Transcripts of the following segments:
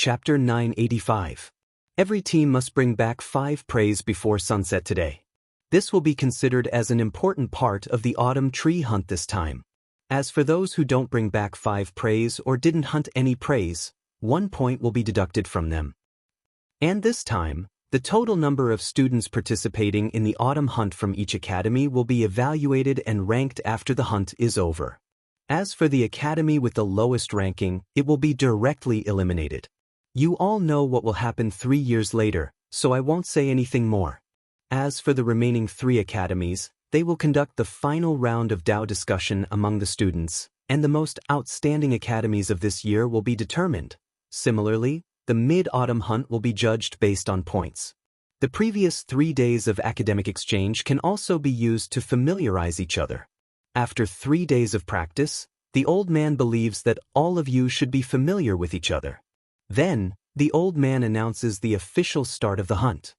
Chapter 985. Every team must bring back 5 preys before sunset today. This will be considered as an important part of the autumn tree hunt this time. As for those who don't bring back 5 preys or didn't hunt any preys, 1 point will be deducted from them. And this time, the total number of students participating in the autumn hunt from each academy will be evaluated and ranked after the hunt is over. As for the academy with the lowest ranking, it will be directly eliminated. You all know what will happen 3 years later, so I won't say anything more. As for the remaining 3 academies, they will conduct the final round of Dao discussion among the students, and the most outstanding academies of this year will be determined. Similarly, the mid-autumn hunt will be judged based on points. The previous 3 days of academic exchange can also be used to familiarize each other. After 3 days of practice, the old man believes that all of you should be familiar with each other. Then, the old man announces the official start of the hunt.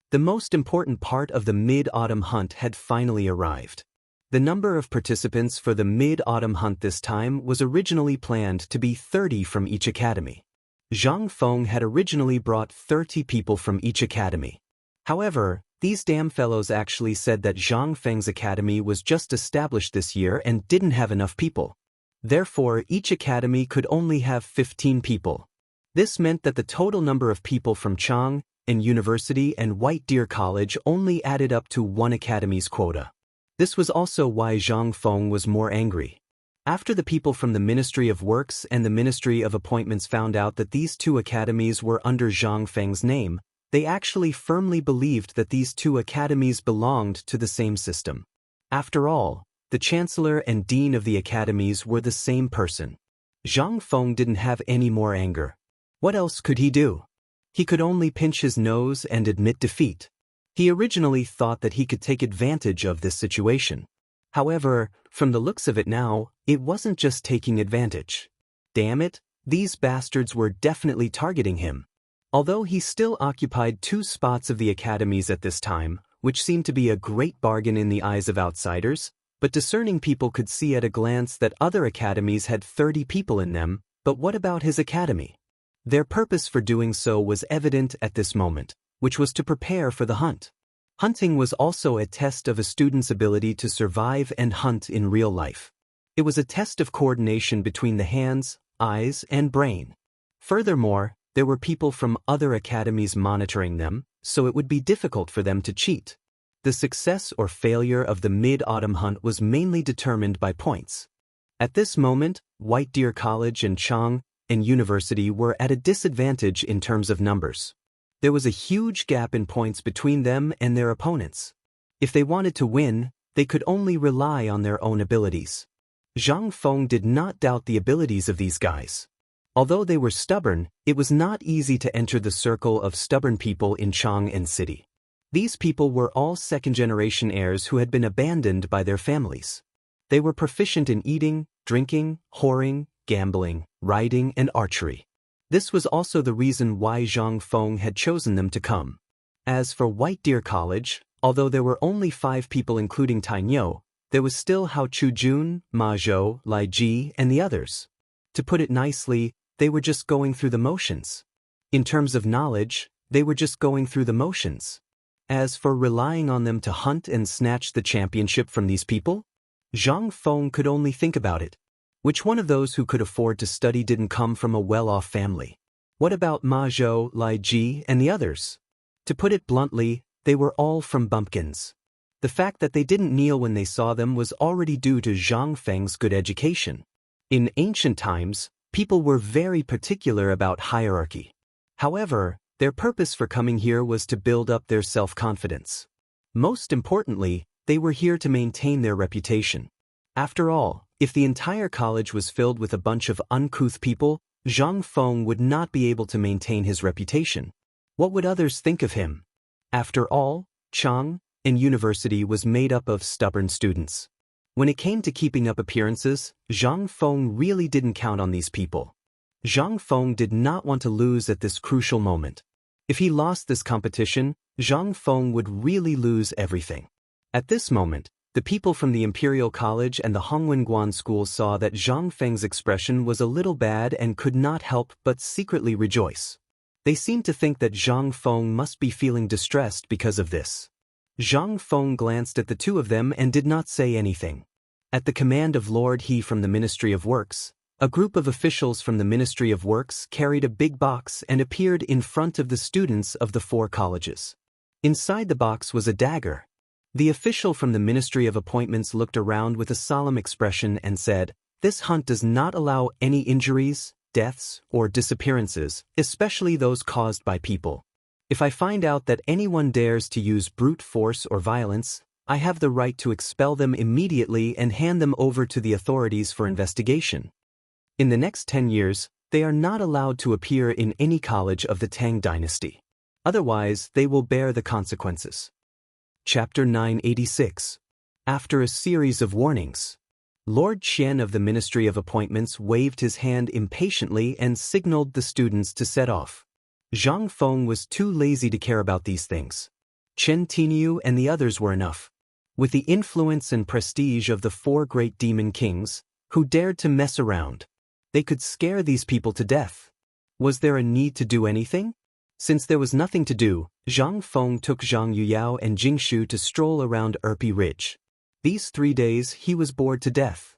The most important part of the mid-autumn hunt had finally arrived. The number of participants for the mid-autumn hunt this time was originally planned to be 30 from each academy. Zhang Feng had originally brought 30 people from each academy. However, these damn fellows actually said that Zhang Feng's academy was just established this year and didn't have enough people. Therefore, each academy could only have 15 people. This meant that the total number of people from Tang and University and White Deer College only added up to 1 academy's quota. This was also why Zhang Feng was more angry. After the people from the Ministry of Works and the Ministry of Appointments found out that these 2 academies were under Zhang Feng's name, they actually firmly believed that these 2 academies belonged to the same system. After all, the Chancellor and Dean of the academies were the same person. Zhang Feng didn't have any more anger. What else could he do? He could only pinch his nose and admit defeat. He originally thought that he could take advantage of this situation. However, from the looks of it now, it wasn't just taking advantage. Damn it, these bastards were definitely targeting him. Although he still occupied 2 spots of the academies at this time, which seemed to be a great bargain in the eyes of outsiders, but discerning people could see at a glance that other academies had 30 people in them, but what about his academy? Their purpose for doing so was evident at this moment, which was to prepare for the hunt. Hunting was also a test of a student's ability to survive and hunt in real life. It was a test of coordination between the hands, eyes, and brain. Furthermore, there were people from other academies monitoring them, so it would be difficult for them to cheat. The success or failure of the mid-autumn hunt was mainly determined by points. At this moment, White Deer College and Tang and University were at a disadvantage in terms of numbers. There was a huge gap in points between them and their opponents. If they wanted to win, they could only rely on their own abilities. Zhang Feng did not doubt the abilities of these guys. Although they were stubborn, it was not easy to enter the circle of stubborn people in Tang and City. These people were all second-generation heirs who had been abandoned by their families. They were proficient in eating, drinking, whoring, gambling, riding, and archery. This was also the reason why Zhang Feng had chosen them to come. As for White Deer College, although there were only 5 people including Tainyo, there was still Hao Chujun, Ma Zhou, Lai Ji, and the others. To put it nicely, they were just going through the motions. In terms of knowledge, they were just going through the motions. As for relying on them to hunt and snatch the championship from these people, Zhang Feng could only think about it. Which one of those who could afford to study didn't come from a well-off family? What about Ma Zhou, Lai Ji, and the others? To put it bluntly, they were all from bumpkins. The fact that they didn't kneel when they saw them was already due to Zhang Feng's good education. In ancient times, people were very particular about hierarchy. However, their purpose for coming here was to build up their self-confidence. Most importantly, they were here to maintain their reputation. After all, if the entire college was filled with a bunch of uncouth people, Zhang Feng would not be able to maintain his reputation. What would others think of him? After all, Tang and University was made up of stubborn students. When it came to keeping up appearances, Zhang Feng really didn't count on these people. Zhang Feng did not want to lose at this crucial moment. If he lost this competition, Zhang Feng would really lose everything. At this moment, The people from the Imperial College and the Hongwen School saw that Zhang Feng's expression was a little bad and could not help but secretly rejoice. They seemed to think that Zhang Feng must be feeling distressed because of this. Zhang Feng glanced at the two of them and did not say anything. At the command of Lord He from the Ministry of Works, a group of officials from the Ministry of Works carried a big box and appeared in front of the students of the 4 colleges. Inside the box was a dagger. The official from the Ministry of Appointments looked around with a solemn expression and said, "This hunt does not allow any injuries, deaths, or disappearances, especially those caused by people. If I find out that anyone dares to use brute force or violence, I have the right to expel them immediately and hand them over to the authorities for investigation. In the next 10 years, they are not allowed to appear in any college of the Tang dynasty. Otherwise, they will bear the consequences." Chapter 986. After a series of warnings, Lord Qian of the Ministry of Appointments waved his hand impatiently and signaled the students to set off. Zhang Feng was too lazy to care about these things. Chen Tiniu and the others were enough. With the influence and prestige of the 4 great demon kings, who dared to mess around, they could scare these people to death. Was there a need to do anything? Since there was nothing to do, Zhang Feng took Zhang Yuyao and Jingshu to stroll around Erpi Ridge. These 3 days he was bored to death.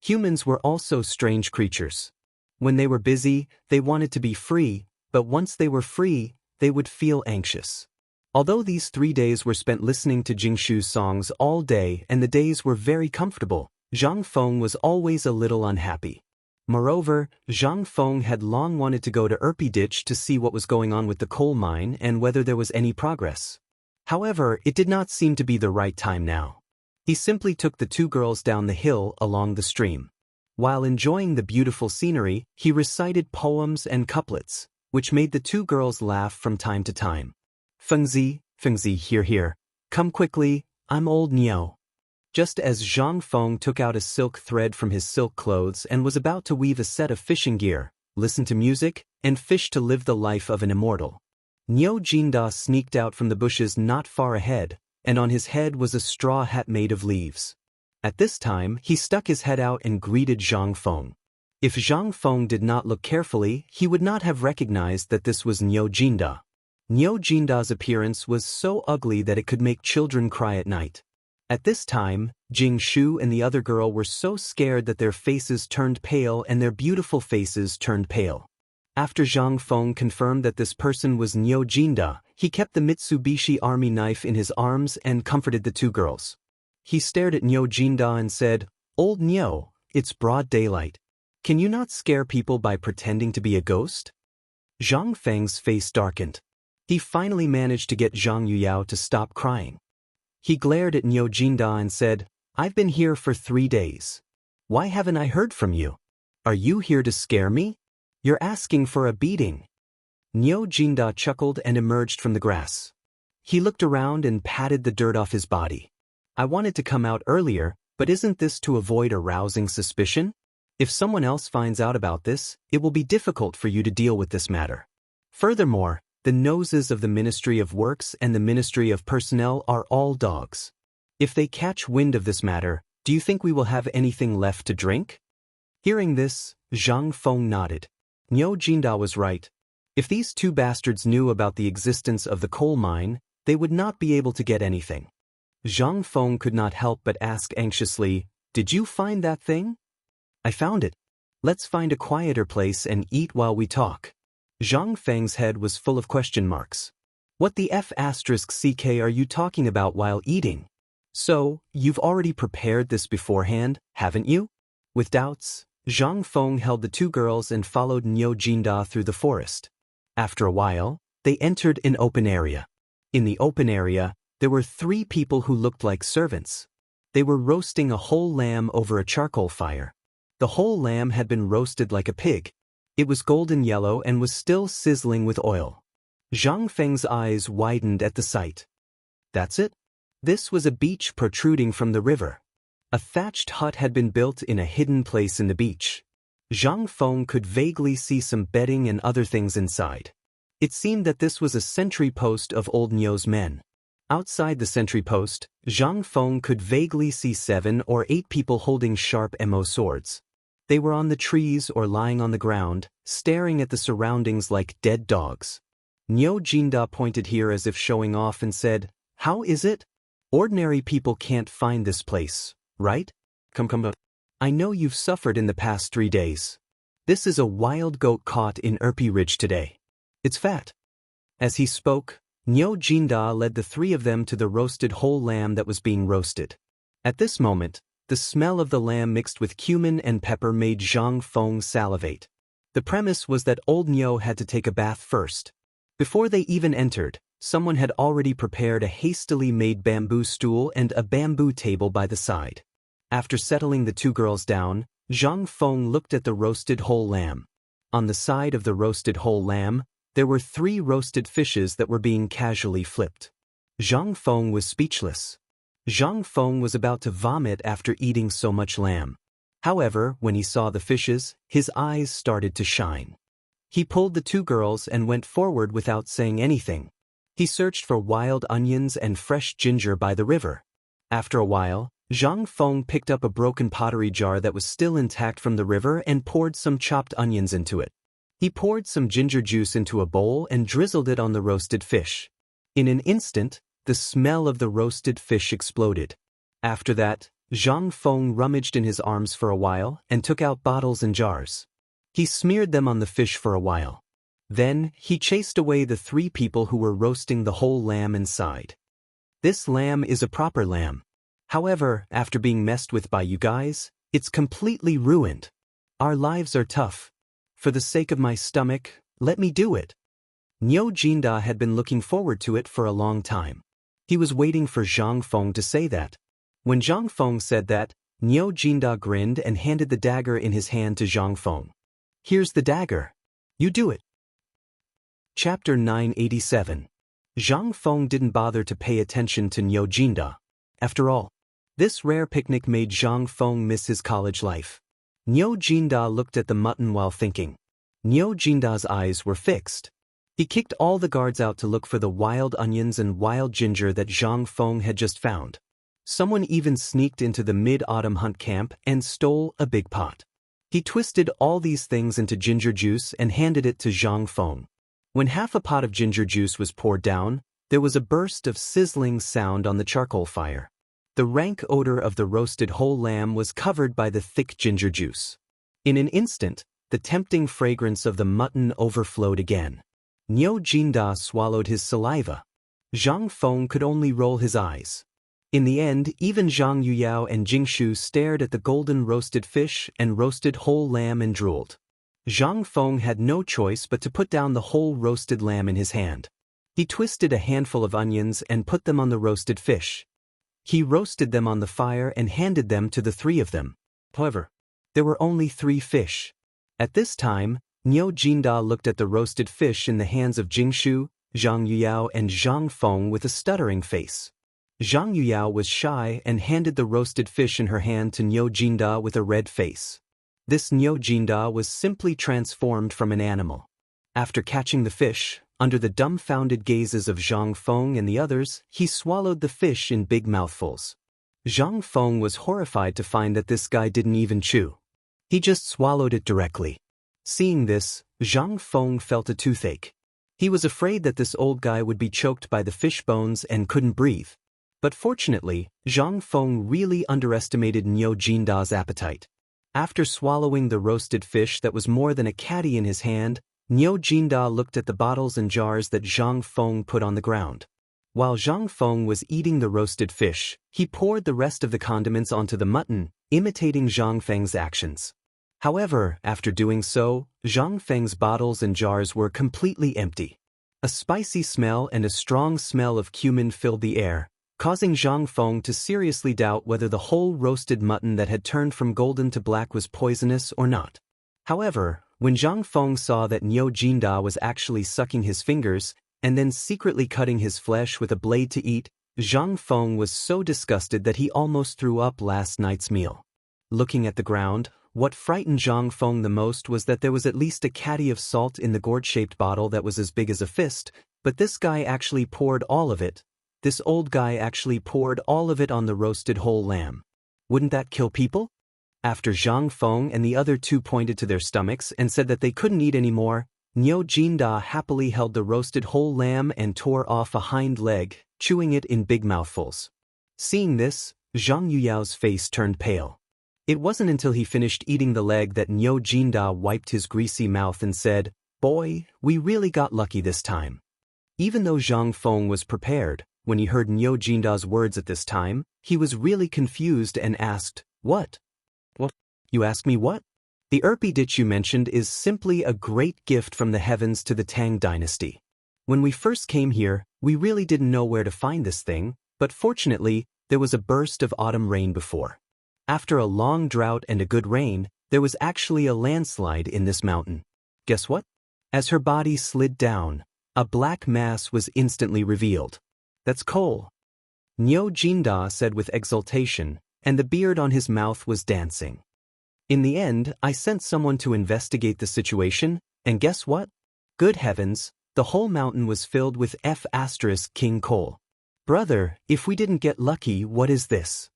Humans were also strange creatures. When they were busy, they wanted to be free, but once they were free, they would feel anxious. Although these 3 days were spent listening to Jingshu's songs all day and the days were very comfortable, Zhang Feng was always a little unhappy. Moreover, Zhang Feng had long wanted to go to Erpi Ditch to see what was going on with the coal mine and whether there was any progress. However, it did not seem to be the right time now. He simply took the 2 girls down the hill along the stream. While enjoying the beautiful scenery, he recited poems and couplets, which made the 2 girls laugh from time to time. Fengzi, here, come quickly, I'm old Niao." Just as Zhang Feng took out a silk thread from his silk clothes and was about to weave a set of fishing gear, listen to music, and fish to live the life of an immortal, Niao Jinda sneaked out from the bushes not far ahead, and on his head was a straw hat made of leaves. At this time, he stuck his head out and greeted Zhang Feng. If Zhang Feng did not look carefully, he would not have recognized that this was Niao Jinda. Niao Jinda's appearance was so ugly that it could make children cry at night. At this time, Jing Shu and the other girl were so scared that their faces turned pale and their beautiful faces turned pale. After Zhang Feng confirmed that this person was Niao Jinda, he kept the Mitsubishi army knife in his arms and comforted the 2 girls. He stared at Niao Jinda and said, "Old Niao, it's broad daylight. Can you not scare people by pretending to be a ghost?" Zhang Feng's face darkened. He finally managed to get Zhang Yuyao to stop crying. He glared at Niao Jinda and said, "I've been here for 3 days. Why haven't I heard from you? Are you here to scare me? You're asking for a beating." Niao Jinda chuckled and emerged from the grass. He looked around and patted the dirt off his body. "I wanted to come out earlier, but isn't this to avoid arousing suspicion? If someone else finds out about this, it will be difficult for you to deal with this matter. Furthermore, the noses of the Ministry of Works and the Ministry of Personnel are all dogs. If they catch wind of this matter, do you think we will have anything left to drink?" Hearing this, Zhang Feng nodded. Niao Jinda was right. If these 2 bastards knew about the existence of the coal mine, they would not be able to get anything. Zhang Feng could not help but ask anxiously, "Did you find that thing?" "I found it. Let's find a quieter place and eat while we talk." Zhang Feng's head was full of question marks. "What the F***ck are you talking about while eating? So, you've already prepared this beforehand, haven't you?" With doubts, Zhang Feng held the 2 girls and followed Niao Jinda through the forest. After a while, they entered an open area. In the open area, there were 3 people who looked like servants. They were roasting a whole lamb over a charcoal fire. The whole lamb had been roasted like a pig. It was golden yellow and was still sizzling with oil. Zhang Feng's eyes widened at the sight. That's it? This was a beach protruding from the river. A thatched hut had been built in a hidden place in the beach. Zhang Feng could vaguely see some bedding and other things inside. It seemed that this was a sentry post of old Niao's men. Outside the sentry post, Zhang Feng could vaguely see 7 or 8 people holding sharp mo swords. They were on the trees or lying on the ground, staring at the surroundings like dead dogs. Niu Jinda pointed here as if showing off and said, "How is it? Ordinary people can't find this place, right? Come. I know you've suffered in the past 3 days. This is a wild goat caught in Erpi Ridge today. It's fat." As he spoke, Niu Jinda led the 3 of them to the roasted whole lamb that was being roasted. At this moment, the smell of the lamb mixed with cumin and pepper made Zhang Feng salivate. The premise was that old Niu had to take a bath first. Before they even entered, someone had already prepared a hastily made bamboo stool and a bamboo table by the side. After settling the 2 girls down, Zhang Feng looked at the roasted whole lamb. On the side of the roasted whole lamb, there were 3 roasted fishes that were being casually flipped. Zhang Feng was speechless. Zhang Feng was about to vomit after eating so much lamb. However, when he saw the fishes, his eyes started to shine. He pulled the 2 girls and went forward without saying anything. He searched for wild onions and fresh ginger by the river. After a while, Zhang Feng picked up a broken pottery jar that was still intact from the river and poured some chopped onions into it. He poured some ginger juice into a bowl and drizzled it on the roasted fish. In an instant, the smell of the roasted fish exploded. After that, Zhang Feng rummaged in his arms for a while and took out bottles and jars. He smeared them on the fish for a while. Then, he chased away the 3 people who were roasting the whole lamb inside. This lamb is a proper lamb. However, after being messed with by you guys, it's completely ruined. Our lives are tough. For the sake of my stomach, let me do it. Niu Jinda had been looking forward to it for a long time. He was waiting for Zhang Feng to say that. When Zhang Feng said that, Niu Jinda grinned and handed the dagger in his hand to Zhang Feng. "Here's the dagger. You do it." Chapter 987. Zhang Feng didn't bother to pay attention to Niu Jinda. After all, this rare picnic made Zhang Feng miss his college life. Niu Jinda looked at the mutton while thinking. Niu Jinda's eyes were fixed. He kicked all the guards out to look for the wild onions and wild ginger that Zhang Feng had just found. Someone even sneaked into the mid-autumn hunt camp and stole a big pot. He twisted all these things into ginger juice and handed it to Zhang Feng. When half a pot of ginger juice was poured down, there was a burst of sizzling sound on the charcoal fire. The rank odor of the roasted whole lamb was covered by the thick ginger juice. In an instant, the tempting fragrance of the mutton overflowed again. Niu Jinda swallowed his saliva. Zhang Feng could only roll his eyes. In the end, even Zhang Yuyao and Jingshu stared at the golden roasted fish and roasted whole lamb and drooled. Zhang Feng had no choice but to put down the whole roasted lamb in his hand. He twisted a handful of onions and put them on the roasted fish. He roasted them on the fire and handed them to the 3 of them. However, there were only 3 fish. At this time, Niu Jinda looked at the roasted fish in the hands of Jingshu, Zhang Yuyao and Zhang Feng with a stuttering face. Zhang Yuyao was shy and handed the roasted fish in her hand to Niu Jinda with a red face. This Niu Jinda was simply transformed from an animal. After catching the fish, under the dumbfounded gazes of Zhang Feng and the others, he swallowed the fish in big mouthfuls. Zhang Feng was horrified to find that this guy didn't even chew. He just swallowed it directly. Seeing this, Zhang Feng felt a toothache. He was afraid that this old guy would be choked by the fish bones and couldn't breathe. But fortunately, Zhang Feng really underestimated Niu Jinda's appetite. After swallowing the roasted fish that was more than a caddy in his hand, Niu Jinda looked at the bottles and jars that Zhang Feng put on the ground. While Zhang Feng was eating the roasted fish, he poured the rest of the condiments onto the mutton, imitating Zhang Feng's actions. However, after doing so, Zhang Feng's bottles and jars were completely empty. A spicy smell and a strong smell of cumin filled the air, causing Zhang Feng to seriously doubt whether the whole roasted mutton that had turned from golden to black was poisonous or not. However, when Zhang Feng saw that Niu Jinda was actually sucking his fingers and then secretly cutting his flesh with a blade to eat, Zhang Feng was so disgusted that he almost threw up last night's meal. Looking at the ground, what frightened Zhang Feng the most was that there was at least a caddy of salt in the gourd-shaped bottle that was as big as a fist, but this guy actually poured all of it. this old guy actually poured all of it on the roasted whole lamb. Wouldn't that kill people? After Zhang Feng and the other two pointed to their stomachs and said that they couldn't eat anymore, Niu Jinda happily held the roasted whole lamb and tore off a hind leg, chewing it in big mouthfuls. Seeing this, Zhang Yuyao's face turned pale. It wasn't until he finished eating the leg that Niu Jinda wiped his greasy mouth and said, "Boy, we really got lucky this time." Even though Zhang Feng was prepared, when he heard Niu Jinda's words at this time, he was really confused and asked, "What? What? You ask me what?" The Erpi ditch you mentioned is simply a great gift from the heavens to the Tang dynasty. When we first came here, we really didn't know where to find this thing, but fortunately, there was a burst of autumn rain before. After a long drought and a good rain, there was actually a landslide in this mountain. Guess what? As her body slid down, a black mass was instantly revealed. "That's coal," Niu Jinda said with exultation, and the beard on his mouth was dancing. "In the end, I sent someone to investigate the situation, and guess what? Good heavens, the whole mountain was filled with King coal. Brother, if we didn't get lucky, what is this?"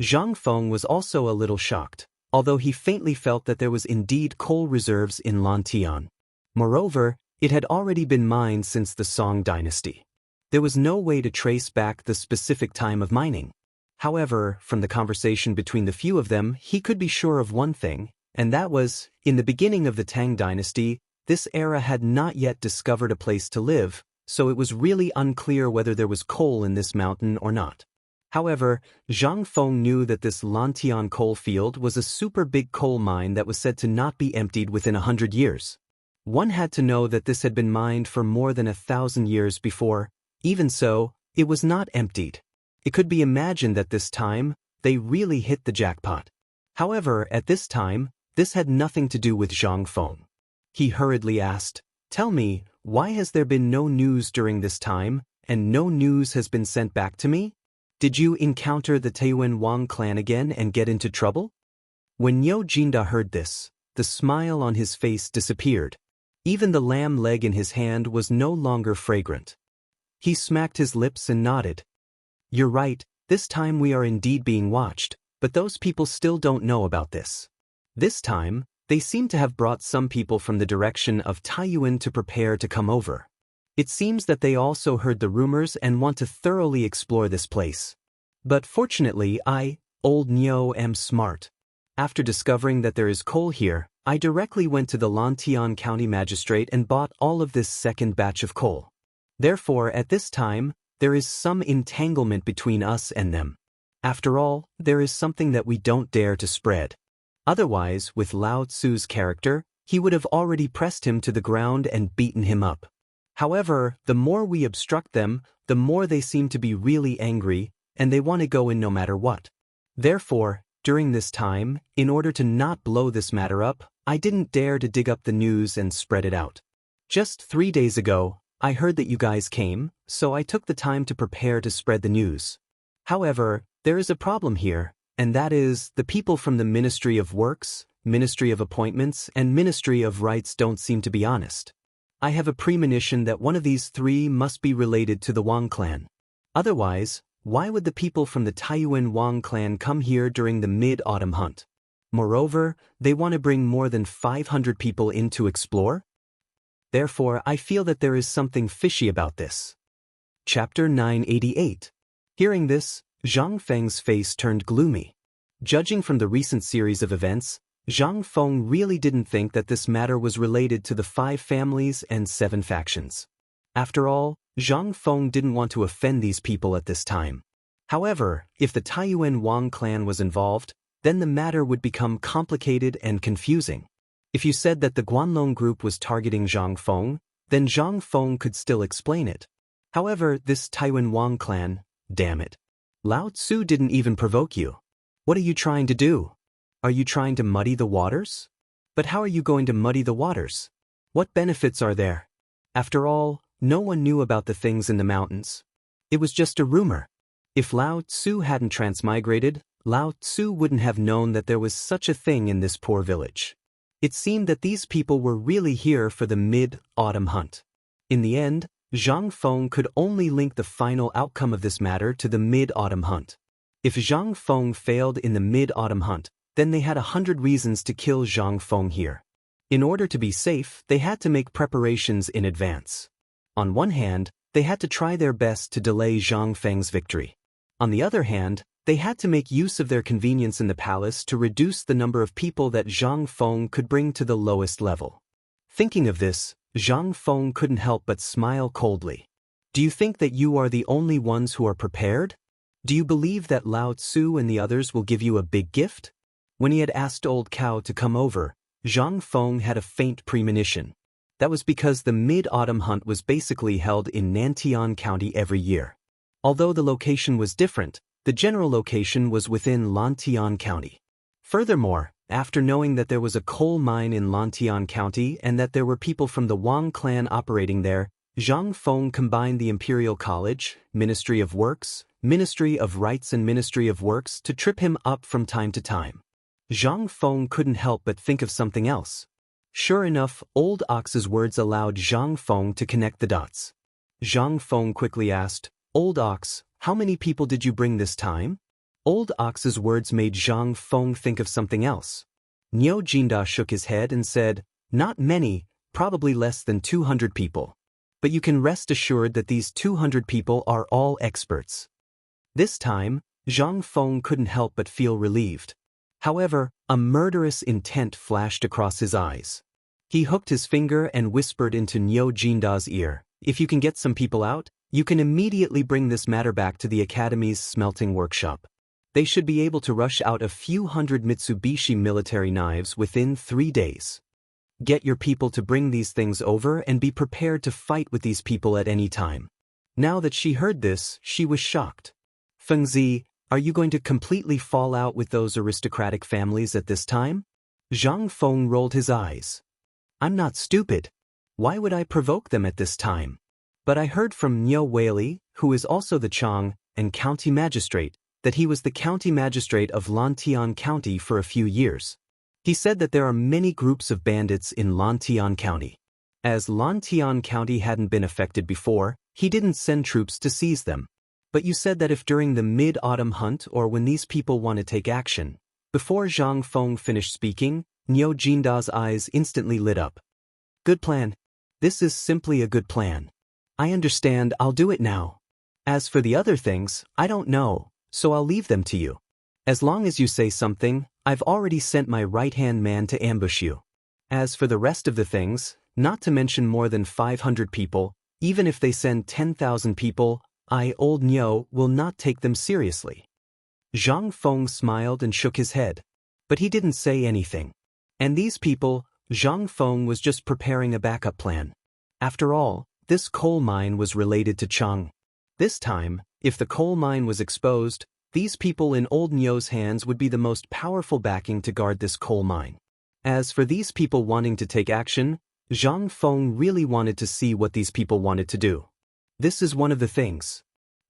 Zhang Feng was also a little shocked, although he faintly felt that there was indeed coal reserves in Lantian. Moreover, it had already been mined since the Song dynasty. There was no way to trace back the specific time of mining. However, from the conversation between the few of them, he could be sure of one thing, and that was, in the beginning of the Tang dynasty, this era had not yet discovered a place to live, so it was really unclear whether there was coal in this mountain or not. However, Zhang Feng knew that this Lantian coal field was a super big coal mine that was said to not be emptied within 100 years. One had to know that this had been mined for more than 1,000 years before. Even so, it was not emptied. It could be imagined that this time, they really hit the jackpot. However, at this time, this had nothing to do with Zhang Feng. He hurriedly asked, "Tell me, why has there been no news during this time, and no news has been sent back to me? Did you encounter the Taiyuan Wang clan again and get into trouble?" When Niu Jinda heard this, the smile on his face disappeared. Even the lamb leg in his hand was no longer fragrant. He smacked his lips and nodded. "You're right, this time we are indeed being watched, but those people still don't know about this. This time, they seem to have brought some people from the direction of Taiyuan to prepare to come over. It seems that they also heard the rumors and want to thoroughly explore this place. But fortunately old Niu, am smart. After discovering that there is coal here, I directly went to the Lantian County Magistrate and bought all of this second batch of coal. Therefore, at this time, there is some entanglement between us and them. After all, there is something that we don't dare to spread. Otherwise, with Lao Tzu's character, he would have already pressed him to the ground and beaten him up. However, the more we obstruct them, the more they seem to be really angry, and they want to go in no matter what. Therefore, during this time, in order to not blow this matter up, I didn't dare to dig up the news and spread it out. Just 3 days ago, I heard that you guys came, so I took the time to prepare to spread the news. However, there is a problem here, and that is, the people from the Ministry of Works, Ministry of Appointments, and Ministry of Rights don't seem to be honest. I have a premonition that one of these three must be related to the Wang clan. Otherwise, why would the people from the Taiyuan Wang clan come here during the mid-autumn hunt? Moreover, they want to bring more than 500 people in to explore? Therefore, I feel that there is something fishy about this. Chapter 988. Hearing this, Zhang Feng's face turned gloomy. Judging from the recent series of events, Zhang Feng really didn't think that this matter was related to the 5 families and 7 factions. After all, Zhang Feng didn't want to offend these people at this time. However, if the Taiyuan Wang clan was involved, then the matter would become complicated and confusing. If you said that the Guanlong group was targeting Zhang Feng, then Zhang Feng could still explain it. However, this Taiyuan Wang clan, damn it. Lao Tzu didn't even provoke you. What are you trying to do? Are you trying to muddy the waters? But how are you going to muddy the waters? What benefits are there? After all, no one knew about the things in the mountains. It was just a rumor. If Lao Tzu hadn't transmigrated, Lao Tzu wouldn't have known that there was such a thing in this poor village. It seemed that these people were really here for the mid-autumn hunt. In the end, Zhang Feng could only link the final outcome of this matter to the mid-autumn hunt. If Zhang Feng failed in the mid-autumn hunt, then they had 100 reasons to kill Zhang Feng here. In order to be safe, they had to make preparations in advance. On one hand, they had to try their best to delay Zhang Feng's victory. On the other hand, they had to make use of their convenience in the palace to reduce the number of people that Zhang Feng could bring to the lowest level. Thinking of this, Zhang Feng couldn't help but smile coldly. Do you think that you are the only ones who are prepared? Do you believe that Lao Tzu and the others will give you a big gift? When he had asked Old Cow to come over, Zhang Feng had a faint premonition. That was because the mid-autumn hunt was basically held in Nantian County every year. Although the location was different, the general location was within Lantian County. Furthermore, after knowing that there was a coal mine in Lantian County and that there were people from the Wang clan operating there, Zhang Feng combined the Imperial College, Ministry of Works, Ministry of Rights and Ministry of Works to trip him up from time to time. Zhang Feng couldn't help but think of something else. Sure enough, Old Ox's words allowed Zhang Feng to connect the dots. Zhang Feng quickly asked, "Old Ox, how many people did you bring this time?" Old Ox's words made Zhang Feng think of something else. Niu Jinda shook his head and said, "Not many, probably less than 200 people. But you can rest assured that these 200 people are all experts." This time, Zhang Feng couldn't help but feel relieved. However, a murderous intent flashed across his eyes. He hooked his finger and whispered into Niu Jinda's ear, "If you can get some people out, you can immediately bring this matter back to the Academy's smelting workshop. They should be able to rush out a few hundred Mitsubishi military knives within 3 days. Get your people to bring these things over and be prepared to fight with these people at any time." Now that she heard this, she was shocked. "Fengzi, are you going to completely fall out with those aristocratic families at this time?" Zhang Feng rolled his eyes. "I'm not stupid. Why would I provoke them at this time? But I heard from Niu Weili, who is also the Chang and county magistrate, that he was the county magistrate of Lantian County for a few years. He said that there are many groups of bandits in Lantian County. As Lantian County hadn't been affected before, he didn't send troops to seize them. But you said that if during the mid-autumn hunt or when these people want to take action..." Before Zhang Feng finished speaking, Niu Jinda's eyes instantly lit up. "Good plan. This is simply a good plan. I understand, I'll do it now. As for the other things, I don't know, so I'll leave them to you. As long as you say something, I've already sent my right-hand man to ambush you. As for the rest of the things, not to mention more than 500 people, even if they send 10,000 people, Old Niu, will not take them seriously." Zhang Feng smiled and shook his head. But he didn't say anything. And these people, Zhang Feng was just preparing a backup plan. After all, this coal mine was related to Chang. This time, if the coal mine was exposed, these people in Old Niu's hands would be the most powerful backing to guard this coal mine. As for these people wanting to take action, Zhang Feng really wanted to see what these people wanted to do. This is one of the things.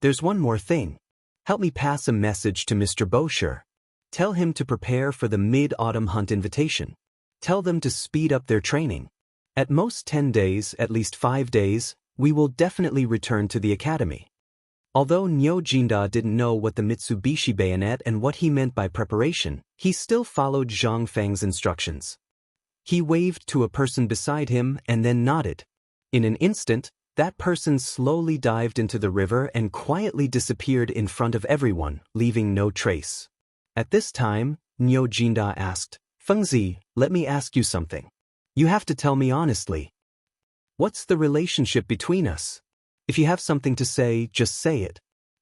There's one more thing. Help me pass a message to Mr. Bosher. Tell him to prepare for the mid-autumn hunt invitation. Tell them to speed up their training. At most 10 days, at least 5 days, we will definitely return to the academy." Although Niu Jinda didn't know what the Mitsubishi bayonet and what he meant by preparation, he still followed Zhang Feng's instructions. He waved to a person beside him and then nodded. In an instant, that person slowly dived into the river and quietly disappeared in front of everyone, leaving no trace. At this time, Niu Jinda asked, "Fengzi, let me ask you something. You have to tell me honestly. What's the relationship between us? If you have something to say, just say it."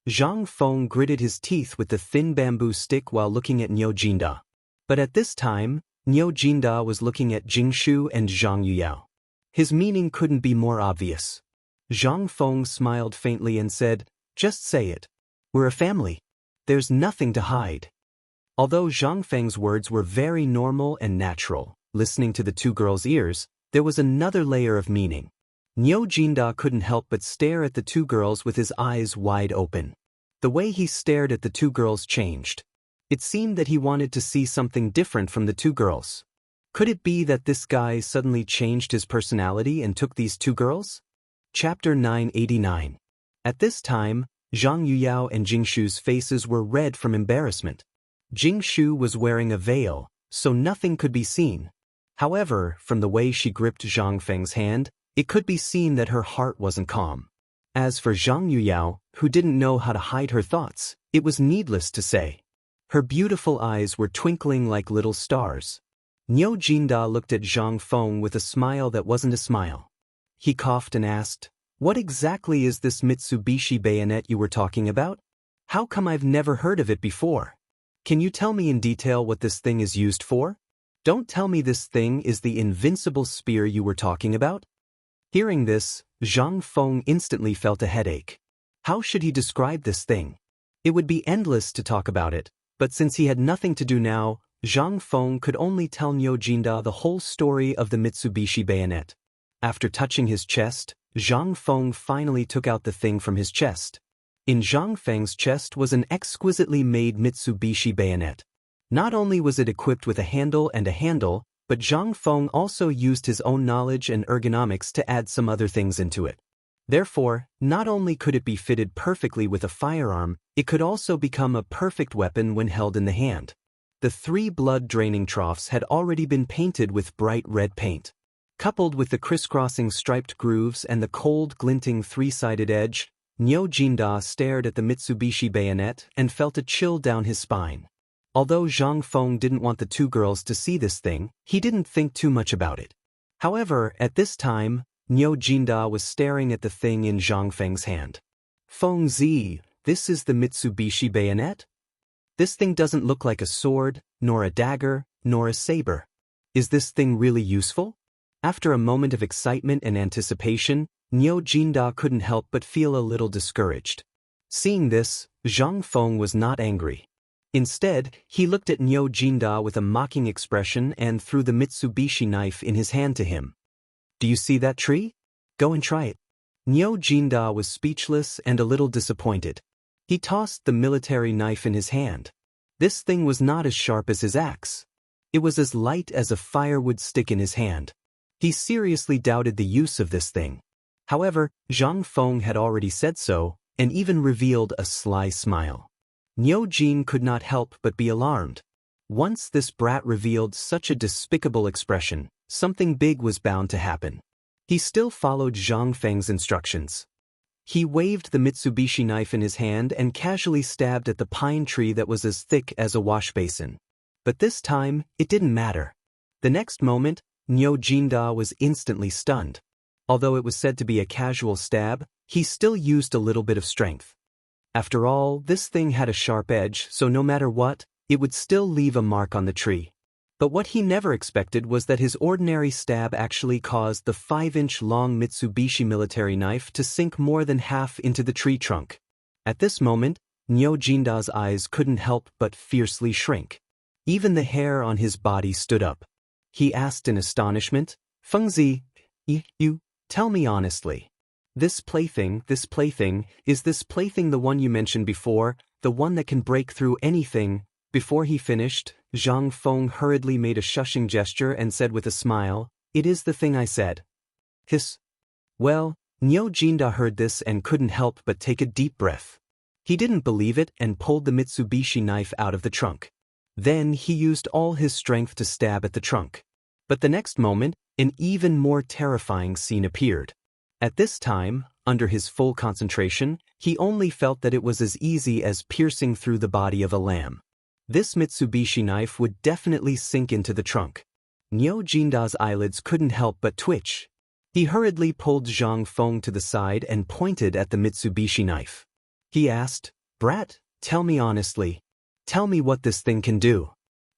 Zhang Feng gritted his teeth with the thin bamboo stick while looking at Niu Jinda. But at this time, Niu Jinda was looking at Jingshu and Zhang Yuyao. His meaning couldn't be more obvious. Zhang Feng smiled faintly and said, "Just say it. We're a family. There's nothing to hide." Although Zhang Feng's words were very normal and natural, listening to the two girls' ears, there was another layer of meaning. Niu Jinda couldn't help but stare at the two girls with his eyes wide open. The way he stared at the two girls changed. It seemed that he wanted to see something different from the two girls. Could it be that this guy suddenly changed his personality and took these two girls? Chapter 989. At this time, Zhang Yuyao and Jingshu's faces were red from embarrassment. Jingshu was wearing a veil, so nothing could be seen. However, from the way she gripped Zhang Feng's hand, it could be seen that her heart wasn't calm. As for Zhang Yuyao, who didn't know how to hide her thoughts, it was needless to say. Her beautiful eyes were twinkling like little stars. Niu Jinda looked at Zhang Feng with a smile that wasn't a smile. He coughed and asked, "What exactly is this Mitsubishi bayonet you were talking about? How come I've never heard of it before? Can you tell me in detail what this thing is used for? Don't tell me this thing is the invincible spear you were talking about?" Hearing this, Zhang Feng instantly felt a headache. How should he describe this thing? It would be endless to talk about it, but since he had nothing to do now, Zhang Feng could only tell Niu Jinda the whole story of the Mitsubishi bayonet. After touching his chest, Zhang Feng finally took out the thing from his chest. In Zhang Feng's chest was an exquisitely made Mitsubishi bayonet. Not only was it equipped with a handle, but Zhang Feng also used his own knowledge and ergonomics to add some other things into it. Therefore, not only could it be fitted perfectly with a firearm, it could also become a perfect weapon when held in the hand. The 3 blood-draining troughs had already been painted with bright red paint. Coupled with the crisscrossing striped grooves and the cold, glinting 3-sided edge, Niu Jinda stared at the Mitsubishi bayonet and felt a chill down his spine. Although Zhang Feng didn't want the 2 girls to see this thing, he didn't think too much about it. However, at this time, Niu Jinda was staring at the thing in Zhang Feng's hand. "Feng Zi, this is the Mitsubishi bayonet? This thing doesn't look like a sword, nor a dagger, nor a saber. Is this thing really useful?" After a moment of excitement and anticipation, Niu Jinda couldn't help but feel a little discouraged. Seeing this, Zhang Feng was not angry. Instead, he looked at Niu Jinda with a mocking expression and threw the Mitsubishi knife in his hand to him. "Do you see that tree? Go and try it." Niu Jinda was speechless and a little disappointed. He tossed the military knife in his hand. This thing was not as sharp as his axe. It was as light as a firewood stick in his hand. He seriously doubted the use of this thing. However, Zhang Feng had already said so, and even revealed a sly smile. Niu Jin could not help but be alarmed. Once this brat revealed such a despicable expression, something big was bound to happen. He still followed Zhang Feng's instructions. He waved the Mitsubishi knife in his hand and casually stabbed at the pine tree that was as thick as a wash basin. But this time, it didn't matter. The next moment, Niu Jinda was instantly stunned. Although it was said to be a casual stab, he still used a little bit of strength. After all, this thing had a sharp edge, so no matter what, it would still leave a mark on the tree. But what he never expected was that his ordinary stab actually caused the 5-inch-long Mitsubishi military knife to sink more than half into the tree trunk. At this moment, Niu Jinda's eyes couldn't help but fiercely shrink. Even the hair on his body stood up. He asked in astonishment, "Feng Zi, you, tell me honestly. This plaything, is this plaything the one you mentioned before, the one that can break through anything?" Before he finished, Zhang Feng hurriedly made a shushing gesture and said with a smile, "It is the thing I said." Hiss. Well, Niu Jinda heard this and couldn't help but take a deep breath. He didn't believe it and pulled the Mitsubishi knife out of the trunk. Then he used all his strength to stab at the trunk. But the next moment, an even more terrifying scene appeared. At this time, under his full concentration, he only felt that it was as easy as piercing through the body of a lamb. This Mitsubishi knife would definitely sink into the trunk. Niu Jinda's eyelids couldn't help but twitch. He hurriedly pulled Zhang Feng to the side and pointed at the Mitsubishi knife. He asked, "Brat, tell me honestly. Tell me what this thing can do.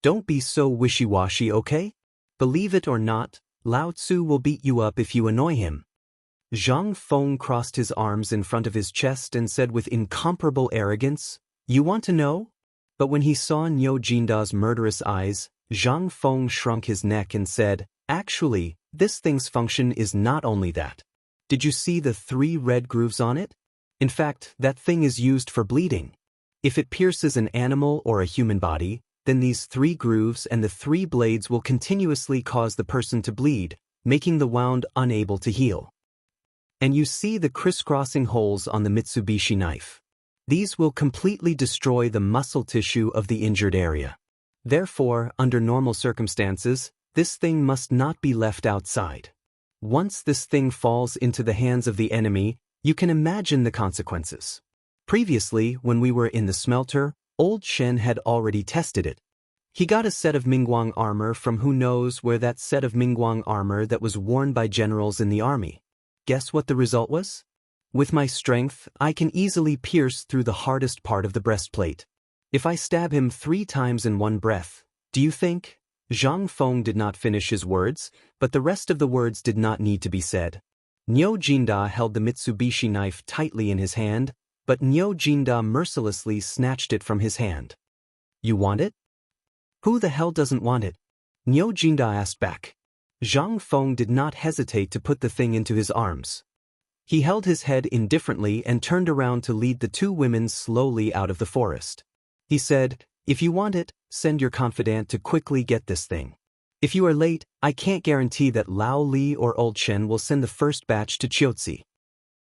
Don't be so wishy-washy, okay? Believe it or not, Lao Tzu will beat you up if you annoy him." Zhang Feng crossed his arms in front of his chest and said with incomparable arrogance, "You want to know?" But when he saw Niu Jinda's murderous eyes, Zhang Feng shrunk his neck and said, "Actually, this thing's function is not only that. Did you see the 3 red grooves on it? In fact, that thing is used for bleeding. If it pierces an animal or a human body, then these 3 grooves and the 3 blades will continuously cause the person to bleed, making the wound unable to heal. And you see the crisscrossing holes on the Mitsubishi knife. These will completely destroy the muscle tissue of the injured area. Therefore, under normal circumstances, this thing must not be left outside. Once this thing falls into the hands of the enemy, you can imagine the consequences. Previously, when we were in the smelter, Old Shen had already tested it. He got a set of Mingguang armor from who knows where, that set of Mingguang armor that was worn by generals in the army. Guess what the result was? With my strength, I can easily pierce through the hardest part of the breastplate. If I stab him 3 times in one breath, do you think? Zhang Feng did not finish his words, but the rest of the words did not need to be said. Niu Jinda held the Mitsubishi knife tightly in his hand, but Niu Jinda mercilessly snatched it from his hand. You want it? Who the hell doesn't want it? Niu Jinda asked back. Zhang Feng did not hesitate to put the thing into his arms. He held his head indifferently and turned around to lead the 2 women slowly out of the forest. He said, "If you want it, send your confidant to quickly get this thing. If you are late, I can't guarantee that Lao Li or Old Shen will send the first batch to Chiotzi."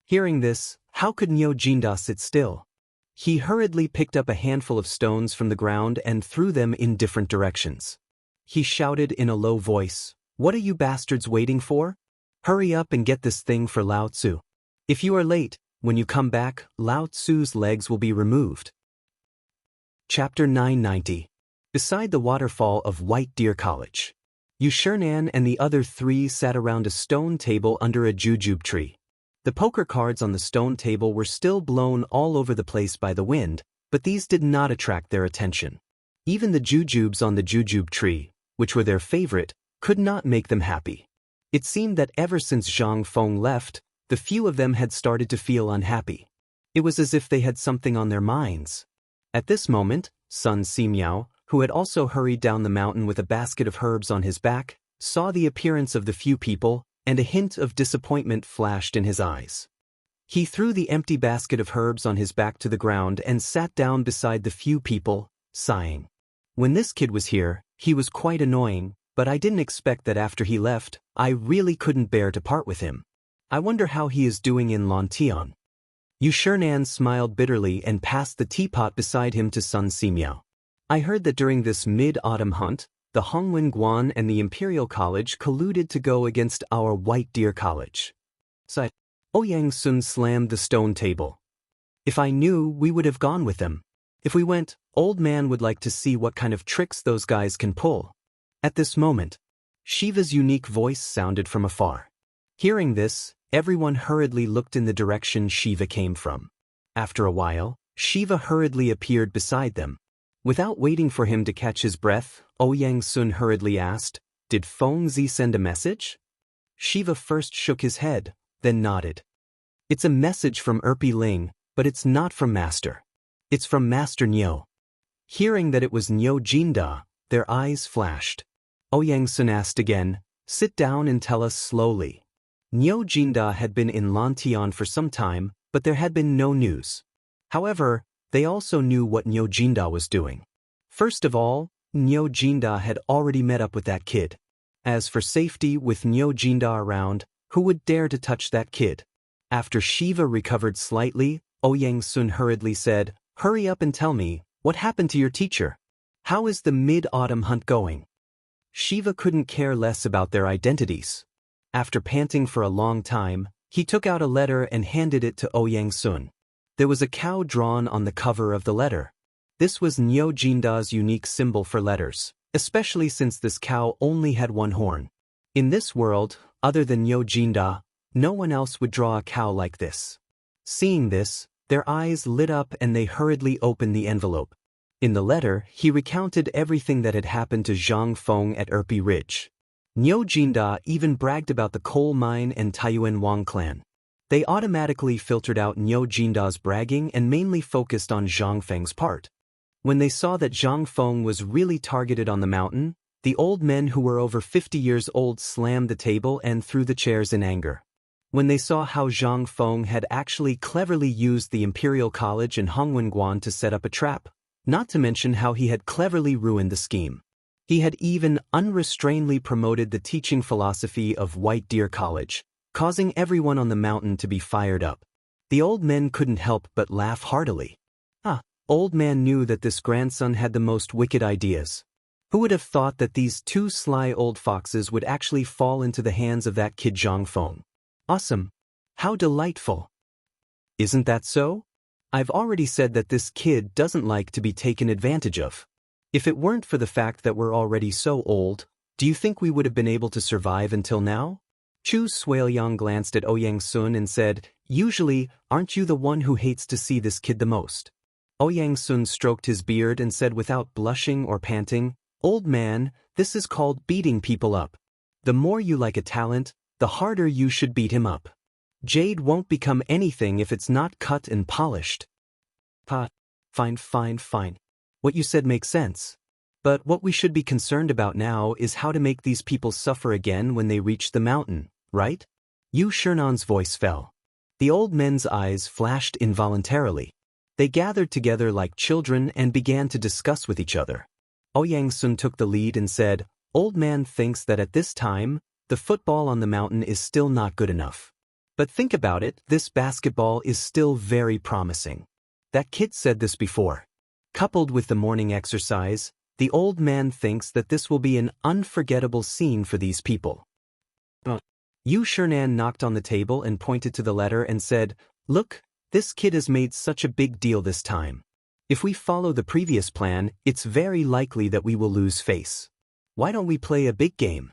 Hearing this, how could Niu Jinda sit still? He hurriedly picked up a handful of stones from the ground and threw them in different directions. He shouted in a low voice, "What are you bastards waiting for? Hurry up and get this thing for Lao Tzu. If you are late, when you come back, Lao Tzu's legs will be removed." Chapter 990. Beside the waterfall of White Deer College, Yu Shernan and the other 3 sat around a stone table under a jujube tree. The poker cards on the stone table were still blown all over the place by the wind, but these did not attract their attention. Even the jujubes on the jujube tree, which were their favorite, could not make them happy. It seemed that ever since Zhang Feng left, the few of them had started to feel unhappy. It was as if they had something on their minds. At this moment, Sun Simiao, who had also hurried down the mountain with a basket of herbs on his back, saw the appearance of the few people, and a hint of disappointment flashed in his eyes. He threw the empty basket of herbs on his back to the ground and sat down beside the few people, sighing. When this kid was here, he was quite annoying, but I didn't expect that after he left, I really couldn't bear to part with him. I wonder how he is doing in Lantian. Yu Shernan smiled bitterly and passed the teapot beside him to Sun Simiao. I heard that during this mid-autumn hunt, the Hongwen Guan and the Imperial College colluded to go against our White Deer College. Sighed. Ouyang Sun slammed the stone table. If I knew, we would have gone with them. If we went, old man would like to see what kind of tricks those guys can pull. At this moment, Shiva's unique voice sounded from afar. Hearing this, everyone hurriedly looked in the direction Shiva came from. After a while, Shiva hurriedly appeared beside them. Without waiting for him to catch his breath, Ouyang Sun hurriedly asked, "Did Feng Zi send a message?" Shiva first shook his head, then nodded. "It's a message from Erpi Ling, but it's not from Master. It's from Master Niu." Hearing that it was Niu Jinda, their eyes flashed. Ouyang Sun asked again, "Sit down and tell us slowly." Niu Jinda had been in Lantian for some time, but there had been no news. However, they also knew what Niu Jinda was doing. First of all, Niu Jinda had already met up with that kid. As for safety, with Niu Jinda around, who would dare to touch that kid? After Shiva recovered slightly, Ouyang Sun hurriedly said, "Hurry up and tell me, what happened to your teacher? How is the mid-autumn hunt going?" Shiva couldn't care less about their identities. After panting for a long time, he took out a letter and handed it to Ouyang Sun. There was a cow drawn on the cover of the letter. This was Niu Jinda's unique symbol for letters, especially since this cow only had one horn. In this world, other than Niu Jinda, no one else would draw a cow like this. Seeing this, their eyes lit up and they hurriedly opened the envelope. In the letter, he recounted everything that had happened to Zhang Feng at Erpi Ridge. Niu Jinda even bragged about the coal mine and Taiyuan Wang clan. They automatically filtered out Niu Jinda's bragging and mainly focused on Zhang Feng's part. When they saw that Zhang Feng was really targeted on the mountain, the old men who were over 50 years old slammed the table and threw the chairs in anger. When they saw how Zhang Feng had actually cleverly used the Imperial College and Hongwenguan to set up a trap, not to mention how he had cleverly ruined the scheme. He had even unrestrainedly promoted the teaching philosophy of White Deer College, causing everyone on the mountain to be fired up. The old men couldn't help but laugh heartily. Old man knew that this grandson had the most wicked ideas. Who would have thought that these two sly old foxes would actually fall into the hands of that kid Zhang Feng? Awesome. How delightful. Isn't that so? I've already said that this kid doesn't like to be taken advantage of. If it weren't for the fact that we're already so old, do you think we would have been able to survive until now? Chu Suiyang glanced at Ouyang Sun and said, "Usually, aren't you the one who hates to see this kid the most?" Ouyang Sun stroked his beard and said without blushing or panting, "Old man, this is called beating people up. The more you like a talent, the harder you should beat him up. Jade won't become anything if it's not cut and polished." Fine. What you said makes sense. But what we should be concerned about now is how to make these people suffer again when they reach the mountain, right? Yu Shernan's voice fell. The old men's eyes flashed involuntarily. They gathered together like children and began to discuss with each other. Ouyang Sun took the lead and said, "Old man thinks that at this time, the football on the mountain is still not good enough. But think about it, this basketball is still very promising." That kid said this before. Coupled with the morning exercise, the old man thinks that this will be an unforgettable scene for these people. Yu Shernan knocked on the table and pointed to the letter and said, "Look, this kid has made such a big deal this time. If we follow the previous plan, it's very likely that we will lose face. Why don't we play a big game?"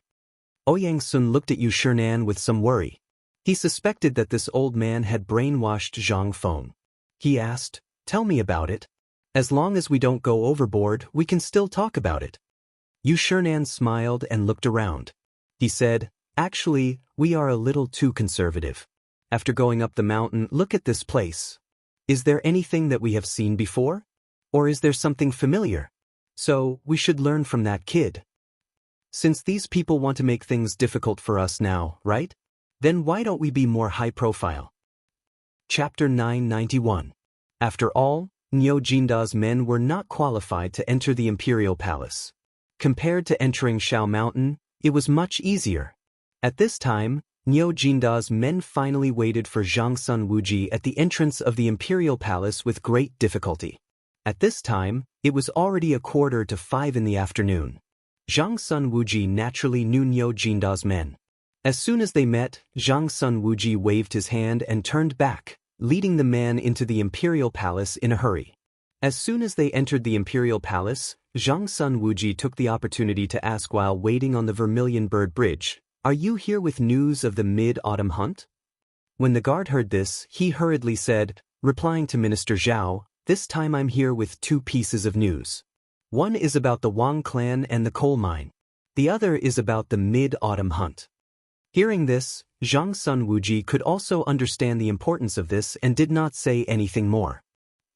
Ouyang Sun looked at Yu Shernan with some worry. He suspected that this old man had brainwashed Zhang Feng. He asked, "Tell me about it. As long as we don't go overboard, we can still talk about it." Yu Shernan smiled and looked around. He said, "Actually, we are a little too conservative. After going up the mountain, look at this place. Is there anything that we have seen before? Or is there something familiar? So, we should learn from that kid. Since these people want to make things difficult for us now, right? Then why don't we be more high profile?" Chapter 991. After all, Niu Jinda's men were not qualified to enter the Imperial Palace. Compared to entering Shao Mountain, it was much easier. At this time, Niu Jinda's men finally waited for Zhang Sun Wuji at the entrance of the Imperial Palace with great difficulty. At this time, it was already 4:45 in the afternoon. Zhang Sun Wuji naturally knew Niu Jinda's men. As soon as they met, Zhang Sun Wuji waved his hand and turned back, leading the man into the Imperial Palace in a hurry. As soon as they entered the Imperial Palace, Zhang Sun Wuji took the opportunity to ask while waiting on the Vermilion Bird Bridge, "Are you here with news of the mid-autumn hunt?" When the guard heard this, he hurriedly said, replying to Minister Zhao, "This time I'm here with 2 pieces of news. One is about the Wang clan and the coal mine. The other is about the mid-autumn hunt." Hearing this, Zhang Sun Wuji could also understand the importance of this and did not say anything more.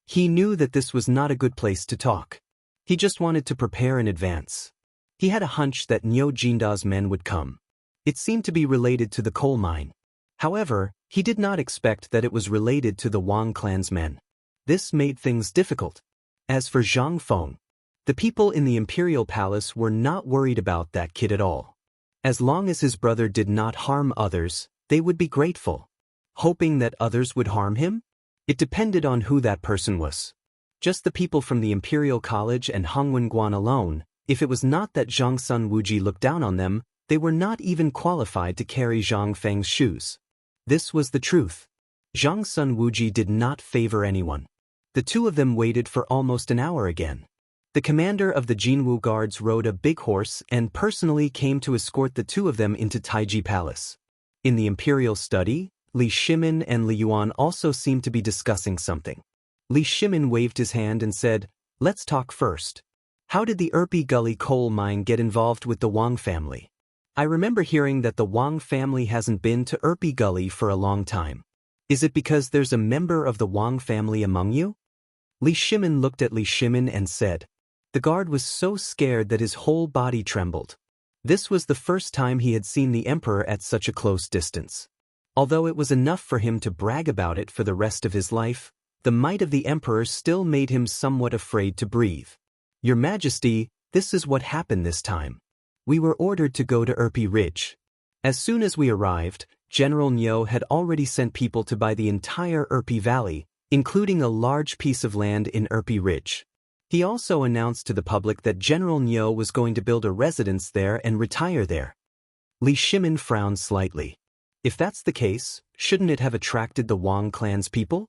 He knew that this was not a good place to talk. He just wanted to prepare in advance. He had a hunch that Niu Jinda's men would come. It seemed to be related to the coal mine. However, he did not expect that it was related to the Wang clan's men. This made things difficult. As for Zhang Feng, the people in the Imperial Palace were not worried about that kid at all. As long as his brother did not harm others, they would be grateful. Hoping that others would harm him? It depended on who that person was. Just the people from the Imperial College and Hongwen Guan alone. If it was not that Zhang Sun Wuji looked down on them, they were not even qualified to carry Zhang Feng's shoes. This was the truth. Zhang Sun Wuji did not favor anyone. The 2 of them waited for almost an hour again. The commander of the Jinwu guards rode a big horse and personally came to escort the 2 of them into Taiji Palace. In the Imperial study, Li Shimin and Li Yuan also seemed to be discussing something. Li Shimin waved his hand and said, "Let's talk first. How did the Erpi Gully coal mine get involved with the Wang family? I remember hearing that the Wang family hasn't been to Erpi Gully for a long time. Is it because there's a member of the Wang family among you?" Li Shimin looked at Li Shimin and said. The guard was so scared that his whole body trembled. This was the first time he had seen the emperor at such a close distance. Although it was enough for him to brag about it for the rest of his life, the might of the emperor still made him somewhat afraid to breathe. "Your Majesty, this is what happened this time. We were ordered to go to Erpi Ridge. As soon as we arrived, General Niu had already sent people to buy the entire Erpi Valley, including a large piece of land in Erpi Ridge. He also announced to the public that General Niu was going to build a residence there and retire there. Li Shimin frowned slightly. If that's the case, shouldn't it have attracted the Wang clan's people?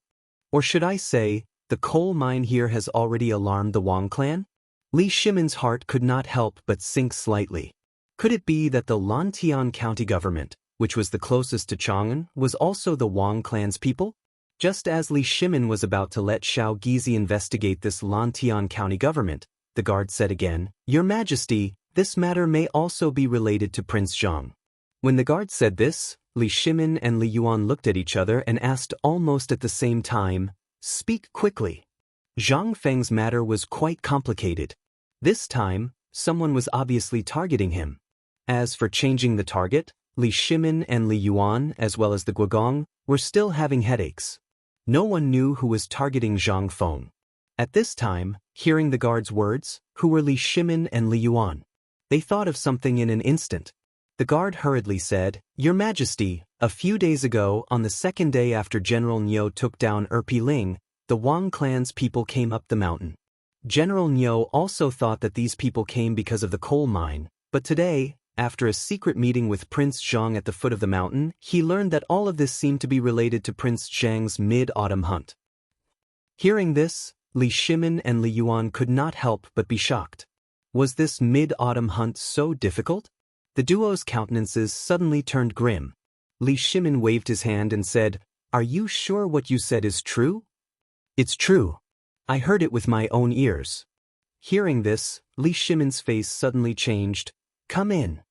Or should I say, the coal mine here has already alarmed the Wang clan? Li Shimin's heart could not help but sink slightly. Could it be that the Lantian county government, which was the closest to Chang'an, was also the Wang clan's people? Just as Li Shimin was about to let Xiao Gizi investigate this Lantian county government, the guard said again, "Your Majesty, this matter may also be related to Prince Zhang." When the guard said this, Li Shimin and Li Yuan looked at each other and asked almost at the same time, "Speak quickly." Zhang Feng's matter was quite complicated. This time, someone was obviously targeting him. As for changing the target, Li Shimin and Li Yuan, as well as the Guogong, were still having headaches. No one knew who was targeting Zhang Feng. At this time, hearing the guard's words, who were Li Shimin and Li Yuan? They thought of something in an instant. The guard hurriedly said, "Your Majesty, a few days ago, on the second day after General Niu took down Erpi Ling, the Wang clan's people came up the mountain. General Niu also thought that these people came because of the coal mine, but today, after a secret meeting with Prince Zhang at the foot of the mountain, he learned that all of this seemed to be related to Prince Zhang's mid-autumn hunt." Hearing this, Li Shimin and Li Yuan could not help but be shocked. Was this mid-autumn hunt so difficult? The duo's countenances suddenly turned grim. Li Shimin waved his hand and said, "Are you sure what you said is true?" "It's true. I heard it with my own ears." Hearing this, Li Shimin's face suddenly changed. "Come in."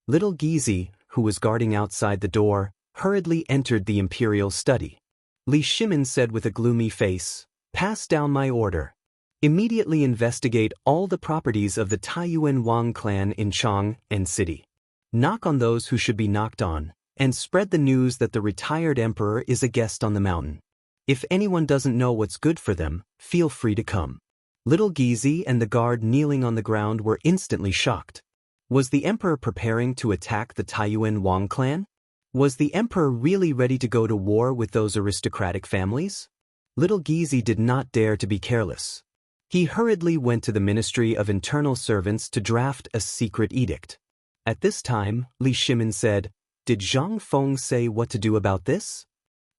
Little Gizi, who was guarding outside the door, hurriedly entered the imperial study. Li Shimin said with a gloomy face, "Pass down my order. Immediately investigate all the properties of the Taiyuan Wang clan in Chang'an City. Knock on those who should be knocked on, and spread the news that the retired emperor is a guest on the mountain. If anyone doesn't know what's good for them, feel free to come." Little Gizi and the guard kneeling on the ground were instantly shocked. Was the emperor preparing to attack the Taiyuan Wang clan? Was the emperor really ready to go to war with those aristocratic families? Little Gizi did not dare to be careless. He hurriedly went to the Ministry of Internal Servants to draft a secret edict. At this time, Li Shimin said, "Did Zhang Feng say what to do about this?"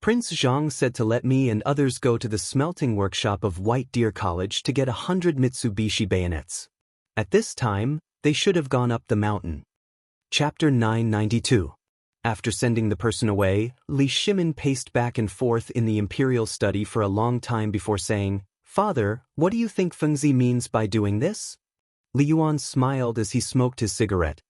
"Prince Zhang said to let me and others go to the smelting workshop of White Deer College to get 100 Mitsubishi bayonets. At this time, they should have gone up the mountain." Chapter 992. After sending the person away, Li Shimin paced back and forth in the imperial study for a long time before saying, "Father, what do you think Fengzi means by doing this?" Li Yuan smiled as he smoked his cigarette.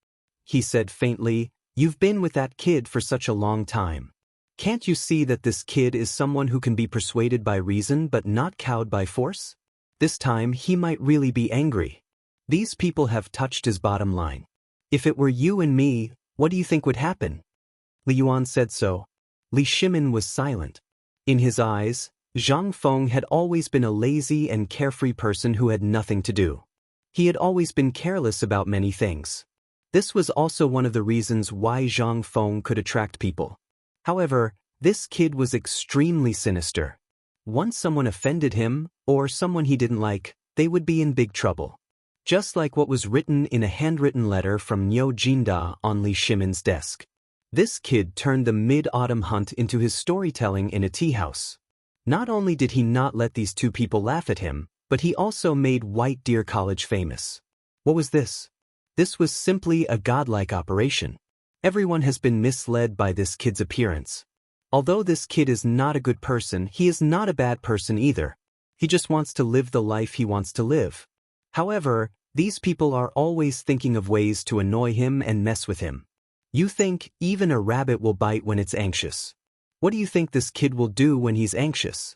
He said faintly, "You've been with that kid for such a long time. Can't you see that this kid is someone who can be persuaded by reason but not cowed by force? This time he might really be angry. These people have touched his bottom line. If it were you and me, what do you think would happen?" Li Yuan said so. Li Shimin was silent. In his eyes, Zhang Feng had always been a lazy and carefree person who had nothing to do. He had always been careless about many things. This was also one of the reasons why Zhang Feng could attract people. However, this kid was extremely sinister. Once someone offended him, or someone he didn't like, they would be in big trouble. Just like what was written in a handwritten letter from Niu Jinda on Li Shimin's desk. This kid turned the mid-autumn hunt into his storytelling in a tea house. Not only did he not let these two people laugh at him, but he also made White Deer College famous. What was this? This was simply a godlike operation. Everyone has been misled by this kid's appearance. Although this kid is not a good person, he is not a bad person either. He just wants to live the life he wants to live. However, these people are always thinking of ways to annoy him and mess with him. You think even a rabbit will bite when it's anxious. What do you think this kid will do when he's anxious?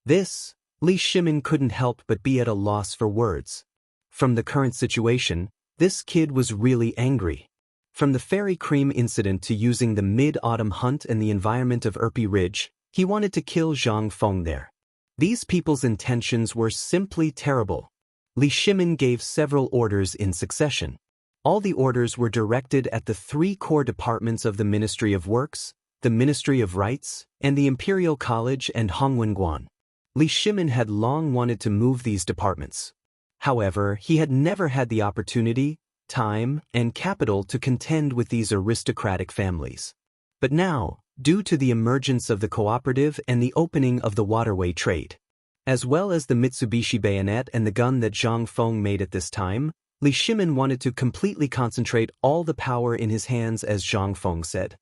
This, Li Shimin couldn't help but be at a loss for words. From the current situation, this kid was really angry. From the fairy cream incident to using the mid-autumn hunt and the environment of Erpi Ridge, he wanted to kill Zhang Feng there. These people's intentions were simply terrible. Li Shimin gave several orders in succession. All the orders were directed at the three core departments of the Ministry of Works, the Ministry of Rites, and the Imperial College and Hongwenguan. Li Shimin had long wanted to move these departments. However, he had never had the opportunity, time, and capital to contend with these aristocratic families. But now, due to the emergence of the cooperative and the opening of the waterway trade, as well as the Mitsubishi bayonet and the gun that Zhang Feng made at this time, Li Shimin wanted to completely concentrate all the power in his hands, as Zhang Feng said.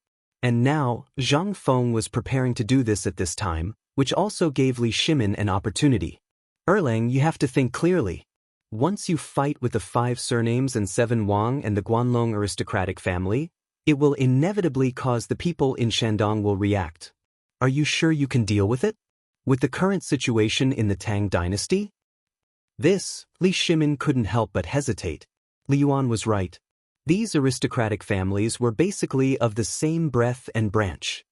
And now, Zhang Feng was preparing to do this at this time, which also gave Li Shimin an opportunity. Erlang, you have to think clearly. Once you fight with the 5 surnames and 7 Wang and the Guanlong aristocratic family, it will inevitably cause the people in Shandong will react. Are you sure you can deal with it? With the current situation in the Tang dynasty? This, Li Shimin couldn't help but hesitate. Li Yuan was right. These aristocratic families were basically of the same breadth and branch.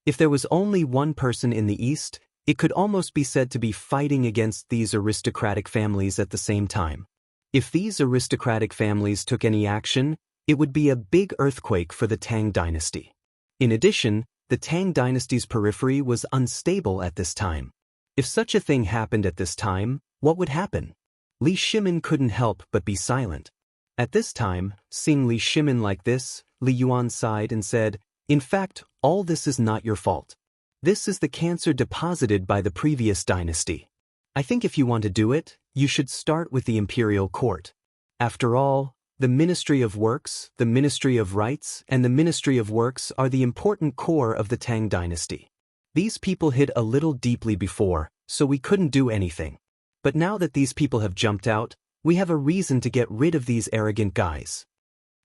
If there was only one person in the East, it could almost be said to be fighting against these aristocratic families at the same time. If these aristocratic families took any action, it would be a big earthquake for the Tang dynasty. In addition, the Tang dynasty's periphery was unstable at this time. If such a thing happened at this time, what would happen? Li Shimin couldn't help but be silent. At this time, seeing Li Shimin like this, Li Yuan sighed and said, "In fact, all this is not your fault. This is the cancer deposited by the previous dynasty. I think if you want to do it, you should start with the imperial court. After all, the Ministry of Works, the Ministry of Rites, and the Ministry of Works are the important core of the Tang dynasty. These people hid a little deeply before, so we couldn't do anything. But now that these people have jumped out, we have a reason to get rid of these arrogant guys."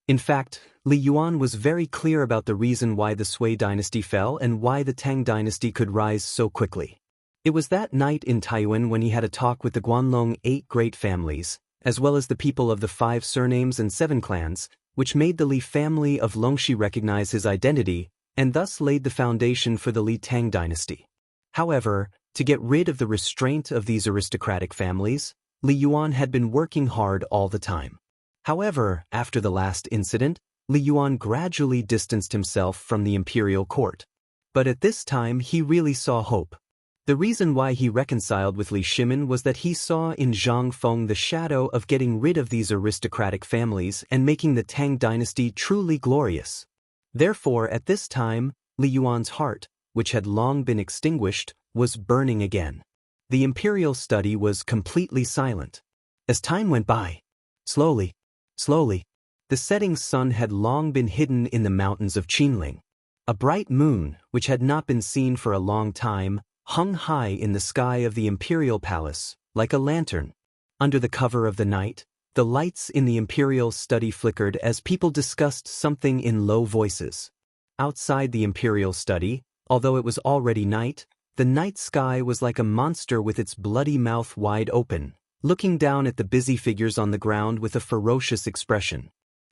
In fact, Li Yuan was very clear about the reason why the Sui dynasty fell and why the Tang dynasty could rise so quickly. It was that night in Taiwan when he had a talk with the Guanlong 8 great families, as well as the people of the 5 surnames and 7 clans, which made the Li family of Longxi recognize his identity, and thus laid the foundation for the Li Tang dynasty. However, to get rid of the restraint of these aristocratic families, Li Yuan had been working hard all the time. However, after the last incident, Li Yuan gradually distanced himself from the imperial court. But at this time he really saw hope. The reason why he reconciled with Li Shimin was that he saw in Zhang Feng the shadow of getting rid of these aristocratic families and making the Tang dynasty truly glorious. Therefore, at this time, Li Yuan's heart, which had long been extinguished, was burning again. The imperial study was completely silent. As time went by, slowly, the setting sun had long been hidden in the mountains of Qinling. A bright moon, which had not been seen for a long time, hung high in the sky of the imperial palace, like a lantern. Under the cover of the night, the lights in the imperial study flickered as people discussed something in low voices. Outside the imperial study, although it was already night, the night sky was like a monster with its bloody mouth wide open, looking down at the busy figures on the ground with a ferocious expression.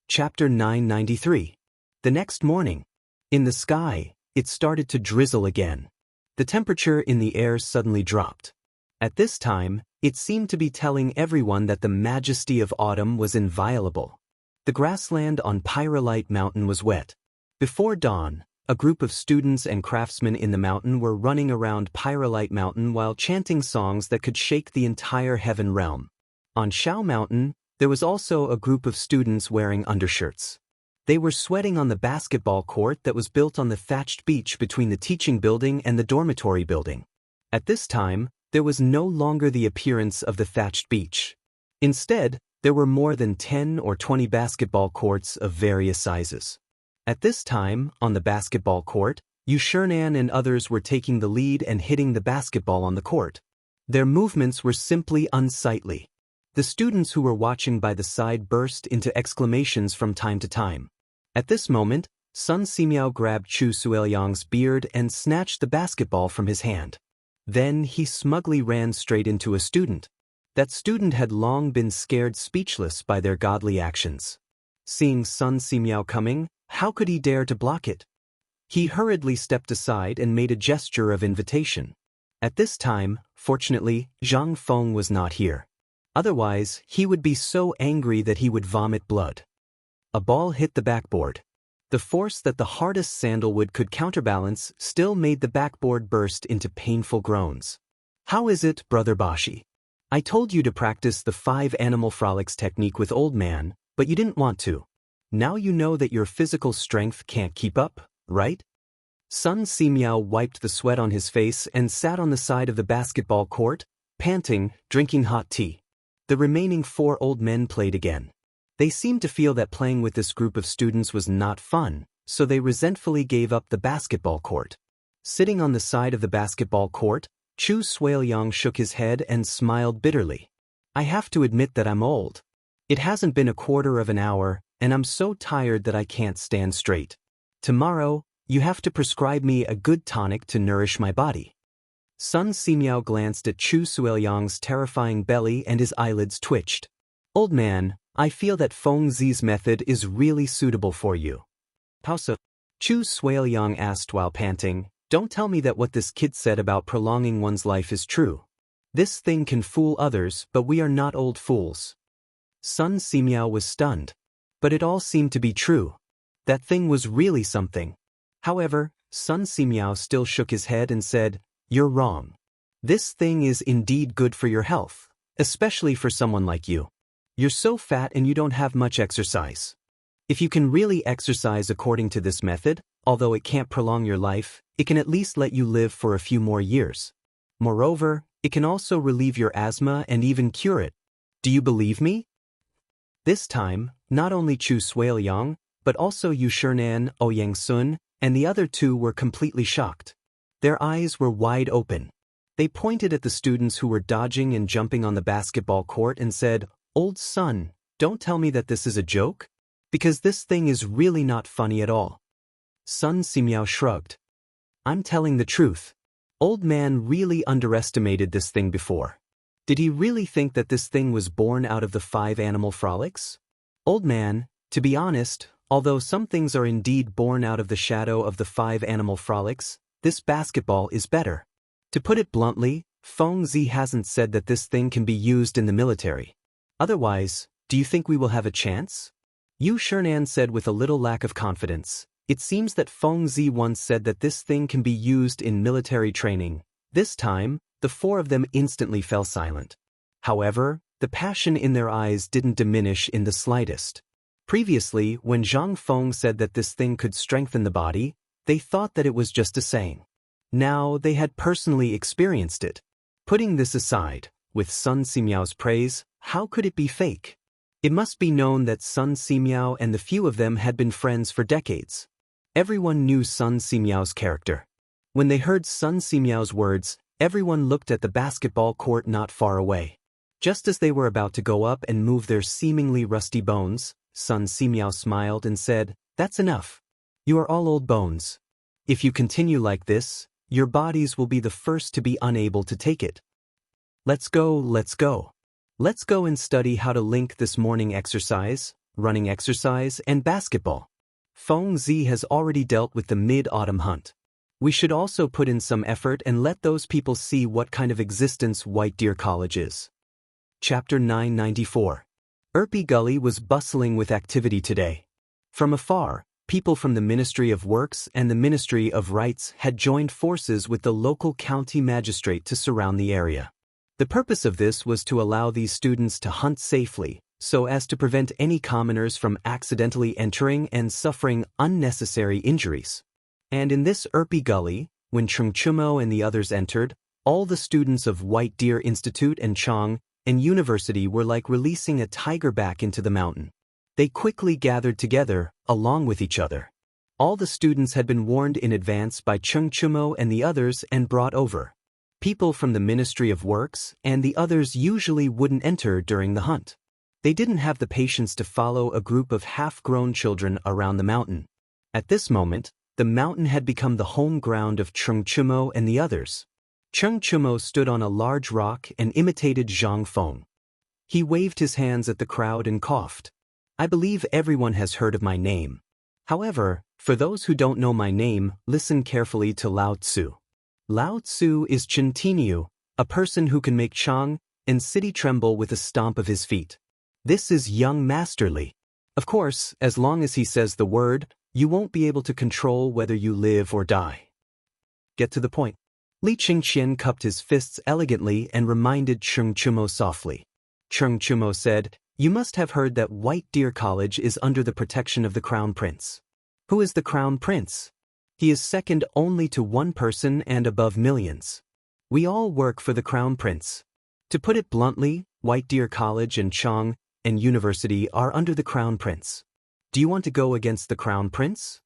Chapter 993. The next morning, in the sky, it started to drizzle again. The temperature in the air suddenly dropped. At this time, it seemed to be telling everyone that the majesty of autumn was inviolable. The grassland on Pyrolite Mountain was wet. Before dawn, a group of students and craftsmen in the mountain were running around Pyrolite Mountain while chanting songs that could shake the entire heaven realm. On Shao Mountain, there was also a group of students wearing undershirts. They were sweating on the basketball court that was built on the thatched beach between the teaching building and the dormitory building. At this time, there was no longer the appearance of the thatched beach. Instead, there were more than 10 or 20 basketball courts of various sizes. At this time, on the basketball court, Yu Shernan and others were taking the lead and hitting the basketball on the court. Their movements were simply unsightly. The students who were watching by the side burst into exclamations from time to time. At this moment, Sun Simiao grabbed Chu Sueliang's beard and snatched the basketball from his hand. Then he smugly ran straight into a student. That student had long been scared speechless by their godly actions. Seeing Sun Simiao coming, how could he dare to block it? He hurriedly stepped aside and made a gesture of invitation. At this time, fortunately, Zhang Feng was not here. Otherwise, he would be so angry that he would vomit blood. a ball hit the backboard. The force that the hardest sandalwood could counterbalance still made the backboard burst into painful groans. How is it, Brother Bashi? I told you to practice the 5 animal frolics technique with old man, but you didn't want to. Now you know that your physical strength can't keep up, right? Sun Simiao wiped the sweat on his face and sat on the side of the basketball court, panting, drinking hot tea. The remaining 4 old men played again. They seemed to feel that playing with this group of students was not fun, so they resentfully gave up the basketball court. Sitting on the side of the basketball court, Chu Suiliang shook his head and smiled bitterly. I have to admit that I'm old. It hasn't been a quarter of an hour, and I'm so tired that I can't stand straight. Tomorrow, you have to prescribe me a good tonic to nourish my body. Sun Simiao glanced at Chu Suiliang's terrifying belly and his eyelids twitched. Old man, I feel that Feng Zi's method is really suitable for you. How so? Chu Suiliang asked while panting. Don't tell me that what this kid said about prolonging one's life is true. This thing can fool others, but we are not old fools. Sun Simiao was stunned. But it all seemed to be true. That thing was really something. However, Sun Simiao still shook his head and said, You're wrong. This thing is indeed good for your health, especially for someone like you. You're so fat and you don't have much exercise. If you can really exercise according to this method, although it can't prolong your life, it can at least let you live for a few more years. Moreover, it can also relieve your asthma and even cure it. Do you believe me? This time, not only Chu Suiliang, but also Yu Shernan, Ouyang Sun, and the other 2 were completely shocked. Their eyes were wide open. They pointed at the students who were dodging and jumping on the basketball court and said, Old Sun, don't tell me that this is a joke? Because this thing is really not funny at all. Sun Simiao shrugged. I'm telling the truth. Old man really underestimated this thing before. Did he really think that this thing was born out of the 5 animal frolics? Old man, to be honest, although some things are indeed born out of the shadow of the 5 animal frolics, this basketball is better. To put it bluntly, Feng Zi hasn't said that this thing can be used in the military. Otherwise, do you think we will have a chance? Yu Shernan said with a little lack of confidence. It seems that Feng Zi once said that this thing can be used in military training. This time, the 4 of them instantly fell silent. However, the passion in their eyes didn't diminish in the slightest. Previously, when Zhang Feng said that this thing could strengthen the body, they thought that it was just a saying. Now they had personally experienced it. Putting this aside, with Sun Simiao's praise, how could it be fake? It must be known that Sun Simiao and the few of them had been friends for decades. Everyone knew Sun Simiao's character. When they heard Sun Simiao's words, everyone looked at the basketball court not far away. Just as they were about to go up and move their seemingly rusty bones, Sun Simiao smiled and said, That's enough. You are all old bones. If you continue like this, your bodies will be the first to be unable to take it. Let's go, let's go. Let's go and study how to link this morning exercise, running exercise, and basketball. Feng Zi has already dealt with the mid-autumn hunt. We should also put in some effort and let those people see what kind of existence White Deer College is. Chapter 994. Erpi Gully was bustling with activity today. From afar, people from the Ministry of Works and the Ministry of Rights had joined forces with the local county magistrate to surround the area. The purpose of this was to allow these students to hunt safely, so as to prevent any commoners from accidentally entering and suffering unnecessary injuries. And in this Erpi Gully, when Chung Chumo and the others entered, all the students of White Deer Institute and Chang and University were like releasing a tiger back into the mountain. They quickly gathered together, along with each other. All the students had been warned in advance by Chung Chumo and the others and brought over. People from the Ministry of Works and the others usually wouldn't enter during the hunt. They didn't have the patience to follow a group of half-grown children around the mountain. At this moment, the mountain had become the home ground of Chung Chumo and the others. Chung Chumo stood on a large rock and imitated Zhang Feng. He waved his hands at the crowd and coughed. I believe everyone has heard of my name. However, for those who don't know my name, listen carefully to Lao Tzu. Lao Tzu is Chen Tinyu, a person who can make Chang and city tremble with a stomp of his feet. This is young Master Li. Of course, as long as he says the word, you won't be able to control whether you live or die. Get to the point. Li Qingqian cupped his fists elegantly and reminded Cheng Chumo softly. Cheng Chumo said, "You must have heard that White Deer College is under the protection of the Crown Prince." Who is the Crown Prince? He is second only to one person and above millions. We all work for the Crown Prince. To put it bluntly, White Deer College and Chang and University are under the Crown Prince. Do you want to go against the Crown Prince?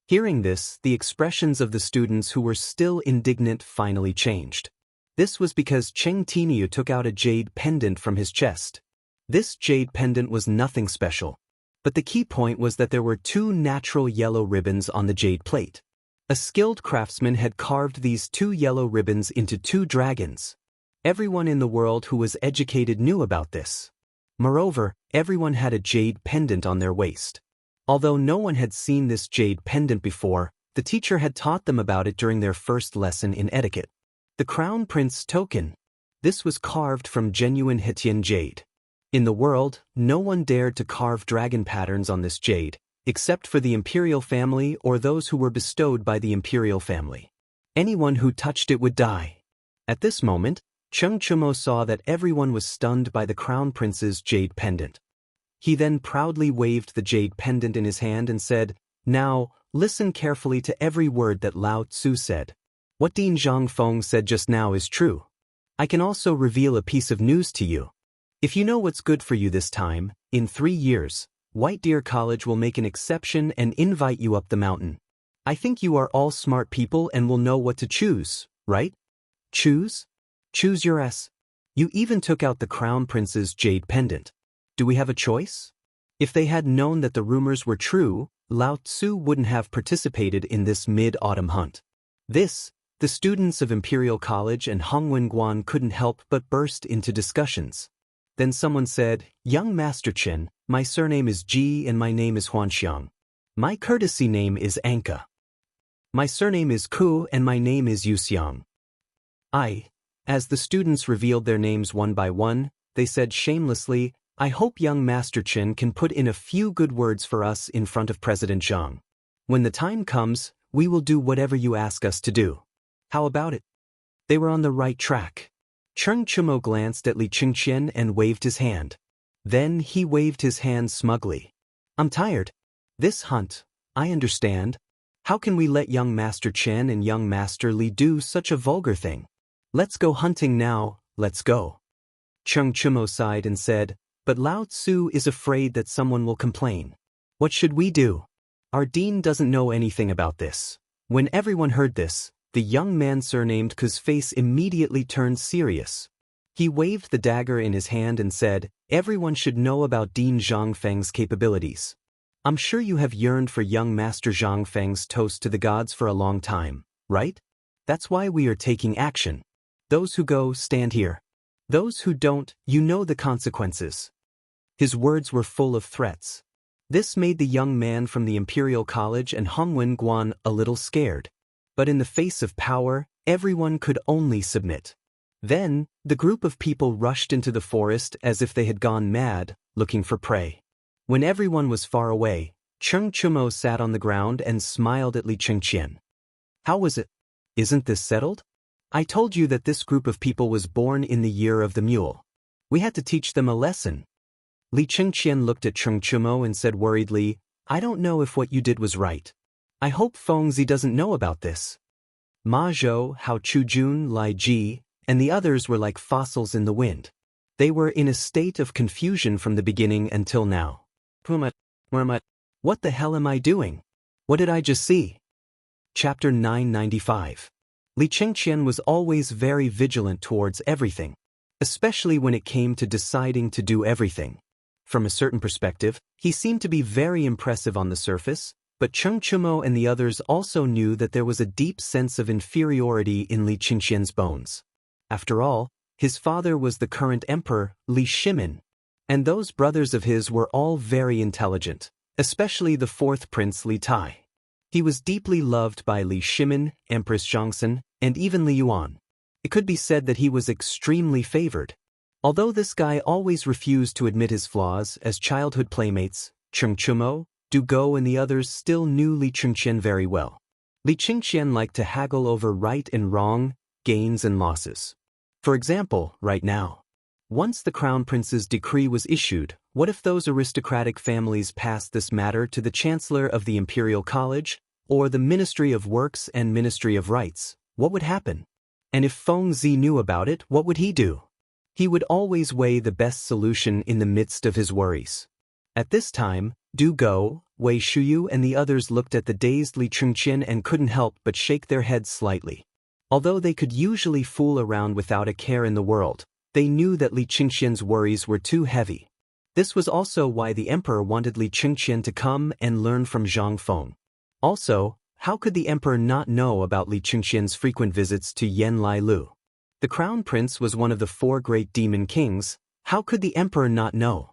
Hearing this, the expressions of the students who were still indignant finally changed. This was because Cheng Tiniu took out a jade pendant from his chest. This jade pendant was nothing special, but the key point was that there were 2 natural yellow ribbons on the jade plate. A skilled craftsman had carved these 2 yellow ribbons into 2 dragons. Everyone in the world who was educated knew about this. Moreover, everyone had a jade pendant on their waist. Although no one had seen this jade pendant before, the teacher had taught them about it during their first lesson in etiquette. The Crown Prince token. This was carved from genuine Hetian jade. In the world, no one dared to carve dragon patterns on this jade, except for the imperial family or those who were bestowed by the imperial family. Anyone who touched it would die. At this moment, Cheng Chumo saw that everyone was stunned by the Crown Prince's jade pendant. He then proudly waved the jade pendant in his hand and said, "Now, listen carefully to every word that Lao Tzu said. What Dean Zhangfeng said just now is true. I can also reveal a piece of news to you. If you know what's good for you this time, in 3 years, White Deer College will make an exception and invite you up the mountain. I think you are all smart people and will know what to choose, right? Choose? Choose your S. You even took out the Crown Prince's jade pendant. Do we have a choice?" If they had known that the rumors were true, Lao Tzu wouldn't have participated in this mid-autumn hunt. The students of Imperial College and Hongwen Guan couldn't help but burst into discussions. Then someone said, "Young Master Chen, my surname is Ji and my name is Huanxiang. My courtesy name is Anka. My surname is Ku and my name is Yuxiang." As the students revealed their names one by one, they said shamelessly, "I hope young Master Chen can put in a few good words for us in front of President Zhang. When the time comes, we will do whatever you ask us to do. How about it?" They were on the right track. Cheng Chumo glanced at Li Qingqian and waved his hand. Then he waved his hand smugly. "I'm tired. This hunt, I understand. How can we let young Master Chen and young Master Li do such a vulgar thing? Let's go hunting now, let's go." Cheng Chumo sighed and said, "But Lao Tzu is afraid that someone will complain. What should we do? Our dean doesn't know anything about this." When everyone heard this, the young man surnamed Ku's face immediately turned serious. He waved the dagger in his hand and said, "Everyone should know about Dean Zhangfeng's capabilities. I'm sure you have yearned for young Master Zhangfeng's toast to the gods for a long time, right? That's why we are taking action. Those who go, stand here. Those who don't, you know the consequences." His words were full of threats. This made the young man from the Imperial College and Hongwen Guan a little scared. But in the face of power, everyone could only submit. Then, the group of people rushed into the forest as if they had gone mad, looking for prey. When everyone was far away, Cheng Chumo sat on the ground and smiled at Li Qingqian. "How was it? Isn't this settled? I told you that this group of people was born in the year of the mule. We had to teach them a lesson." Li Qingqian looked at Cheng Chumo and said worriedly, "I don't know if what you did was right. I hope Fengzi doesn't know about this." Ma Zhou, Hao Chujun, Lai Ji, and the others were like fossils in the wind. They were in a state of confusion from the beginning until now. What the hell am I doing? What did I just see? Chapter 995. Li Qingqian was always very vigilant towards everything, especially when it came to deciding to do everything. From a certain perspective, he seemed to be very impressive on the surface, but Cheng Chumo and the others also knew that there was a deep sense of inferiority in Li Qingqian's bones. After all, his father was the current emperor, Li Shimin, and those brothers of his were all very intelligent, especially the fourth prince Li Tai. He was deeply loved by Li Shimin, Empress Zhongxin, and even Li Yuan. It could be said that he was extremely favored. Although this guy always refused to admit his flaws, as childhood playmates, Chengchumo, Du Go and the others still knew Li Chengqian very well. Li Chengqian liked to haggle over right and wrong, gains and losses. For example, right now. Once the Crown Prince's decree was issued, what if those aristocratic families passed this matter to the Chancellor of the Imperial College, or the Ministry of Works and Ministry of Rights? What would happen? And if Feng Zi knew about it, what would he do? He would always weigh the best solution in the midst of his worries. At this time, Du Go, Wei Shuyu and the others looked at the dazed Li Chengqian and couldn't help but shake their heads slightly. Although they could usually fool around without a care in the world, they knew that Li Chengqian's worries were too heavy. This was also why the emperor wanted Li Chengqian to come and learn from Zhang Feng. Also, how could the emperor not know about Li Chengqian's frequent visits to Yan Lai Lu? The crown prince was one of the 4 great demon kings. How could the emperor not know?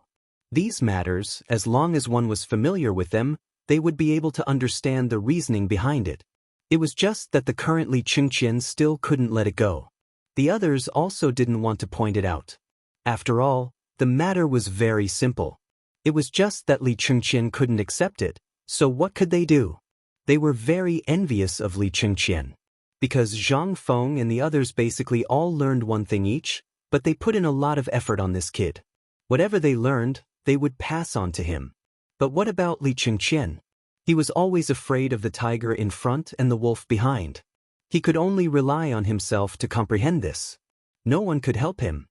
These matters, as long as one was familiar with them, they would be able to understand the reasoning behind it. It was just that the current Li Chengqian still couldn't let it go. The others also didn't want to point it out. After all, the matter was very simple. It was just that Li Chengqian couldn't accept it, so what could they do? They were very envious of Li Chengqian. Because Zhang Feng and the others basically all learned one thing each, but they put in a lot of effort on this kid. Whatever they learned, they would pass on to him. But what about Li Chengqian? He was always afraid of the tiger in front and the wolf behind. He could only rely on himself to comprehend this. No one could help him.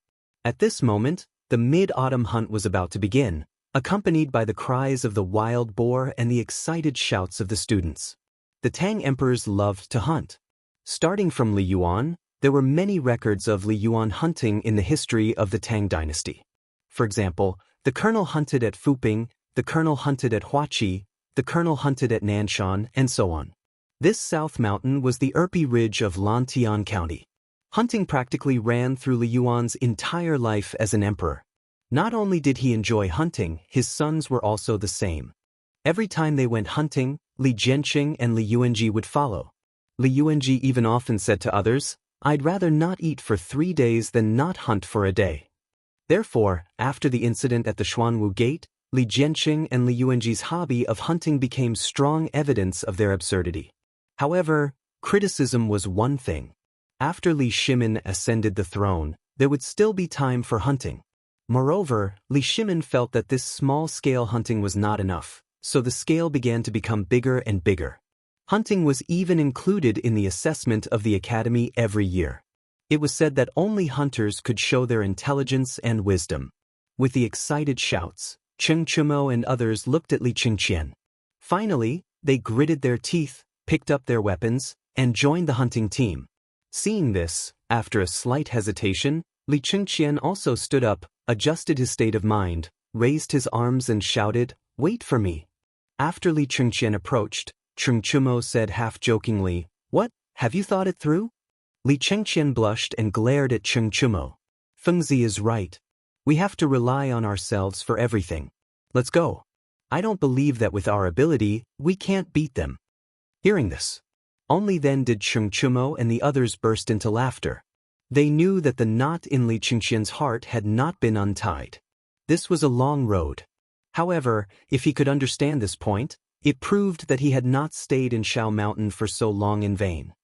At this moment, the mid-autumn hunt was about to begin, accompanied by the cries of the wild boar and the excited shouts of the students. The Tang emperors loved to hunt. Starting from Li Yuan, there were many records of Li Yuan hunting in the history of the Tang dynasty. For example, the colonel hunted at Fuping, the colonel hunted at Huaqi, the colonel hunted at Nanshan, and so on. This South Mountain was the Erpi Ridge of Lantian County. Hunting practically ran through Li Yuan's entire life as an emperor. Not only did he enjoy hunting, his sons were also the same. Every time they went hunting, Li Jianqing and Li Yuanji would follow. Li Yuanji even often said to others, "I'd rather not eat for 3 days than not hunt for a day." Therefore, after the incident at the Xuanwu Gate, Li Jianqing and Li Yuanji's hobby of hunting became strong evidence of their absurdity. However, criticism was one thing. After Li Shimin ascended the throne, there would still be time for hunting. Moreover, Li Shimin felt that this small-scale hunting was not enough, so the scale began to become bigger and bigger. Hunting was even included in the assessment of the academy every year. It was said that only hunters could show their intelligence and wisdom. With the excited shouts, Cheng Chumo and others looked at Li Chengqian. Finally, they gritted their teeth, picked up their weapons, and joined the hunting team. Seeing this, after a slight hesitation, Li Chengqian also stood up, adjusted his state of mind, raised his arms and shouted, "Wait for me." After Li Chengqian approached, Cheng Chumo said half-jokingly, "What, have you thought it through?" Li Chengqian blushed and glared at Cheng Chumo. "Feng Zi is right. We have to rely on ourselves for everything. Let's go. I don't believe that with our ability, we can't beat them." Hearing this, only then did Cheng Chumo and the others burst into laughter. They knew that the knot in Li Chengqian's heart had not been untied. This was a long road. However, if he could understand this point, it proved that he had not stayed in Shao Mountain for so long in vain.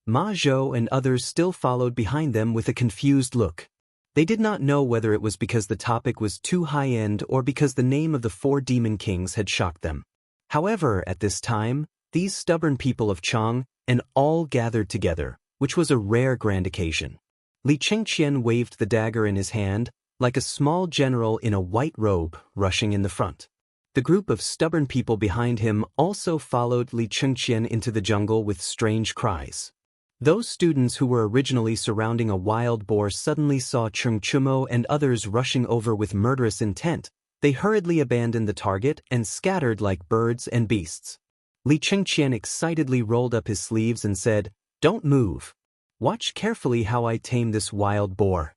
Ma Zhou and others still followed behind them with a confused look. They did not know whether it was because the topic was too high-end or because the name of the 4 demon kings had shocked them. However, at this time, these stubborn people of Chang and all gathered together, which was a rare grand occasion. Li Chengqian waved the dagger in his hand, like a small general in a white robe, rushing in the front. The group of stubborn people behind him also followed Li Chengqian into the jungle with strange cries. Those students who were originally surrounding a wild boar suddenly saw Cheng Chumo and others rushing over with murderous intent. They hurriedly abandoned the target and scattered like birds and beasts. Li Chengqian excitedly rolled up his sleeves and said, "Don't move. Watch carefully how I tame this wild boar."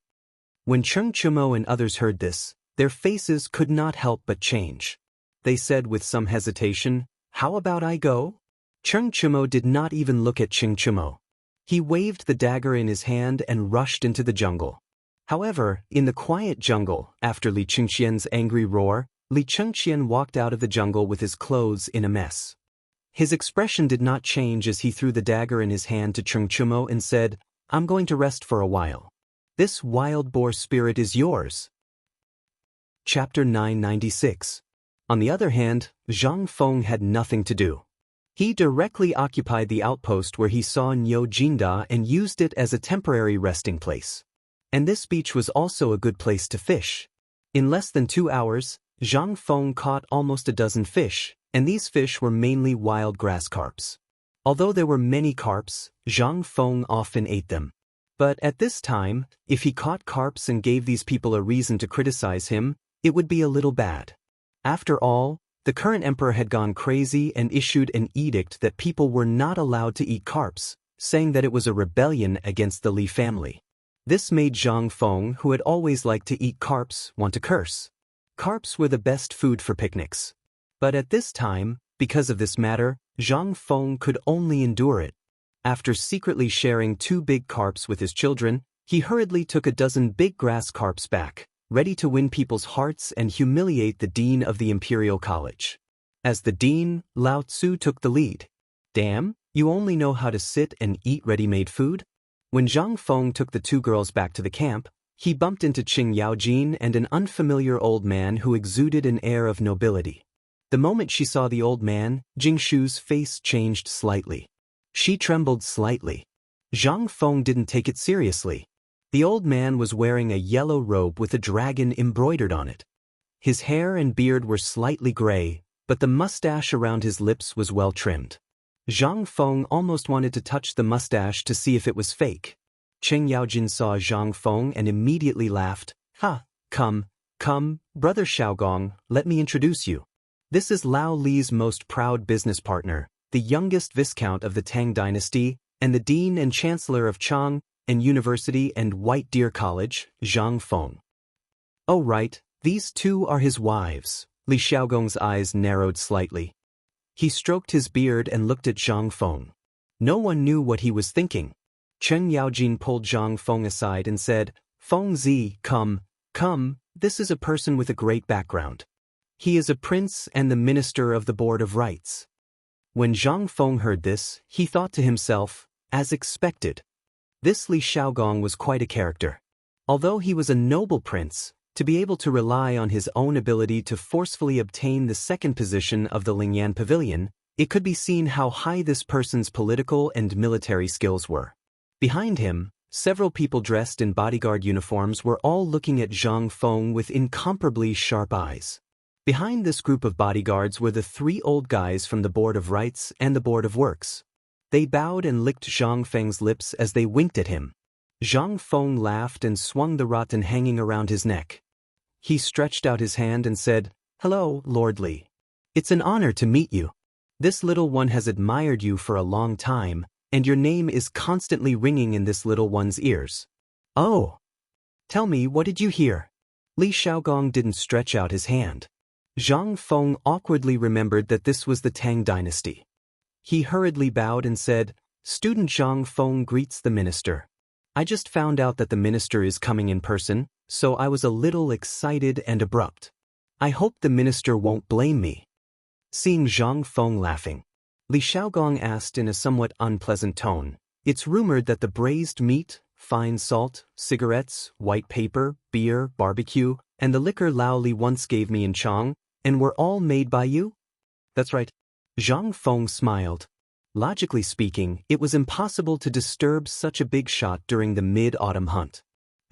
When Cheng Chumo and others heard this, their faces could not help but change. They said with some hesitation, "How about I go?" Cheng Chumo did not even look at Cheng Chumo. He waved the dagger in his hand and rushed into the jungle. However, in the quiet jungle, after Li Chengqian's angry roar, Li Chengqian walked out of the jungle with his clothes in a mess. His expression did not change as he threw the dagger in his hand to Chengchumo and said, "I'm going to rest for a while. This wild boar spirit is yours." Chapter 996. On the other hand, Zhang Feng had nothing to do. He directly occupied the outpost where he saw Niu Jinda and used it as a temporary resting place. And this beach was also a good place to fish. In less than 2 hours, Zhang Feng caught almost a dozen fish, and these fish were mainly wild grass carps. Although there were many carps, Zhang Feng often ate them. But at this time, if he caught carps and gave these people a reason to criticize him, it would be a little bad. After all, the current emperor had gone crazy and issued an edict that people were not allowed to eat carps, saying that it was a rebellion against the Li family. This made Zhang Feng, who had always liked to eat carps, want to curse. Carps were the best food for picnics. But at this time, because of this matter, Zhang Feng could only endure it. After secretly sharing 2 big carps with his children, he hurriedly took a dozen big grass carps back, ready to win people's hearts and humiliate the dean of the Imperial College. As the dean, Lao Tzu took the lead. "Damn, you only know how to sit and eat ready-made food?" When Zhang Feng took the 2 girls back to the camp, he bumped into Qing Yaojin and an unfamiliar old man who exuded an air of nobility. The moment she saw the old man, Jing Shu's face changed slightly. She trembled slightly. Zhang Feng didn't take it seriously. The old man was wearing a yellow robe with a dragon embroidered on it. His hair and beard were slightly gray, but the mustache around his lips was well trimmed. Zhang Feng almost wanted to touch the mustache to see if it was fake. Cheng Yaojin saw Zhang Feng and immediately laughed. "Ha, come, brother Xiaogong, let me introduce you. This is Lao Li's most proud business partner, the youngest viscount of the Tang dynasty, and the dean and chancellor of Chang and University and White Deer College, Zhang Feng." "Oh right, these 2 are his wives." Li Xiaogong's eyes narrowed slightly. He stroked his beard and looked at Zhang Feng. No one knew what he was thinking. Cheng Yaojin pulled Zhang Feng aside and said, "Feng Zi, come, this is a person with a great background. He is a prince and the minister of the Board of Rights." When Zhang Feng heard this, he thought to himself, as expected. This Li Xiaogong was quite a character. Although he was a noble prince, to be able to rely on his own ability to forcefully obtain the 2nd position of the Lingyan Pavilion, it could be seen how high this person's political and military skills were. Behind him, several people dressed in bodyguard uniforms were all looking at Zhang Feng with incomparably sharp eyes. Behind this group of bodyguards were the 3 old guys from the Board of Rights and the Board of Works. They bowed and licked Zhang Feng's lips as they winked at him. Zhang Feng laughed and swung the rattan hanging around his neck. He stretched out his hand and said, "Hello, Lord Li. It's an honor to meet you. This little one has admired you for a long time, and your name is constantly ringing in this little one's ears." "Oh. Tell me, what did you hear?" Li Xiaogong didn't stretch out his hand. Zhang Feng awkwardly remembered that this was the Tang dynasty. He hurriedly bowed and said, "Student Zhang Feng greets the minister. I just found out that the minister is coming in person, so I was a little excited and abrupt. I hope the minister won't blame me." Seeing Zhang Feng laughing, Li Xiaogong asked in a somewhat unpleasant tone, "It's rumored that the braised meat, fine salt, cigarettes, white paper, beer, barbecue, and the liquor Lao Li once gave me in Chang, and were all made by you?" "That's right." Zhang Feng smiled. Logically speaking, it was impossible to disturb such a big shot during the mid-autumn hunt.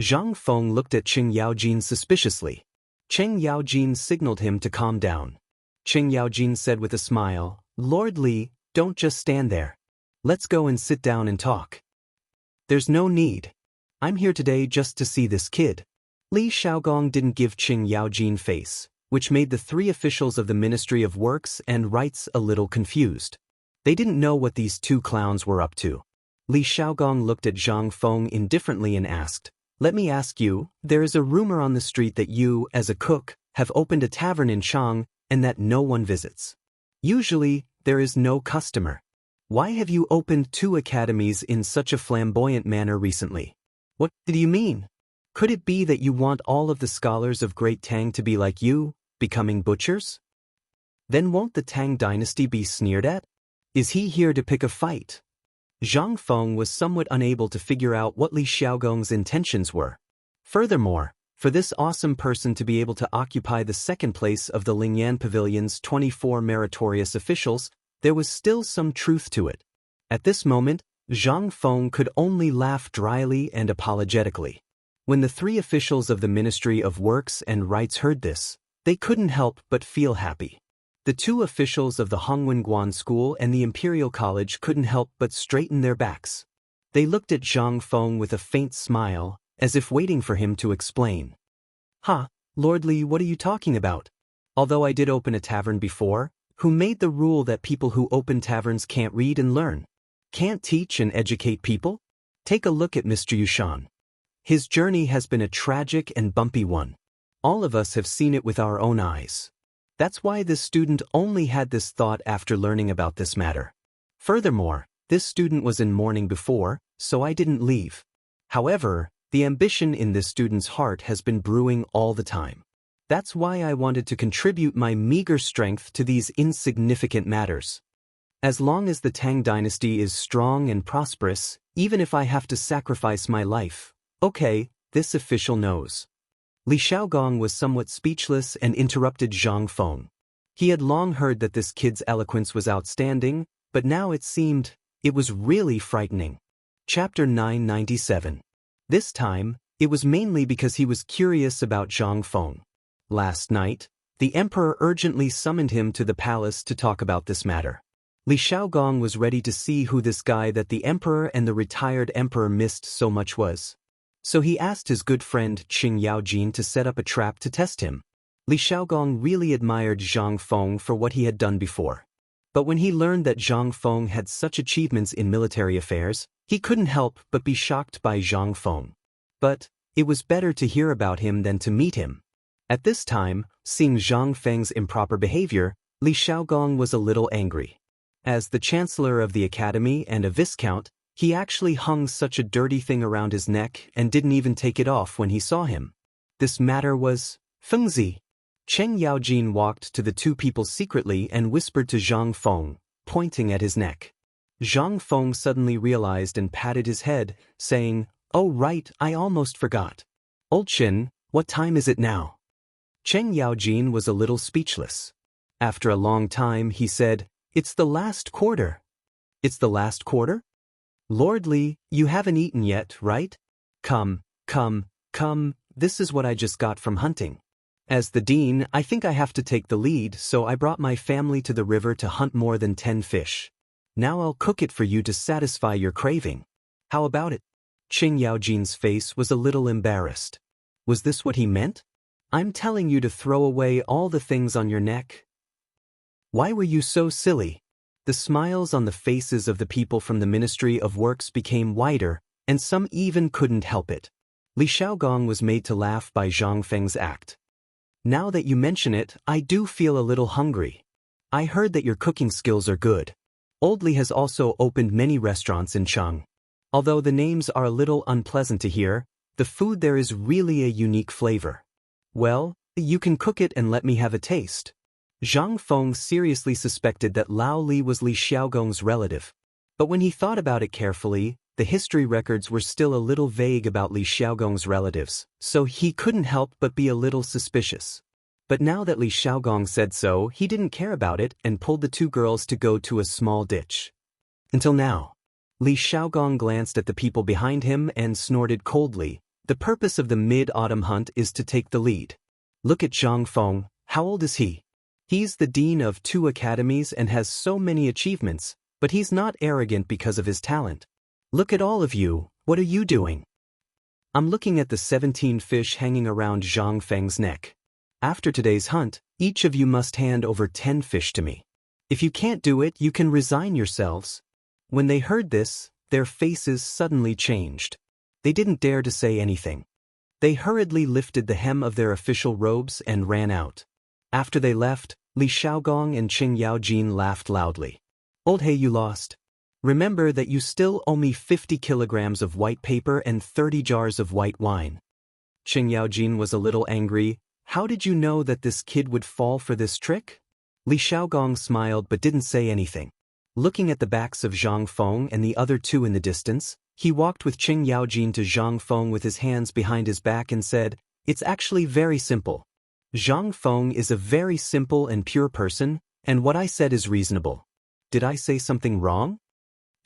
Zhang Feng looked at Cheng Yaojin suspiciously. Cheng Yaojin signaled him to calm down. Cheng Yaojin said with a smile, "Lord Li, don't just stand there. Let's go and sit down and talk." "There's no need. I'm here today just to see this kid." Li Xiaogong didn't give Cheng Yaojin face, which made the 3 officials of the Ministry of Works and Rights a little confused. They didn't know what these 2 clowns were up to. Li Xiaogong looked at Zhang Feng indifferently and asked, "Let me ask you, there is a rumor on the street that you, as a cook, have opened a tavern in Chang and that no one visits. Usually, there is no customer. Why have you opened 2 academies in such a flamboyant manner recently? What do you mean? Could it be that you want all of the scholars of Great Tang to be like you, Becoming butchers? Then won't the Tang dynasty be sneered at? Is he here to pick a fight? Zhang Feng was somewhat unable to figure out what Li Xiaogong's intentions were. Furthermore, for this awesome person to be able to occupy the second place of the Lingyan Pavilion's 24 meritorious officials, there was still some truth to it. At this moment, Zhang Feng could only laugh dryly and apologetically. When the three officials of the Ministry of Works and Rights heard this, they couldn't help but feel happy. The two officials of the Hongwenguan School and the Imperial College couldn't help but straighten their backs. They looked at Zhang Feng with a faint smile, as if waiting for him to explain. Lord Li, what are you talking about? Although I did open a tavern before, who made the rule that people who open taverns can't read and learn? Can't teach and educate people? Take a look at Mr. Yushan. His journey has been a tragic and bumpy one. All of us have seen it with our own eyes. That's why this student only had this thought after learning about this matter. Furthermore, this student was in mourning before, so I didn't leave. However, the ambition in this student's heart has been brewing all the time. That's why I wanted to contribute my meager strength to these insignificant matters. As long as the Tang dynasty is strong and prosperous, even if I have to sacrifice my life, okay, this official knows. Li Xiaogong was somewhat speechless and interrupted Zhang Feng. He had long heard that this kid's eloquence was outstanding, but now it seemed it was really frightening. Chapter 997. This time, it was mainly because he was curious about Zhang Feng. Last night, the emperor urgently summoned him to the palace to talk about this matter. Li Xiaogong was ready to see who this guy that the emperor and the retired emperor missed so much was. So he asked his good friend Qing Yaojin to set up a trap to test him. Li Xiaogong really admired Zhang Feng for what he had done before. But when he learned that Zhang Feng had such achievements in military affairs, he couldn't help but be shocked by Zhang Feng. But it was better to hear about him than to meet him. At this time, seeing Zhang Feng's improper behavior, Li Xiaogong was a little angry. As the chancellor of the academy and a viscount, he actually hung such a dirty thing around his neck and didn't even take it off when he saw him. This matter was Fengzi. Cheng Yaojin walked to the two people secretly and whispered to Zhang Feng, pointing at his neck. Zhang Feng suddenly realized and patted his head, saying, "Oh right, I almost forgot. Old Qin, what time is it now?" Cheng Yaojin was a little speechless. After a long time, he said, "It's the last quarter." "It's the last quarter? Lord Li, you haven't eaten yet, right? Come, this is what I just got from hunting. As the dean, I think I have to take the lead, so I brought my family to the river to hunt more than 10 fish. Now I'll cook it for you to satisfy your craving. How about it?" Qing Yaojin's face was a little embarrassed. Was this what he meant? I'm telling you to throw away all the things on your neck. Why were you so silly? The smiles on the faces of the people from the Ministry of Works became wider, and some even couldn't help it. Li Xiaogong was made to laugh by Zhang Feng's act. Now that you mention it, I do feel a little hungry. I heard that your cooking skills are good. Old Li has also opened many restaurants in Cheng. Although the names are a little unpleasant to hear, the food there is really a unique flavor. Well, you can cook it and let me have a taste. Zhang Feng seriously suspected that Lao Li was Li Xiaogong's relative. But when he thought about it carefully, the history records were still a little vague about Li Xiaogong's relatives, so he couldn't help but be a little suspicious. But now that Li Xiaogong said so, he didn't care about it and pulled the two girls to go to a small ditch. Until now. Li Xiaogong glanced at the people behind him and snorted coldly. The purpose of the mid-autumn hunt is to take the lead. Look at Zhang Feng, how old is he? He's the dean of 2 academies and has so many achievements, but he's not arrogant because of his talent. Look at all of you, what are you doing? I'm looking at the 17 fish hanging around Zhang Feng's neck. After today's hunt, each of you must hand over 10 fish to me. If you can't do it, you can resign yourselves. When they heard this, their faces suddenly changed. They didn't dare to say anything. They hurriedly lifted the hem of their official robes and ran out. After they left, Li Xiaogong and Qing Yaojin laughed loudly. Old He, you lost. Remember that you still owe me 50 kilograms of white paper and 30 jars of white wine. Qing Yaojin was a little angry. How did you know that this kid would fall for this trick? Li Xiaogong smiled but didn't say anything. Looking at the backs of Zhang Feng and the other two in the distance, he walked with Qing Yaojin to Zhang Feng with his hands behind his back and said, "It's actually very simple. Zhang Feng is a very simple and pure person, and what I said is reasonable. Did I say something wrong?"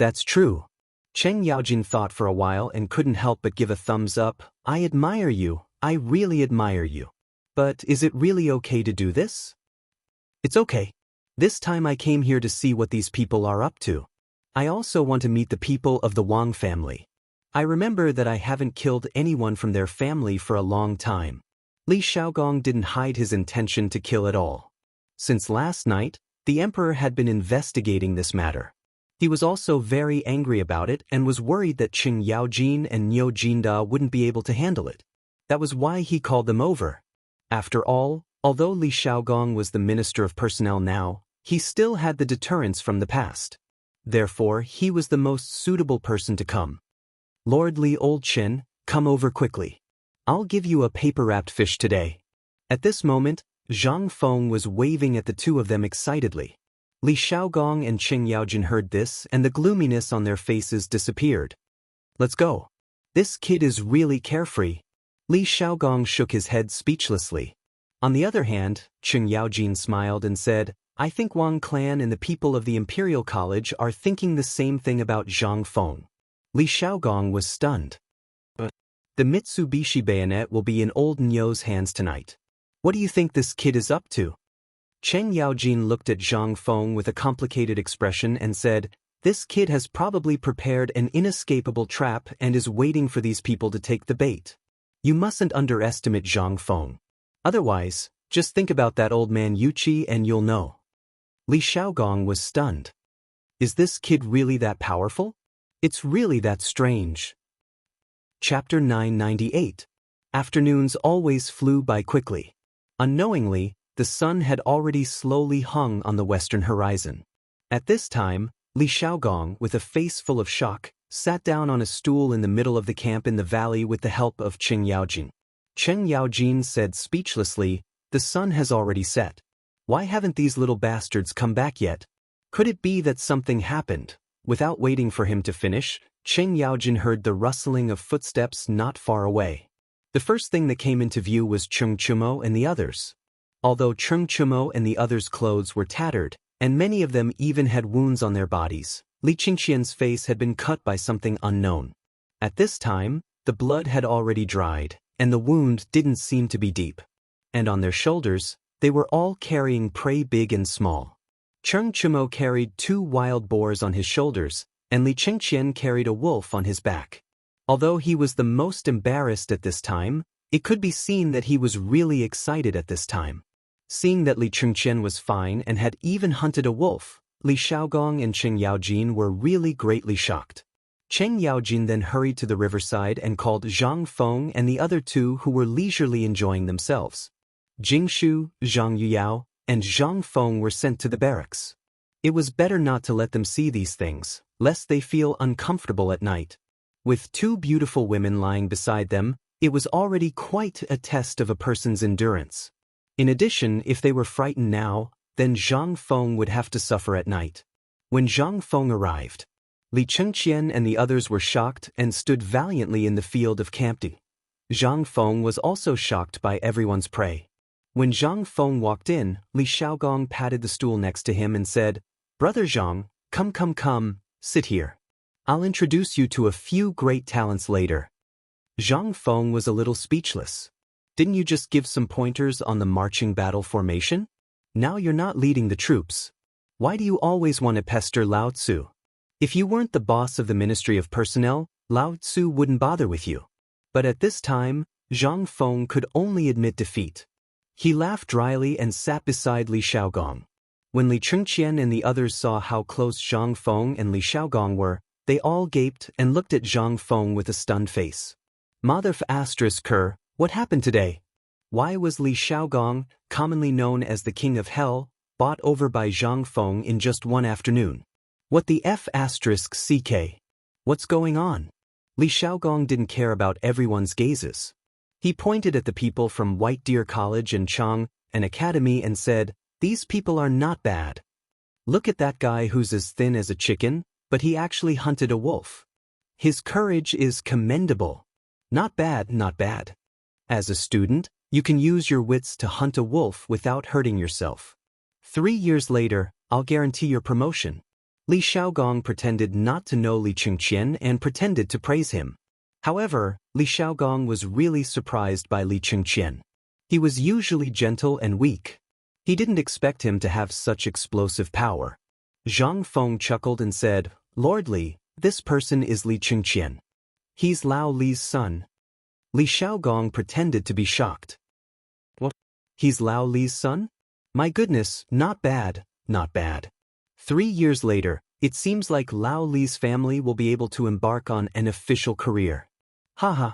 "That's true." Cheng Yaojin thought for a while and couldn't help but give a thumbs up. "I admire you, I really admire you. But is it really okay to do this?" "It's okay. This time I came here to see what these people are up to. I also want to meet the people of the Wang family. I remember that I haven't killed anyone from their family for a long time." Li Xiaogong didn't hide his intention to kill at all. Since last night, the emperor had been investigating this matter. He was also very angry about it and was worried that Qing Yaojin and Niu Jinda wouldn't be able to handle it. That was why he called them over. After all, although Li Xiaogong was the Minister of Personnel now, he still had the deterrence from the past. Therefore, he was the most suitable person to come. "Lord Li Old Chen, come over quickly. I'll give you a paper-wrapped fish today." At this moment, Zhang Feng was waving at the two of them excitedly. Li Xiaogong and Qing Yaojin heard this and the gloominess on their faces disappeared. "Let's go. This kid is really carefree." Li Xiaogong shook his head speechlessly. On the other hand, Qing Yaojin smiled and said, "I think Wang clan and the people of the Imperial College are thinking the same thing about Zhang Feng." Li Xiaogong was stunned. "The Mitsubishi bayonet will be in old Nyo's hands tonight. What do you think this kid is up to?" Cheng Yaojin looked at Zhang Feng with a complicated expression and said, "This kid has probably prepared an inescapable trap and is waiting for these people to take the bait. You mustn't underestimate Zhang Feng. Otherwise, just think about that old man Yuqi and you'll know." Li Xiaogong was stunned. Is this kid really that powerful? It's really that strange. Chapter 998. Afternoons always flew by quickly. Unknowingly, the sun had already slowly hung on the western horizon. At this time, Li Xiaogong, with a face full of shock, sat down on a stool in the middle of the camp in the valley with the help of Qing Yaojin. Cheng Yaojin said speechlessly, "The sun has already set. Why haven't these little bastards come back yet? Could it be that something happened?" Without waiting for him to finish, Cheng Yaojin heard the rustling of footsteps not far away. The first thing that came into view was Cheng Chumo and the others. Although Cheng Chumo and the others' clothes were tattered, and many of them even had wounds on their bodies, Li Qingxian's face had been cut by something unknown. At this time, the blood had already dried, and the wound didn't seem to be deep. And on their shoulders, they were all carrying prey big and small. Cheng Chumo carried 2 wild boars on his shoulders, and Li Qingxian carried a wolf on his back. Although he was the most embarrassed at this time, it could be seen that he was really excited at this time. Seeing that Li Qingxian was fine and had even hunted a wolf, Li Xiaogong and Cheng Yaojin were really greatly shocked. Cheng Yaojin then hurried to the riverside and called Zhang Feng and the other two who were leisurely enjoying themselves. Jingshu, Zhang Yuyao, and Zhang Feng were sent to the barracks. It was better not to let them see these things, lest they feel uncomfortable at night. With 2 beautiful women lying beside them, it was already quite a test of a person's endurance. In addition, if they were frightened now, then Zhang Feng would have to suffer at night. When Zhang Feng arrived, Li Chengqian and the others were shocked and stood valiantly in the field of camping. Zhang Feng was also shocked by everyone's prey. When Zhang Feng walked in, Li Xiaogong patted the stool next to him and said, "Brother Zhang, come, sit here. I'll introduce you to a few great talents later." Zhang Feng was a little speechless. "Didn't you just give some pointers on the marching battle formation? Now you're not leading the troops. Why do you always want to pester Lao Tzu? If you weren't the boss of the Ministry of Personnel, Lao Tzu wouldn't bother with you." But at this time, Zhang Feng could only admit defeat. He laughed dryly and sat beside Li Xiaogong. When Li Chengqian and the others saw how close Zhang Feng and Li Xiaogong were, they all gaped and looked at Zhang Feng with a stunned face. Mother ***, what happened today? Why was Li Xiaogong, commonly known as the King of Hell, bought over by Zhang Feng in just one afternoon? What the ***? What's going on? Li Xiaogong didn't care about everyone's gazes. He pointed at the people from White Deer College and Chang, an academy, and said, "These people are not bad. Look at that guy who's as thin as a chicken, but he actually hunted a wolf. His courage is commendable. Not bad, not bad. As a student, you can use your wits to hunt a wolf without hurting yourself. 3 years later, I'll guarantee your promotion." Li Xiaogong pretended not to know Li Chengqian and pretended to praise him. However, Li Xiaogong was really surprised by Li Chengqian. He was usually gentle and weak. He didn't expect him to have such explosive power. Zhang Feng chuckled and said, "Lord Li, this person is Li Chengqian. He's Lao Li's son." Li Xiaogong pretended to be shocked. "What? He's Lao Li's son? My goodness, not bad, not bad." 3 years later, it seems like Lao Li's family will be able to embark on an official career. Haha.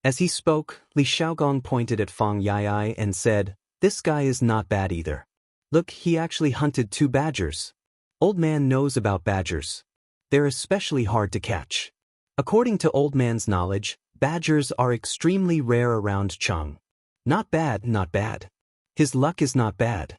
As he spoke, Li Xiaogong pointed at Fang Yai and said, "This guy is not bad either. Look, he actually hunted 2 badgers. Old man knows about badgers. They're especially hard to catch. According to old man's knowledge, badgers are extremely rare around Chang. Not bad, not bad. His luck is not bad.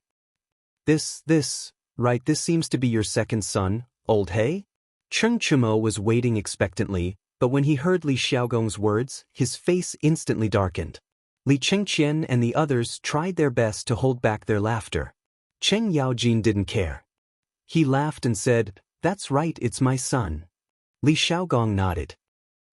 Right, this seems to be your second son, old He?" Cheng Chumo was waiting expectantly, but when he heard Li Xiaogong's words, his face instantly darkened. Li Chengqian and the others tried their best to hold back their laughter. Cheng Yaojin didn't care. He laughed and said, "That's right, it's my son." Li Xiaogong nodded.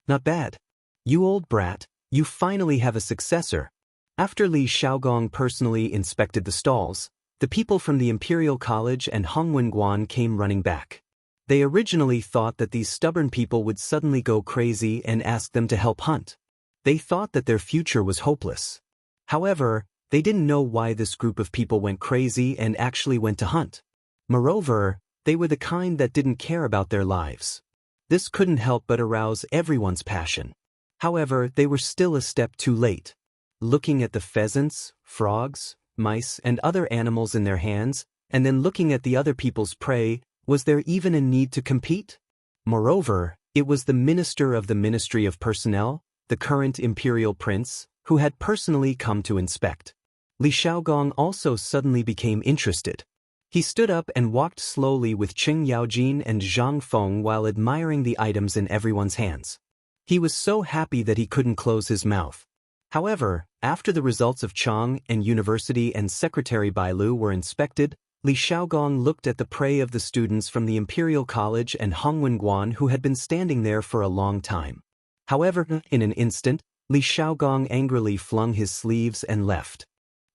"Not bad. You old brat, you finally have a successor." After Li Xiaogong personally inspected the stalls, the people from the Imperial College and Hongwen came running back. They originally thought that these stubborn people would suddenly go crazy and ask them to help hunt. They thought that their future was hopeless. However, they didn't know why this group of people went crazy and actually went to hunt. Moreover, they were the kind that didn't care about their lives. This couldn't help but arouse everyone's passion. However, they were still a step too late. Looking at the pheasants, frogs, mice, and other animals in their hands, and then looking at the other people's prey, was there even a need to compete? Moreover, it was the minister of the Ministry of Personnel, the current imperial prince, who had personally come to inspect. Li Xiaogong also suddenly became interested. He stood up and walked slowly with Cheng Yaojin and Zhang Feng while admiring the items in everyone's hands. He was so happy that he couldn't close his mouth. However, after the results of Chang and University and Secretary Bailu were inspected, Li Xiaogong looked at the prey of the students from the Imperial College and Hongwen who had been standing there for a long time. However, in an instant, Li Xiaogong angrily flung his sleeves and left.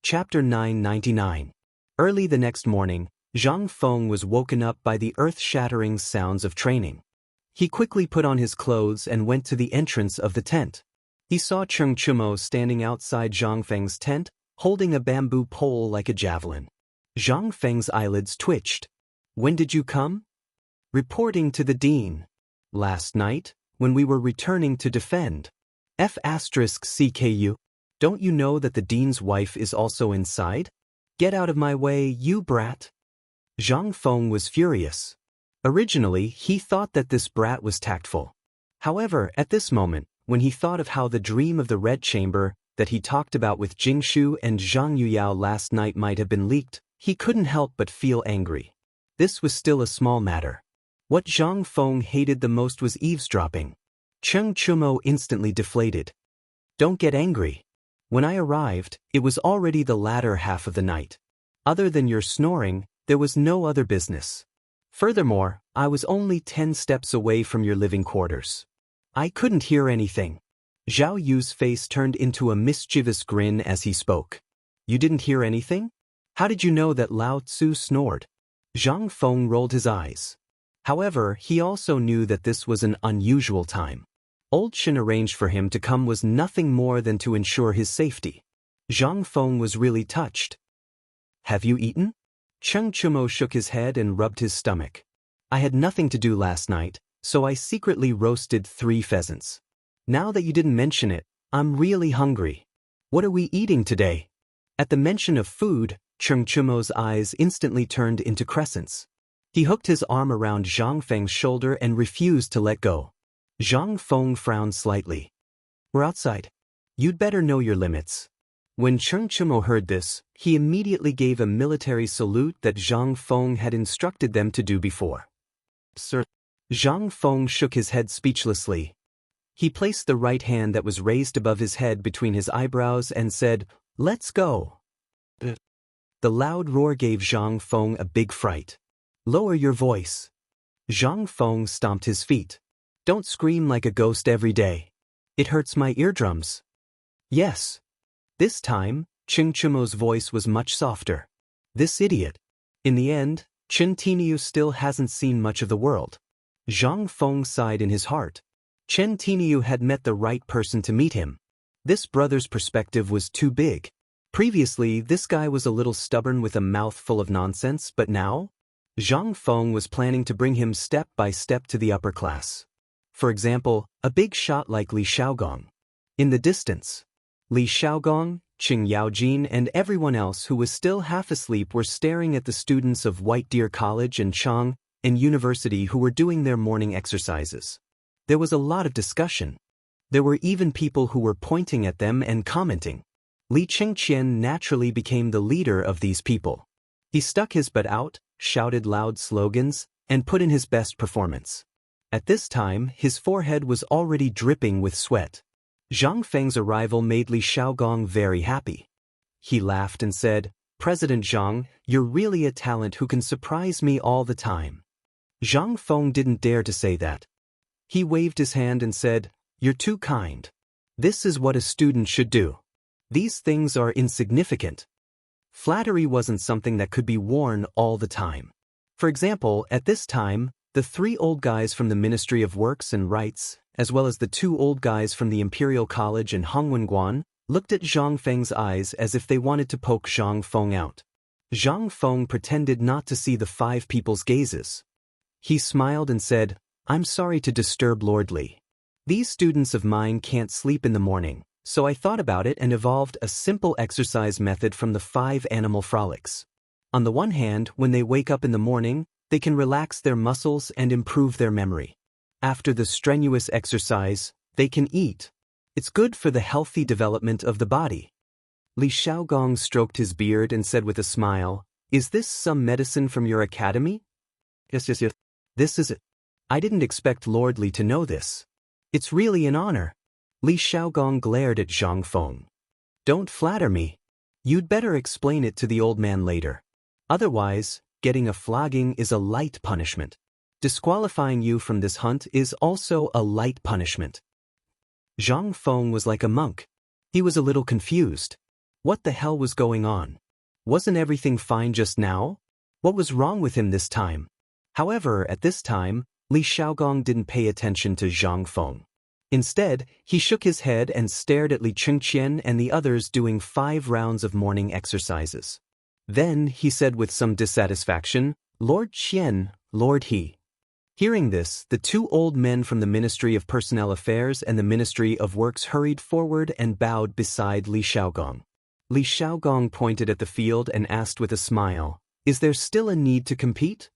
Chapter 999. Early the next morning, Zhang Feng was woken up by the earth-shattering sounds of training. He quickly put on his clothes and went to the entrance of the tent. He saw Cheng Chumo standing outside Zhang Feng's tent, holding a bamboo pole like a javelin. Zhang Feng's eyelids twitched. "When did you come?" "Reporting to the dean. Last night, when we were returning to defend. F*CKU. Don't you know that the dean's wife is also inside? Get out of my way, you brat." Zhang Feng was furious. Originally, he thought that this brat was tactful. However, at this moment, when he thought of how the dream of the Red Chamber that he talked about with Jingshu and Zhang Yuyao last night might have been leaked, he couldn't help but feel angry. This was still a small matter. What Zhang Feng hated the most was eavesdropping. Cheng Chumo instantly deflated. "Don't get angry. When I arrived, it was already the latter half of the night. Other than your snoring, there was no other business. Furthermore, I was only 10 steps away from your living quarters. I couldn't hear anything." Zhao Yu's face turned into a mischievous grin as he spoke. "You didn't hear anything? How did you know that Lao Tzu snored?" Zhang Feng rolled his eyes. However, he also knew that this was an unusual time. Old Shin arranged for him to come was nothing more than to ensure his safety. Zhang Feng was really touched. "Have you eaten?" Cheng Chumo shook his head and rubbed his stomach. "I had nothing to do last night, so I secretly roasted 3 pheasants. Now that you didn't mention it, I'm really hungry. What are we eating today?" At the mention of food, Cheng Chumo's eyes instantly turned into crescents. He hooked his arm around Zhang Feng's shoulder and refused to let go. Zhang Feng frowned slightly. "We're outside. You'd better know your limits. When Xianxia heard this, he immediately gave a military salute that Zhang Feng had instructed them to do before. Sir. Zhang Feng shook his head speechlessly. He placed the right hand that was raised above his head between his eyebrows and said, "Let's go." The loud roar gave Zhang Feng a big fright. "Lower your voice." Zhang Feng stomped his feet. "Don't scream like a ghost every day. It hurts my eardrums." "Yes." This time, Xianxia's voice was much softer. "This idiot." In the end, Chen Tiniu still hasn't seen much of the world. Zhang Feng sighed in his heart. Chen Tiniu had met the right person to meet him. This brother's perspective was too big. Previously, this guy was a little stubborn with a mouth full of nonsense, but now? Zhang Feng was planning to bring him step by step to the upper class. For example, a big shot like Li Xiaogong. In the distance, Li Xiaogong, Qing Yaojin and everyone else who was still half asleep were staring at the students of White Deer College and Chang and University who were doing their morning exercises. There was a lot of discussion. There were even people who were pointing at them and commenting. Li Chengqian naturally became the leader of these people. He stuck his butt out, shouted loud slogans, and put in his best performance. At this time, his forehead was already dripping with sweat. Zhang Feng's arrival made Li Xiaogong very happy. He laughed and said, "President Zhang, you're really a talent who can surprise me all the time." Zhang Feng didn't dare to say that. He waved his hand and said, "You're too kind. This is what a student should do. These things are insignificant." Flattery wasn't something that could be worn all the time. For example, at this time, the 3 old guys from the Ministry of Works and Rights, as well as the 2 old guys from the Imperial College and Hongwenguan, looked at Zhang Feng's eyes as if they wanted to poke Zhang Feng out. Zhang Feng pretended not to see the 5 people's gazes. He smiled and said, "I'm sorry to disturb Lord Li. These students of mine can't sleep in the morning, so I thought about it and evolved a simple exercise method from the 5 animal frolics. On the one hand, when they wake up in the morning, they can relax their muscles and improve their memory. After the strenuous exercise, they can eat. It's good for the healthy development of the body." Li Xiaogong stroked his beard and said with a smile, "Is this some medicine from your academy?" Yes. This is it. I didn't expect Lord Li to know this. It's really an honor." Li Xiaogong glared at Zhang Feng. "Don't flatter me. You'd better explain it to the old man later. Otherwise, getting a flogging is a light punishment. Disqualifying you from this hunt is also a light punishment." Zhang Feng was like a monk. He was a little confused. What the hell was going on? Wasn't everything fine just now? What was wrong with him this time? However, at this time, Li Xiaogong didn't pay attention to Zhang Feng. Instead, he shook his head and stared at Li Chengqian and the others doing 5 rounds of morning exercises. Then, he said with some dissatisfaction, "Lord Qian, Lord He." Hearing this, the 2 old men from the Ministry of Personnel Affairs and the Ministry of Works hurried forward and bowed beside Li Xiaogong. Li Xiaogong pointed at the field and asked with a smile, "Is there still a need to compete?"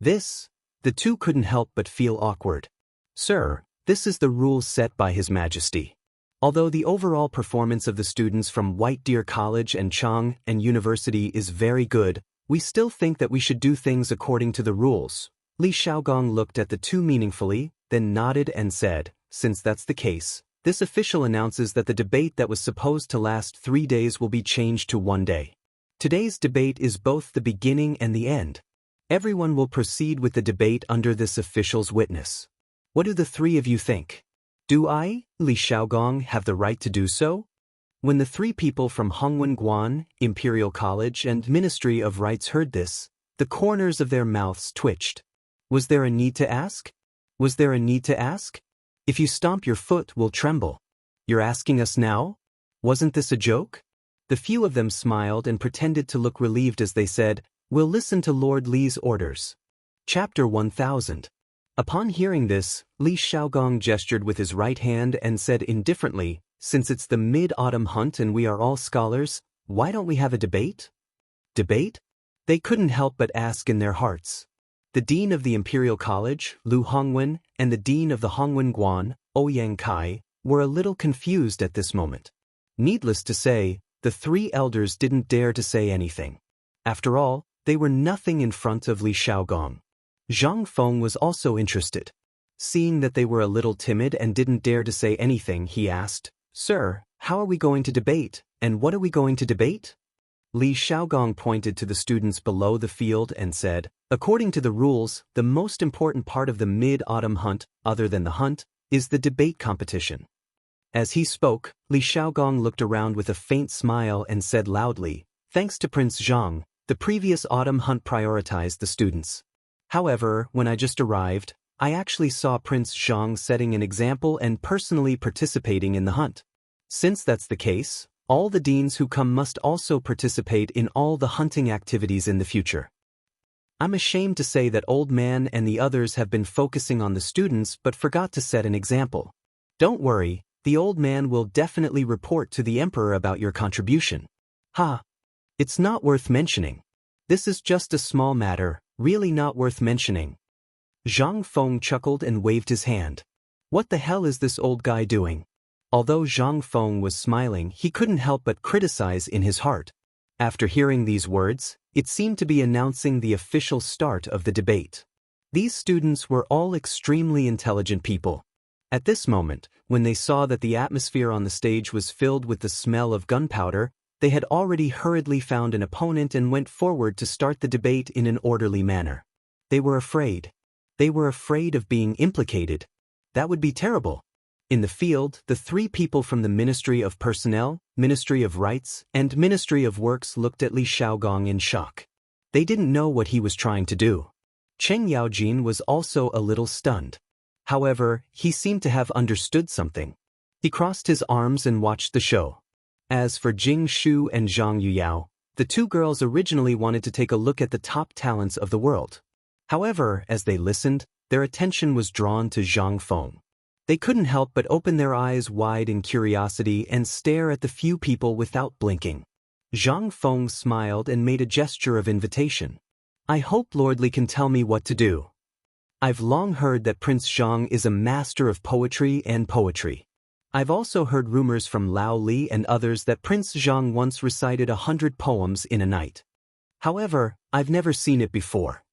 The 2 couldn't help but feel awkward. "Sir, this is the rule set by His Majesty. Although the overall performance of the students from White Deer College and Chang and University is very good, we still think that we should do things according to the rules." Li Xiaogong looked at the 2 meaningfully, then nodded and said, "Since that's the case, this official announces that the debate that was supposed to last 3 days will be changed to 1 day. Today's debate is both the beginning and the end. Everyone will proceed with the debate under this official's witness. What do the 3 of you think? Do I, Li Xiaogong, have the right to do so?" When the 3 people from Hongwenguan, Imperial College and Ministry of Rights heard this, the corners of their mouths twitched. Was there a need to ask? Was there a need to ask? If you stomp your foot, we'll tremble. You're asking us now? Wasn't this a joke? The few of them smiled and pretended to look relieved as they said, "We'll listen to Lord Li's orders." Chapter 1000. Upon hearing this, Li Xiaogong gestured with his right hand and said indifferently, "Since it's the mid-autumn hunt and we are all scholars, why don't we have a debate?" Debate? They couldn't help but ask in their hearts. The dean of the Imperial College, Lu Hongwen, and the dean of the Hongwenguan, Ouyang Kai, were a little confused at this moment. Needless to say, the three elders didn't dare to say anything. After all, they were nothing in front of Li Xiaogong. Zhang Feng was also interested. Seeing that they were a little timid and didn't dare to say anything, he asked, "Sir, how are we going to debate, and what are we going to debate?" Li Xiaogong pointed to the students below the field and said, "According to the rules, the most important part of the mid-autumn hunt, other than the hunt, is the debate competition." As he spoke, Li Xiaogong looked around with a faint smile and said loudly, "Thanks to Prince Zhang, the previous autumn hunt prioritized the students. However, when I just arrived, I actually saw Prince Zhang setting an example and personally participating in the hunt. Since that's the case, all the deans who come must also participate in all the hunting activities in the future. I'm ashamed to say that Old Man and the others have been focusing on the students but forgot to set an example. Don't worry, the Old Man will definitely report to the Emperor about your contribution." "Ha! It's not worth mentioning. This is just a small matter, really not worth mentioning." Zhang Feng chuckled and waved his hand. What the hell is this old guy doing? Although Zhang Feng was smiling, he couldn't help but criticize in his heart. After hearing these words, it seemed to be announcing the official start of the debate. These students were all extremely intelligent people. At this moment, when they saw that the atmosphere on the stage was filled with the smell of gunpowder, they had already hurriedly found an opponent and went forward to start the debate in an orderly manner. They were afraid. They were afraid of being implicated. That would be terrible. In the field, the three people from the Ministry of Personnel, Ministry of Rights, and Ministry of Works looked at Li Xiaogong in shock. They didn't know what he was trying to do. Cheng Yaojin was also a little stunned. However, he seemed to have understood something. He crossed his arms and watched the show. As for Jing Shu and Zhang Yuyao, the two girls originally wanted to take a look at the top talents of the world. However, as they listened, their attention was drawn to Zhang Feng. They couldn't help but open their eyes wide in curiosity and stare at the few people without blinking. Zhang Feng smiled and made a gesture of invitation. "I hope Lord Li can tell me what to do. I've long heard that Prince Zhang is a master of poetry and poetry. I've also heard rumors from Lao Li and others that Prince Zhang once recited 100 poems in a night. However, I've never seen it before.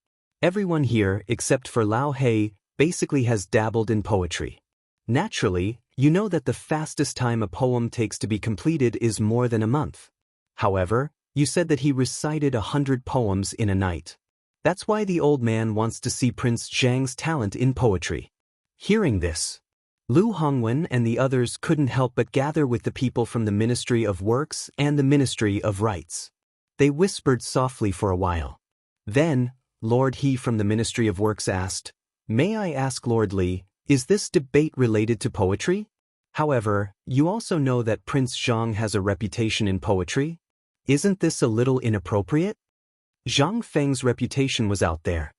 Everyone here, except for Lao He, basically has dabbled in poetry. Naturally, you know that the fastest time a poem takes to be completed is more than a month. However, you said that he recited 100 poems in a night. That's why the old man wants to see Prince Zhang's talent in poetry." Hearing this, Lu Hongwen and the others couldn't help but gather with the people from the Ministry of Works and the Ministry of Rights. They whispered softly for a while. Then, Lord He from the Ministry of Works asked, "May I ask Lord Li, is this debate related to poetry? However, you also know that Prince Zhang has a reputation in poetry. Isn't this a little inappropriate?" Zhang Feng's reputation was out there.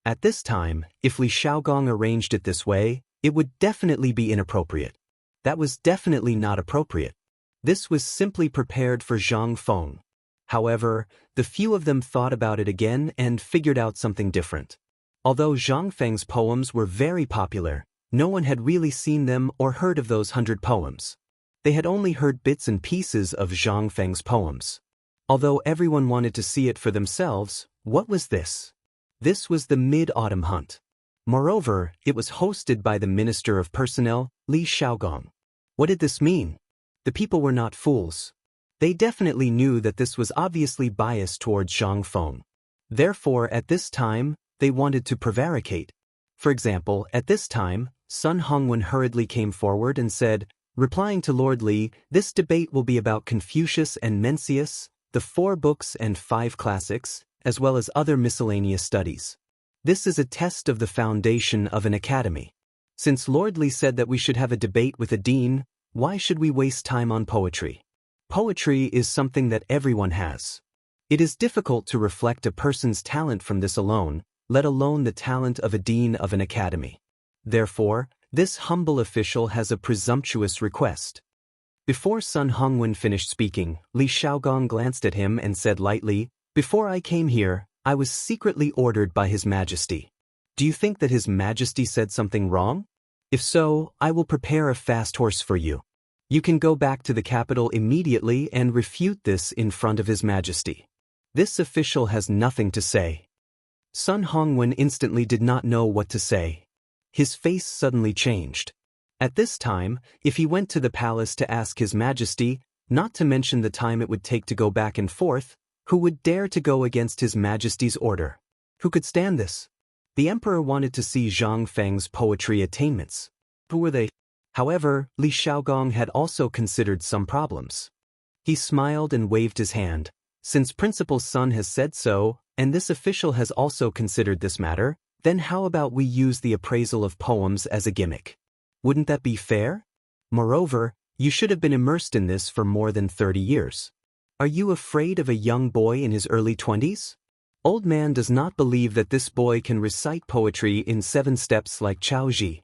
At this time, if Li Xiaogong arranged it this way, it would definitely be inappropriate. That was definitely not appropriate. This was simply prepared for Zhang Feng. However, the few of them thought about it again and figured out something different. Although Zhang Feng's poems were very popular, no one had really seen them or heard of those 100 poems. They had only heard bits and pieces of Zhang Feng's poems. Although everyone wanted to see it for themselves, what was this? This was the Mid-Autumn Hunt. Moreover, it was hosted by the Minister of Personnel, Li Xiaogong. What did this mean? The people were not fools. They definitely knew that this was obviously biased towards Zhang Feng. Therefore, at this time, they wanted to prevaricate. For example, at this time, Sun Hongwen hurriedly came forward and said, replying to Lord Li, "This debate will be about Confucius and Mencius, the 4 books and 5 classics, as well as other miscellaneous studies. This is a test of the foundation of an academy. Since Lord Li said that we should have a debate with a dean, why should we waste time on poetry? Poetry is something that everyone has. It is difficult to reflect a person's talent from this alone, let alone the talent of a dean of an academy. Therefore, this humble official has a presumptuous request." Before Sun Hongwen finished speaking, Li Xiaogong glanced at him and said lightly, "Before I came here, I was secretly ordered by His Majesty. Do you think that His Majesty said something wrong?" If so, I will prepare a fast horse for you. You can go back to the capital immediately and refute this in front of His Majesty. This official has nothing to say. Sun Hongwen instantly did not know what to say. His face suddenly changed. At this time, if he went to the palace to ask His Majesty, not to mention the time it would take to go back and forth, who would dare to go against His Majesty's order? Who could stand this? The emperor wanted to see Zhang Feng's poetry attainments. Who were they? However, Li Xiaogong had also considered some problems. He smiled and waved his hand. Since Principal Sun has said so, and this official has also considered this matter, then how about we use the appraisal of poems as a gimmick? Wouldn't that be fair? Moreover, you should have been immersed in this for more than 30 years. Are you afraid of a young boy in his early 20s? Old man does not believe that this boy can recite poetry in 7 steps like Chao Ji.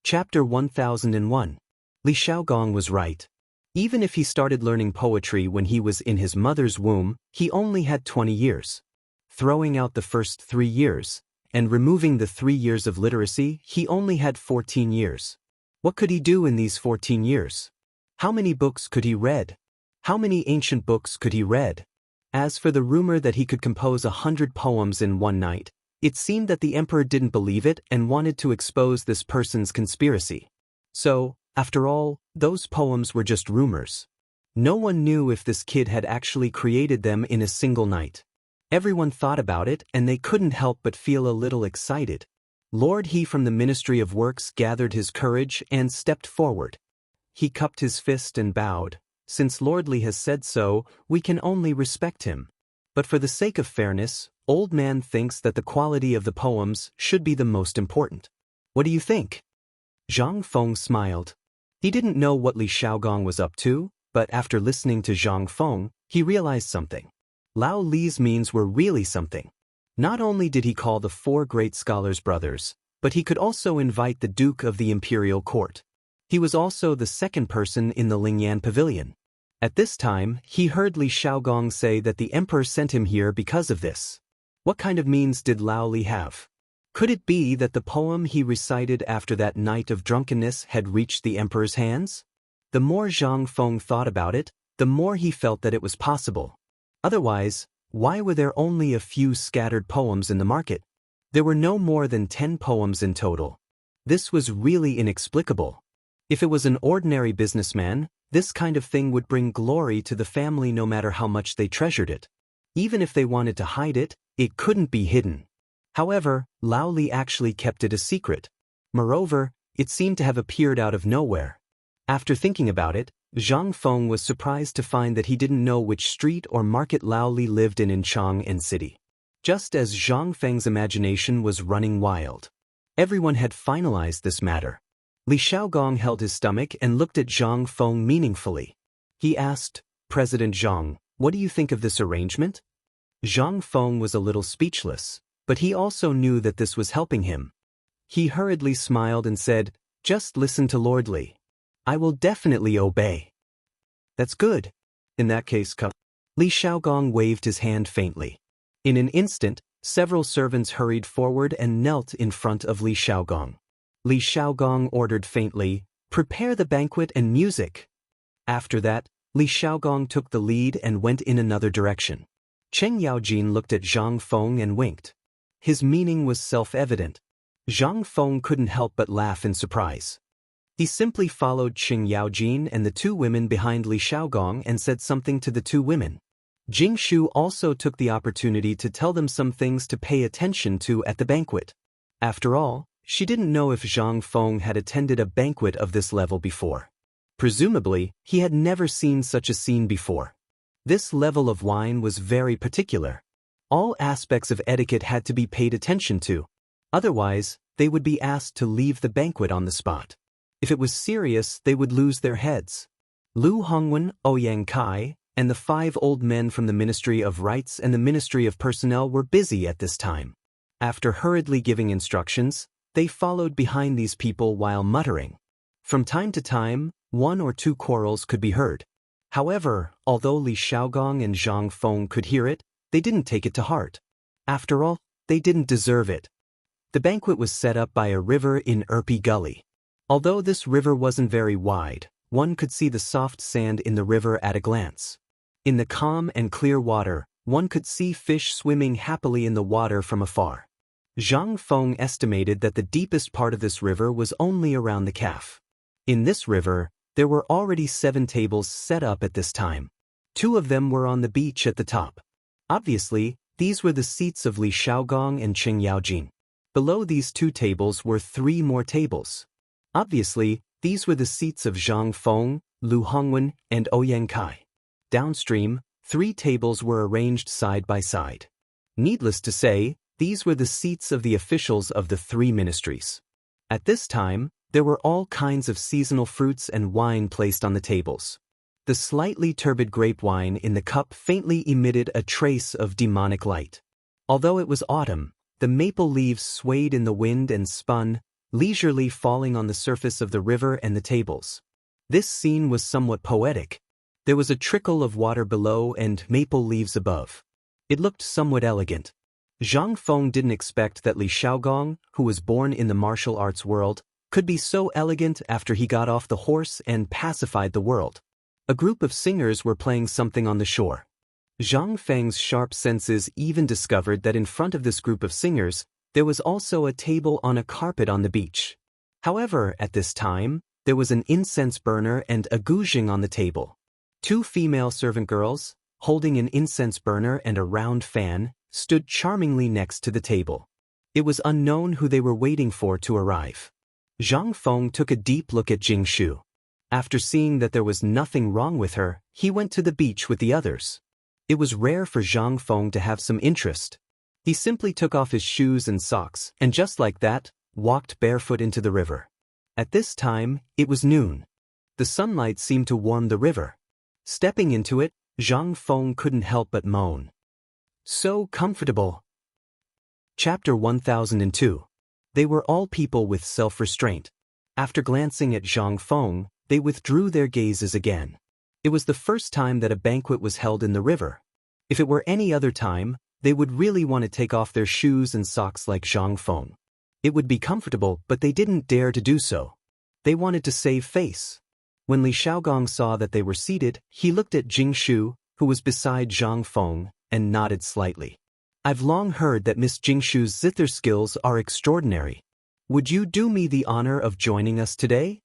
Chapter 1001. Li Xiaogong was right. Even if he started learning poetry when he was in his mother's womb, he only had 20 years. Throwing out the first 3 years, and removing the 3 years of literacy, he only had 14 years. What could he do in these 14 years? How many books could he read? How many ancient books could he read? As for the rumor that he could compose 100 poems in one night, it seemed that the emperor didn't believe it and wanted to expose this person's conspiracy. So, after all, those poems were just rumors. No one knew if this kid had actually created them in a single night. Everyone thought about it and they couldn't help but feel a little excited. Lord He from the Ministry of Works gathered his courage and stepped forward. He cupped his fist and bowed. Since Lord Li has said so, we can only respect him. But for the sake of fairness, old man thinks that the quality of the poems should be the most important. What do you think? Zhang Feng smiled. He didn't know what Li Xiaogong was up to, but after listening to Zhang Feng, he realized something. Lao Li's means were really something. Not only did he call the 4 great scholars brothers, but he could also invite the Duke of the Imperial Court. He was also the second person in the Lingyan Pavilion. At this time, he heard Li Xiaogong say that the emperor sent him here because of this. What kind of means did Lao Li have? Could it be that the poem he recited after that night of drunkenness had reached the emperor's hands? The more Zhang Feng thought about it, the more he felt that it was possible. Otherwise, why were there only a few scattered poems in the market? There were no more than 10 poems in total. This was really inexplicable. If it was an ordinary businessman, this kind of thing would bring glory to the family no matter how much they treasured it. Even if they wanted to hide it, it couldn't be hidden. However, Lao Li actually kept it a secret. Moreover, it seemed to have appeared out of nowhere. After thinking about it, Zhang Feng was surprised to find that he didn't know which street or market Lao Li lived in Chang'an City. Just as Zhang Feng's imagination was running wild. Everyone had finalized this matter. Li Xiaogong held his stomach and looked at Zhang Feng meaningfully. He asked, President Zhang, what do you think of this arrangement? Zhang Feng was a little speechless, but he also knew that this was helping him. He hurriedly smiled and said, just listen to Lord Li. I will definitely obey. That's good. In that case, Li Xiaogong waved his hand faintly. In an instant, several servants hurried forward and knelt in front of Li Xiaogong. Li Xiaogong ordered faintly, prepare the banquet and music. After that, Li Xiaogong took the lead and went in another direction. Cheng Yaojin looked at Zhang Feng and winked. His meaning was self-evident. Zhang Feng couldn't help but laugh in surprise. He simply followed Cheng Yaojin and the 2 women behind Li Xiaogong and said something to the 2 women. Jing Shu also took the opportunity to tell them some things to pay attention to at the banquet. After all, she didn't know if Zhang Feng had attended a banquet of this level before. Presumably, he had never seen such a scene before. This level of wine was very particular. All aspects of etiquette had to be paid attention to. Otherwise, they would be asked to leave the banquet on the spot. If it was serious, they would lose their heads. Lu Hongwen, Ouyang Kai, and the 5 old men from the Ministry of Rights and the Ministry of Personnel were busy at this time. After hurriedly giving instructions, they followed behind these people while muttering. From time to time, 1 or 2 quarrels could be heard. However, although Li Xiaogong and Zhang Feng could hear it, they didn't take it to heart. After all, they didn't deserve it. The banquet was set up by a river in Erpi Gully. Although this river wasn't very wide, one could see the soft sand in the river at a glance. In the calm and clear water, one could see fish swimming happily in the water from afar. Zhang Feng estimated that the deepest part of this river was only around the calf. In this river, there were already 7 tables set up at this time. 2 of them were on the beach at the top. Obviously, these were the seats of Li Shaogong and Cheng Yaojin. Below these 2 tables were 3 more tables. Obviously, these were the seats of Zhang Feng, Lu Hongwen, and Ouyang Kai. Downstream, 3 tables were arranged side by side. Needless to say, these were the seats of the officials of the 3 ministries. At this time, there were all kinds of seasonal fruits and wine placed on the tables. The slightly turbid grape wine in the cup faintly emitted a trace of demonic light. Although it was autumn, the maple leaves swayed in the wind and spun, leisurely falling on the surface of the river and the tables. This scene was somewhat poetic. There was a trickle of water below and maple leaves above. It looked somewhat elegant. Zhang Feng didn't expect that Li Shaogong, who was born in the martial arts world, could be so elegant after he got off the horse and pacified the world. A group of singers were playing something on the shore. Zhang Feng's sharp senses even discovered that in front of this group of singers, there was also a table on a carpet on the beach. However, at this time, there was an incense burner and a guzheng on the table. 2 female servant girls, holding an incense burner and a round fan, stood charmingly next to the table. It was unknown who they were waiting for to arrive. Zhang Feng took a deep look at Jing Shu. After seeing that there was nothing wrong with her, he went to the beach with the others. It was rare for Zhang Feng to have some interest. He simply took off his shoes and socks, and just like that, walked barefoot into the river. At this time, it was noon. The sunlight seemed to warm the river. Stepping into it, Zhang Feng couldn't help but moan. So comfortable. Chapter 1002. They were all people with self-restraint. After glancing at Zhang Feng, they withdrew their gazes again. It was the first time that a banquet was held in the river. If it were any other time, they would really want to take off their shoes and socks like Zhang Feng. It would be comfortable, but they didn't dare to do so. They wanted to save face. When Li Shaogong saw that they were seated, he looked at Jing Shu, who was beside Zhang Feng, and nodded slightly. I've long heard that Miss Jing Shu's zither skills are extraordinary. Would you do me the honor of joining us today?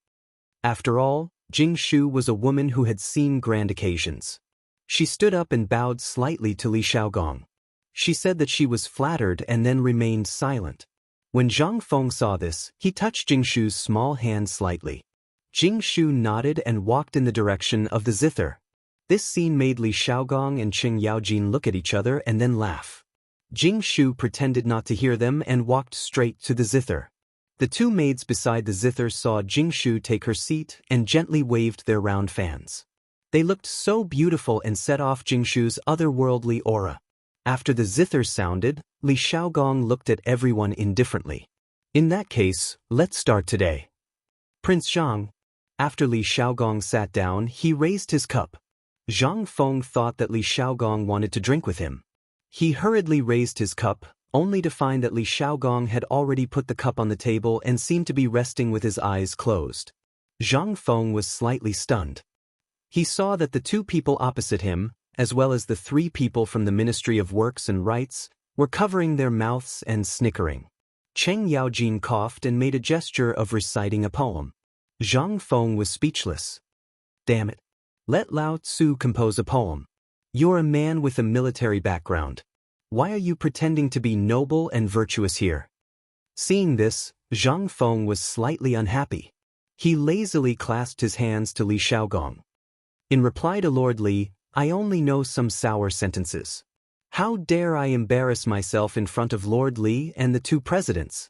After all, Jing Shu was a woman who had seen grand occasions. She stood up and bowed slightly to Li Shaogong. She said that she was flattered and then remained silent. When Zhang Feng saw this, he touched Jing Shu's small hand slightly. Jing Shu nodded and walked in the direction of the zither. This scene made Li Shaogong and Cheng Yaojin look at each other and then laugh. Jing Shu pretended not to hear them and walked straight to the zither. The 2 maids beside the zither saw Jing Shu take her seat and gently waved their round fans. They looked so beautiful and set off Jing Shu's otherworldly aura. After the zither sounded, Li Shaogong looked at everyone indifferently. In that case, let's start today. Prince Zhang. After Li Shaogong sat down, he raised his cup. Zhang Feng thought that Li Shaogong wanted to drink with him. He hurriedly raised his cup, only to find that Li Shaogong had already put the cup on the table and seemed to be resting with his eyes closed. Zhang Feng was slightly stunned. He saw that the 2 people opposite him, as well as the 3 people from the Ministry of Works and Rights, were covering their mouths and snickering. Cheng Yaojin coughed and made a gesture of reciting a poem. Zhang Feng was speechless. Damn it. Let Lao Tzu compose a poem. You're a man with a military background. Why are you pretending to be noble and virtuous here? Seeing this, Zhang Feng was slightly unhappy. He lazily clasped his hands to Li Shaogong. In reply to Lord Li, I only know some sour sentences. How dare I embarrass myself in front of Lord Li and the 2 presidents?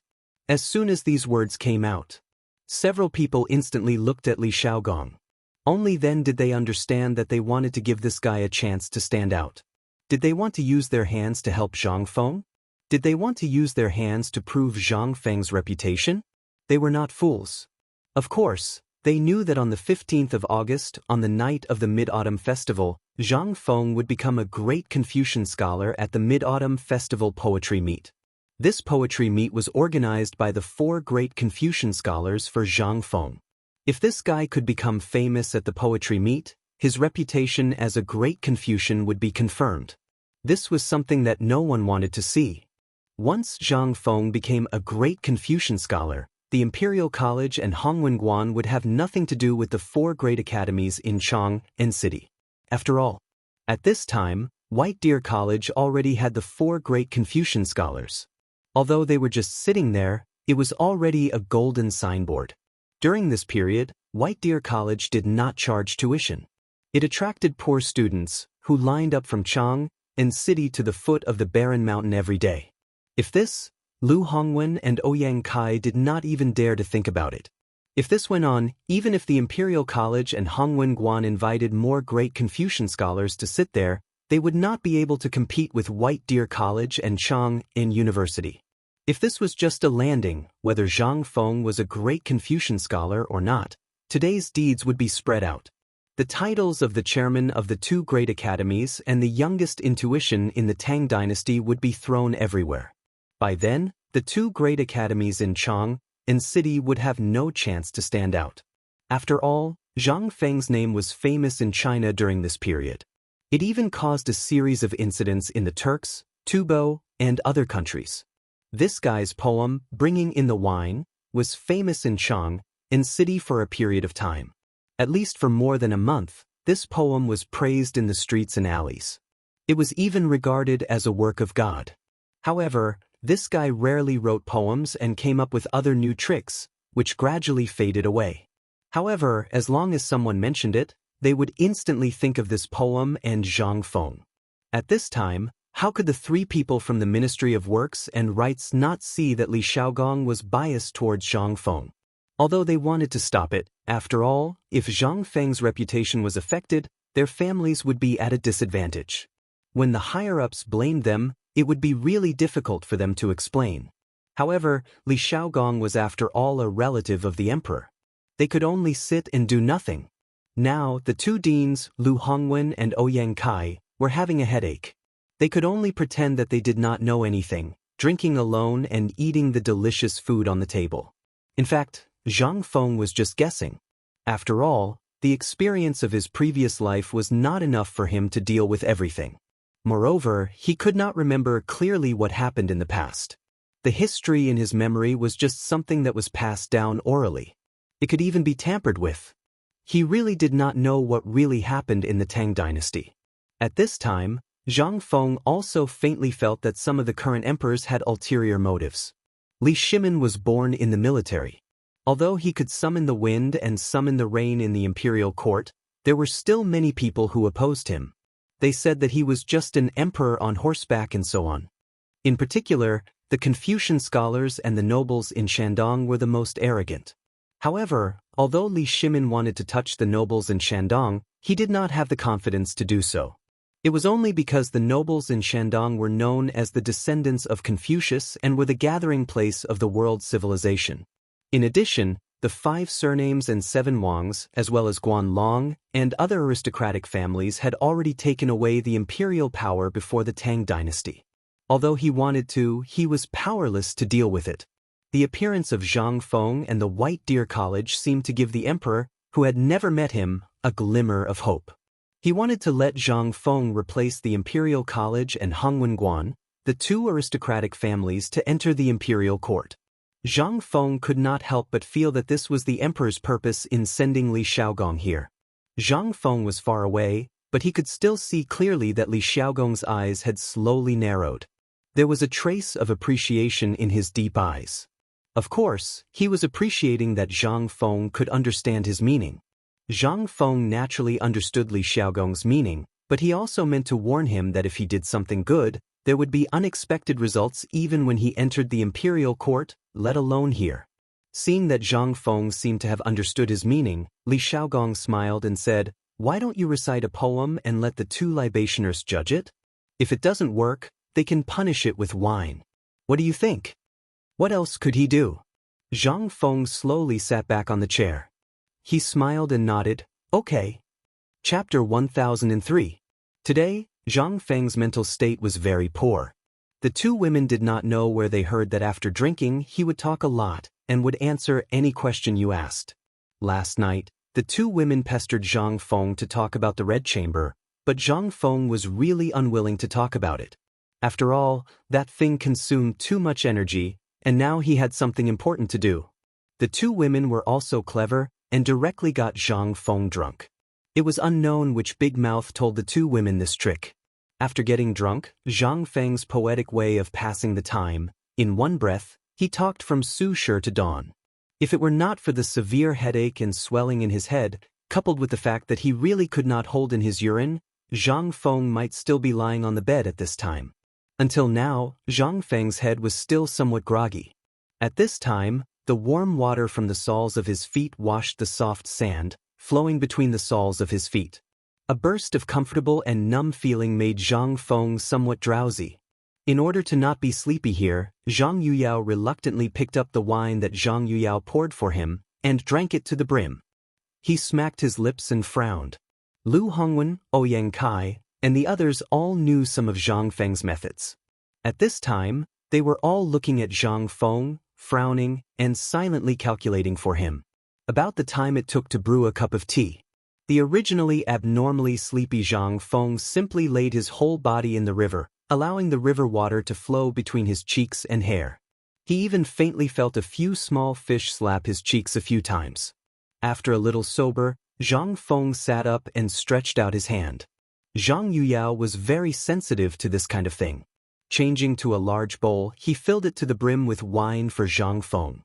As soon as these words came out, several people instantly looked at Li Shaogong. Only then did they understand that they wanted to give this guy a chance to stand out. Did they want to use their hands to help Zhang Feng? Did they want to use their hands to prove Zhang Feng's reputation? They were not fools. Of course, they knew that on the 15th of August, on the night of the Mid-Autumn Festival, Zhang Feng would become a great Confucian scholar at the Mid-Autumn Festival Poetry Meet. This poetry meet was organized by the 4 great Confucian scholars for Zhang Feng. If this guy could become famous at the poetry meet, his reputation as a great Confucian would be confirmed. This was something that no one wanted to see. Once Zhang Feng became a great Confucian scholar, the Imperial College and Hongwen would have nothing to do with the 4 great academies in Chang and City. After all, at this time, White Deer College already had the 4 great Confucian scholars. Although they were just sitting there, it was already a golden signboard. During this period, White Deer College did not charge tuition. It attracted poor students, who lined up from Chang and City to the foot of the barren mountain every day. If this, Lu Hongwen and Ouyang Kai did not even dare to think about it. If this went on, even if the Imperial College and Hongwen invited more great Confucian scholars to sit there, they would not be able to compete with White Deer College and Chang in University. If this was just a landing, whether Zhang Feng was a great Confucian scholar or not, today's deeds would be spread out. The titles of the chairman of the 2 great academies and the youngest intuition in the Tang dynasty would be thrown everywhere. By then, the 2 great academies in Chang and City would have no chance to stand out. After all, Zhang Feng's name was famous in China during this period. It even caused a series of incidents in the Turks, Tubo, and other countries. This guy's poem, Bringing in the Wine, was famous in Chang and City for a period of time. At least for more than a month, this poem was praised in the streets and alleys. It was even regarded as a work of God. However, this guy rarely wrote poems and came up with other new tricks, which gradually faded away. However, as long as someone mentioned it, they would instantly think of this poem and Zhang Feng. At this time, how could the 3 people from the Ministry of Works and Rights not see that Li Xiaogong was biased towards Zhang Feng? Although they wanted to stop it, after all, if Zhang Feng's reputation was affected, their families would be at a disadvantage. When the higher-ups blamed them, it would be really difficult for them to explain. However, Li Xiaogong was after all a relative of the emperor. They could only sit and do nothing. Now, the 2 deans, Lu Hongwen and Ouyang Kai, were having a headache. They could only pretend that they did not know anything, drinking alone and eating the delicious food on the table. In fact, Zhang Feng was just guessing. After all, the experience of his previous life was not enough for him to deal with everything. Moreover, he could not remember clearly what happened in the past. The history in his memory was just something that was passed down orally. It could even be tampered with. He really did not know what really happened in the Tang dynasty. At this time, Zhang Feng also faintly felt that some of the current emperors had ulterior motives. Li Shimin was born in the military. Although he could summon the wind and summon the rain in the imperial court, there were still many people who opposed him. They said that he was just an emperor on horseback and so on. In particular, the Confucian scholars and the nobles in Shandong were the most arrogant. However, although Li Shimin wanted to touch the nobles in Shandong, he did not have the confidence to do so. It was only because the nobles in Shandong were known as the descendants of Confucius and were the gathering place of the world's civilization. In addition, the 5 surnames and 7 Wangs, as well as Guanlong and other aristocratic families had already taken away the imperial power before the Tang dynasty. Although he wanted to, he was powerless to deal with it. The appearance of Zhang Feng and the White Deer College seemed to give the emperor, who had never met him, a glimmer of hope. He wanted to let Zhang Feng replace the Imperial College and Hongwen, the 2 aristocratic families, to enter the imperial court. Zhang Feng could not help but feel that this was the emperor's purpose in sending Li Xiaogong here. Zhang Feng was far away, but he could still see clearly that Li Xiaogong's eyes had slowly narrowed. There was a trace of appreciation in his deep eyes. Of course, he was appreciating that Zhang Feng could understand his meaning. Zhang Feng naturally understood Li Xiaogong's meaning, but he also meant to warn him that if he did something good, there would be unexpected results even when he entered the imperial court, let alone here. Seeing that Zhang Feng seemed to have understood his meaning, Li Xiaogong smiled and said, "Why don't you recite a poem and let the 2 libationers judge it? If it doesn't work, they can punish it with wine. What do you think?" What else could he do? Zhang Feng slowly sat back on the chair. He smiled and nodded, "Okay." Chapter 1003. Today, Zhang Feng's mental state was very poor. The two women did not know where they heard that after drinking he would talk a lot and would answer any question you asked. Last night, the two women pestered Zhang Feng to talk about the Red Chamber, but Zhang Feng was really unwilling to talk about it. After all, that thing consumed too much energy, and now he had something important to do. The two women were also clever and directly got Zhang Feng drunk. It was unknown which big mouth told the two women this trick. After getting drunk, Zhang Feng's poetic way of passing the time, in one breath, he talked from Su-Shi to dawn. If it were not for the severe headache and swelling in his head, coupled with the fact that he really could not hold in his urine, Zhang Feng might still be lying on the bed at this time. Until now, Zhang Feng's head was still somewhat groggy. At this time, the warm water from the soles of his feet washed the soft sand, flowing between the soles of his feet. A burst of comfortable and numb feeling made Zhang Feng somewhat drowsy. In order to not be sleepy here, Zhang Yuyao reluctantly picked up the wine that Zhang Yuyao poured for him and drank it to the brim. He smacked his lips and frowned. Lu Hongwen, Ouyang Kai, and the others all knew some of Zhang Feng's methods. At this time, they were all looking at Zhang Feng, frowning, and silently calculating for him about the time it took to brew a cup of tea. The originally abnormally sleepy Zhang Feng simply laid his whole body in the river, allowing the river water to flow between his cheeks and hair. He even faintly felt a few small fish slap his cheeks a few times. After a little sober, Zhang Feng sat up and stretched out his hand. Zhang Yuyao was very sensitive to this kind of thing. Changing to a large bowl, he filled it to the brim with wine for Zhang Feng.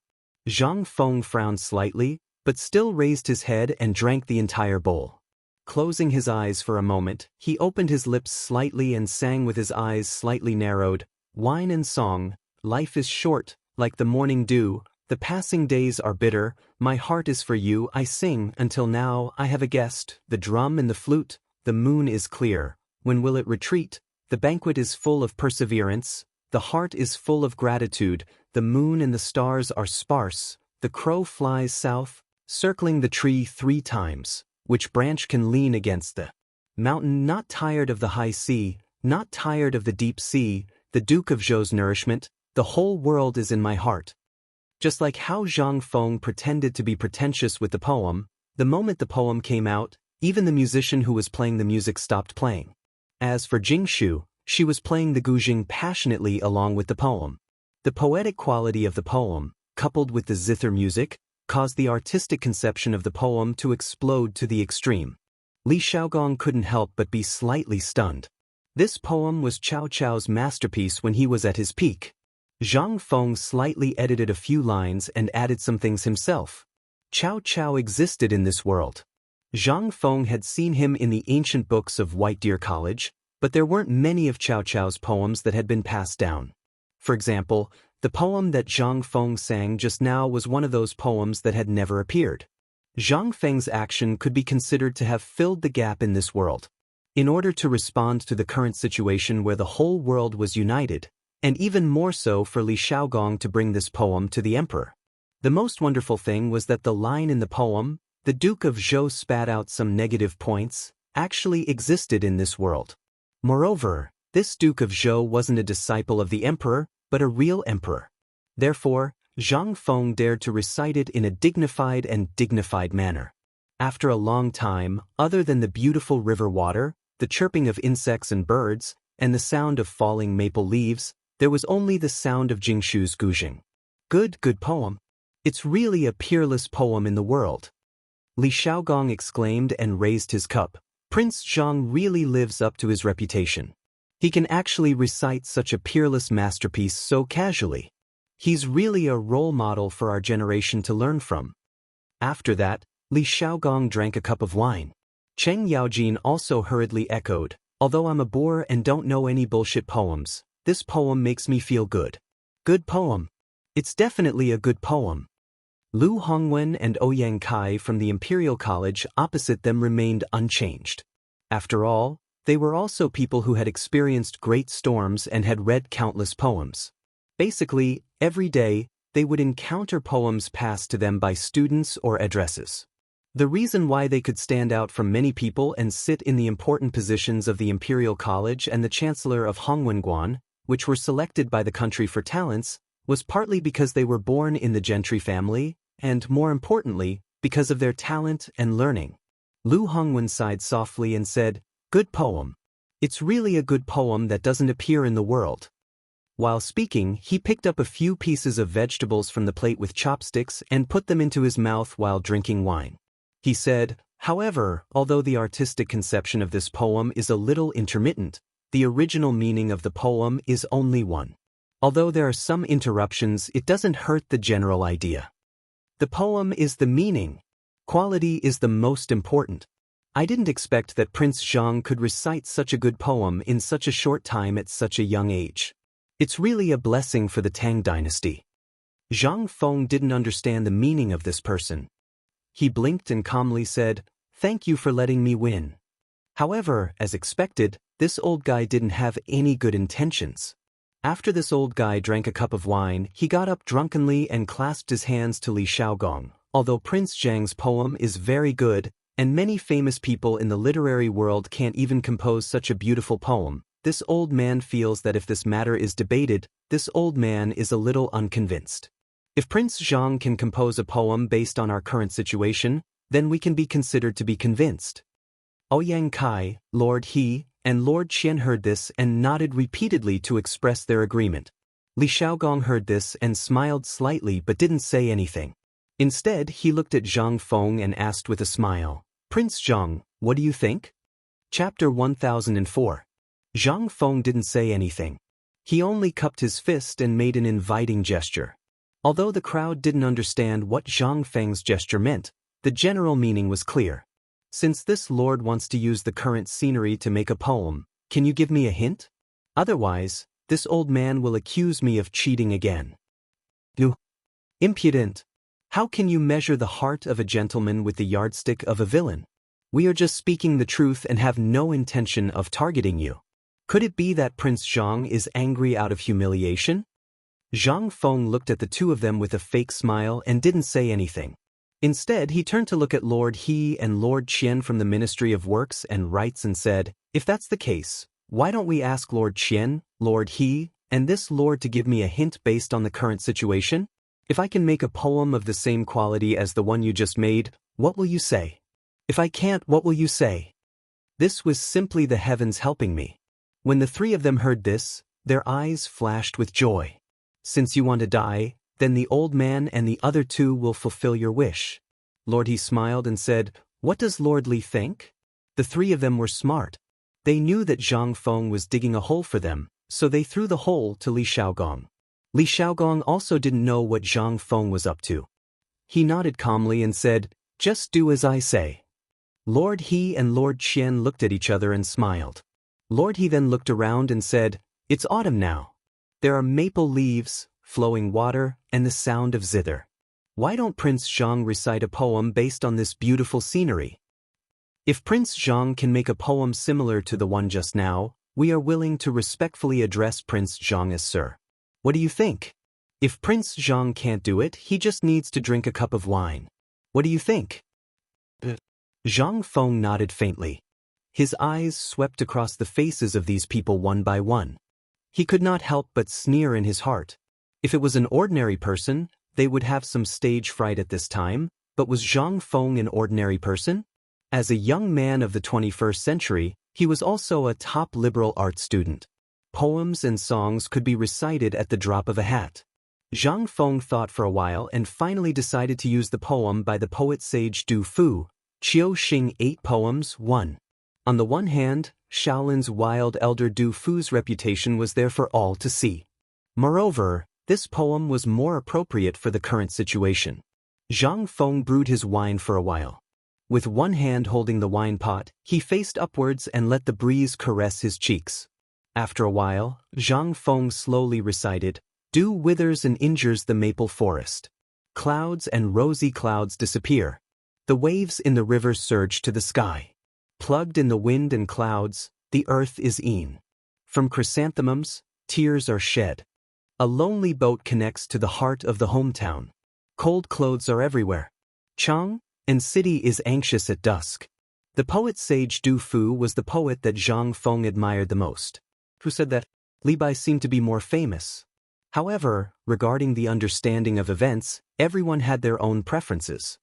Zhang Feng frowned slightly, but still raised his head and drank the entire bowl. Closing his eyes for a moment, he opened his lips slightly and sang with his eyes slightly narrowed, "Wine and song, life is short, like the morning dew, the passing days are bitter, my heart is for you, I sing, until now I have a guest, the drum and the flute, the moon is clear, when will it retreat? The banquet is full of perseverance, the heart is full of gratitude, the moon and the stars are sparse, the crow flies south, circling the tree 3 times. Which branch can lean against the mountain? Not tired of the high sea, not tired of the deep sea, the Duke of Zhou's nourishment, the whole world is in my heart." Just like how Zhang Feng pretended to be pretentious with the poem, the moment the poem came out, even the musician who was playing the music stopped playing. As for Jingshu, she was playing the guzheng passionately along with the poem. The poetic quality of the poem, coupled with the zither music, caused the artistic conception of the poem to explode to the extreme. Li Xiaogong couldn't help but be slightly stunned. This poem was Cao Cao's masterpiece when he was at his peak. Zhang Feng slightly edited a few lines and added some things himself. Cao Cao existed in this world. Zhang Feng had seen him in the ancient books of White Deer College, but there weren't many of Cao Cao's poems that had been passed down. For example, the poem that Zhang Feng sang just now was one of those poems that had never appeared. Zhang Feng's action could be considered to have filled the gap in this world. In order to respond to the current situation where the whole world was united, and even more so for Li Xiaogong to bring this poem to the emperor. The most wonderful thing was that the line in the poem, "The Duke of Zhou spat out some negative points," actually existed in this world. Moreover, this Duke of Zhou wasn't a disciple of the emperor, but a real emperor. Therefore, Zhang Feng dared to recite it in a dignified manner. After a long time, other than the beautiful river water, the chirping of insects and birds, and the sound of falling maple leaves, there was only the sound of Jingshu's guzheng. Good poem. It's really a peerless poem in the world. Li Xiaogong exclaimed and raised his cup. Prince Zhang really lives up to his reputation. He can actually recite such a peerless masterpiece so casually. He's really a role model for our generation to learn from. After that, Li Xiaogong drank a cup of wine. Cheng Yaojin also hurriedly echoed, "Although I'm a bore and don't know any bullshit poems, this poem makes me feel good." Good poem. It's definitely a good poem. Lu Hongwen and Ouyang Kai from the Imperial College opposite them remained unchanged. After all, they were also people who had experienced great storms and had read countless poems. Basically, every day, they would encounter poems passed to them by students or addresses. The reason why they could stand out from many people and sit in the important positions of the Imperial College and the Chancellor of Hongwenguan which were selected by the country for talents, was partly because they were born in the gentry family, and more importantly, because of their talent and learning. Lu Hongwen sighed softly and said, "Good poem. It's really a good poem that doesn't appear in the world." While speaking, he picked up a few pieces of vegetables from the plate with chopsticks and put them into his mouth while drinking wine. He said, "However, although the artistic conception of this poem is a little intermittent, the original meaning of the poem is only one. Although there are some interruptions, it doesn't hurt the general idea. The poem is the meaning. Quality is the most important. I didn't expect that Prince Zhang could recite such a good poem in such a short time at such a young age. It's really a blessing for the Tang dynasty." Zhang Feng didn't understand the meaning of this person. He blinked and calmly said, "Thank you for letting me win." However, as expected, this old guy didn't have any good intentions. After this old guy drank a cup of wine, he got up drunkenly and clasped his hands to Li Xiaogong. Although Prince Zhang's poem is very good, and many famous people in the literary world can't even compose such a beautiful poem, this old man feels that if this matter is debated, this old man is a little unconvinced. If Prince Zhang can compose a poem based on our current situation, then we can be considered to be convinced. Ouyang Kai, Lord He, and Lord Qian heard this and nodded repeatedly to express their agreement. Li Xiaogong heard this and smiled slightly but didn't say anything. Instead, he looked at Zhang Feng and asked with a smile, "Prince Zhang, what do you think?" Chapter 1004. Zhang Feng didn't say anything. He only cupped his fist and made an inviting gesture. Although the crowd didn't understand what Zhang Feng's gesture meant, the general meaning was clear. "Since this lord wants to use the current scenery to make a poem, can you give me a hint? Otherwise, this old man will accuse me of cheating again." "You impudent! How can you measure the heart of a gentleman with the yardstick of a villain? We are just speaking the truth and have no intention of targeting you. Could it be that Prince Zhang is angry out of humiliation?" Zhang Feng looked at the two of them with a fake smile and didn't say anything. Instead, he turned to look at Lord He and Lord Qian from the Ministry of Works and Rights and said, "If that's the case, why don't we ask Lord Qian, Lord He, and this lord to give me a hint based on the current situation? If I can make a poem of the same quality as the one you just made, what will you say? If I can't, what will you say?" This was simply the heavens helping me. When the three of them heard this, their eyes flashed with joy. "Since you want to die, then the old man and the other two will fulfill your wish." Lord He smiled and said, "What does Lord Li think?" The three of them were smart. They knew that Zhang Feng was digging a hole for them, so they threw the hole to Li Xiaogong. Li Xiaogong also didn't know what Zhang Feng was up to. He nodded calmly and said, "Just do as I say." Lord He and Lord Qian looked at each other and smiled. Lord He then looked around and said, "It's autumn now. There are maple leaves, flowing water, and the sound of zither. Why don't Prince Zhang recite a poem based on this beautiful scenery? If Prince Zhang can make a poem similar to the one just now, we are willing to respectfully address Prince Zhang as Sir. What do you think? If Prince Zhang can't do it, he just needs to drink a cup of wine. What do you think?" Zhang Feng nodded faintly. His eyes swept across the faces of these people one by one. He could not help but sneer in his heart. If it was an ordinary person, they would have some stage fright at this time, but was Zhang Feng an ordinary person? As a young man of the 21st century, he was also a top liberal arts student. Poems and songs could be recited at the drop of a hat. Zhang Feng thought for a while and finally decided to use the poem by the poet sage Du Fu, Qiu Xing 8 Poems 1. On the one hand, Shaolin's wild elder Du Fu's reputation was there for all to see. Moreover, this poem was more appropriate for the current situation. Zhang Feng brewed his wine for a while. With one hand holding the wine pot, he faced upwards and let the breeze caress his cheeks. After a while, Zhang Feng slowly recited, "Dew withers and injures the maple forest. Clouds and rosy clouds disappear. The waves in the river surge to the sky. Plugged in the wind and clouds, the earth is e'en. From chrysanthemums, tears are shed. A lonely boat connects to the heart of the hometown. Cold clothes are everywhere. Chang and city is anxious at dusk." The poet sage Du Fu was the poet that Zhang Feng admired the most. Who said that? Li Bai seemed to be more famous. However, regarding the understanding of events, everyone had their own preferences.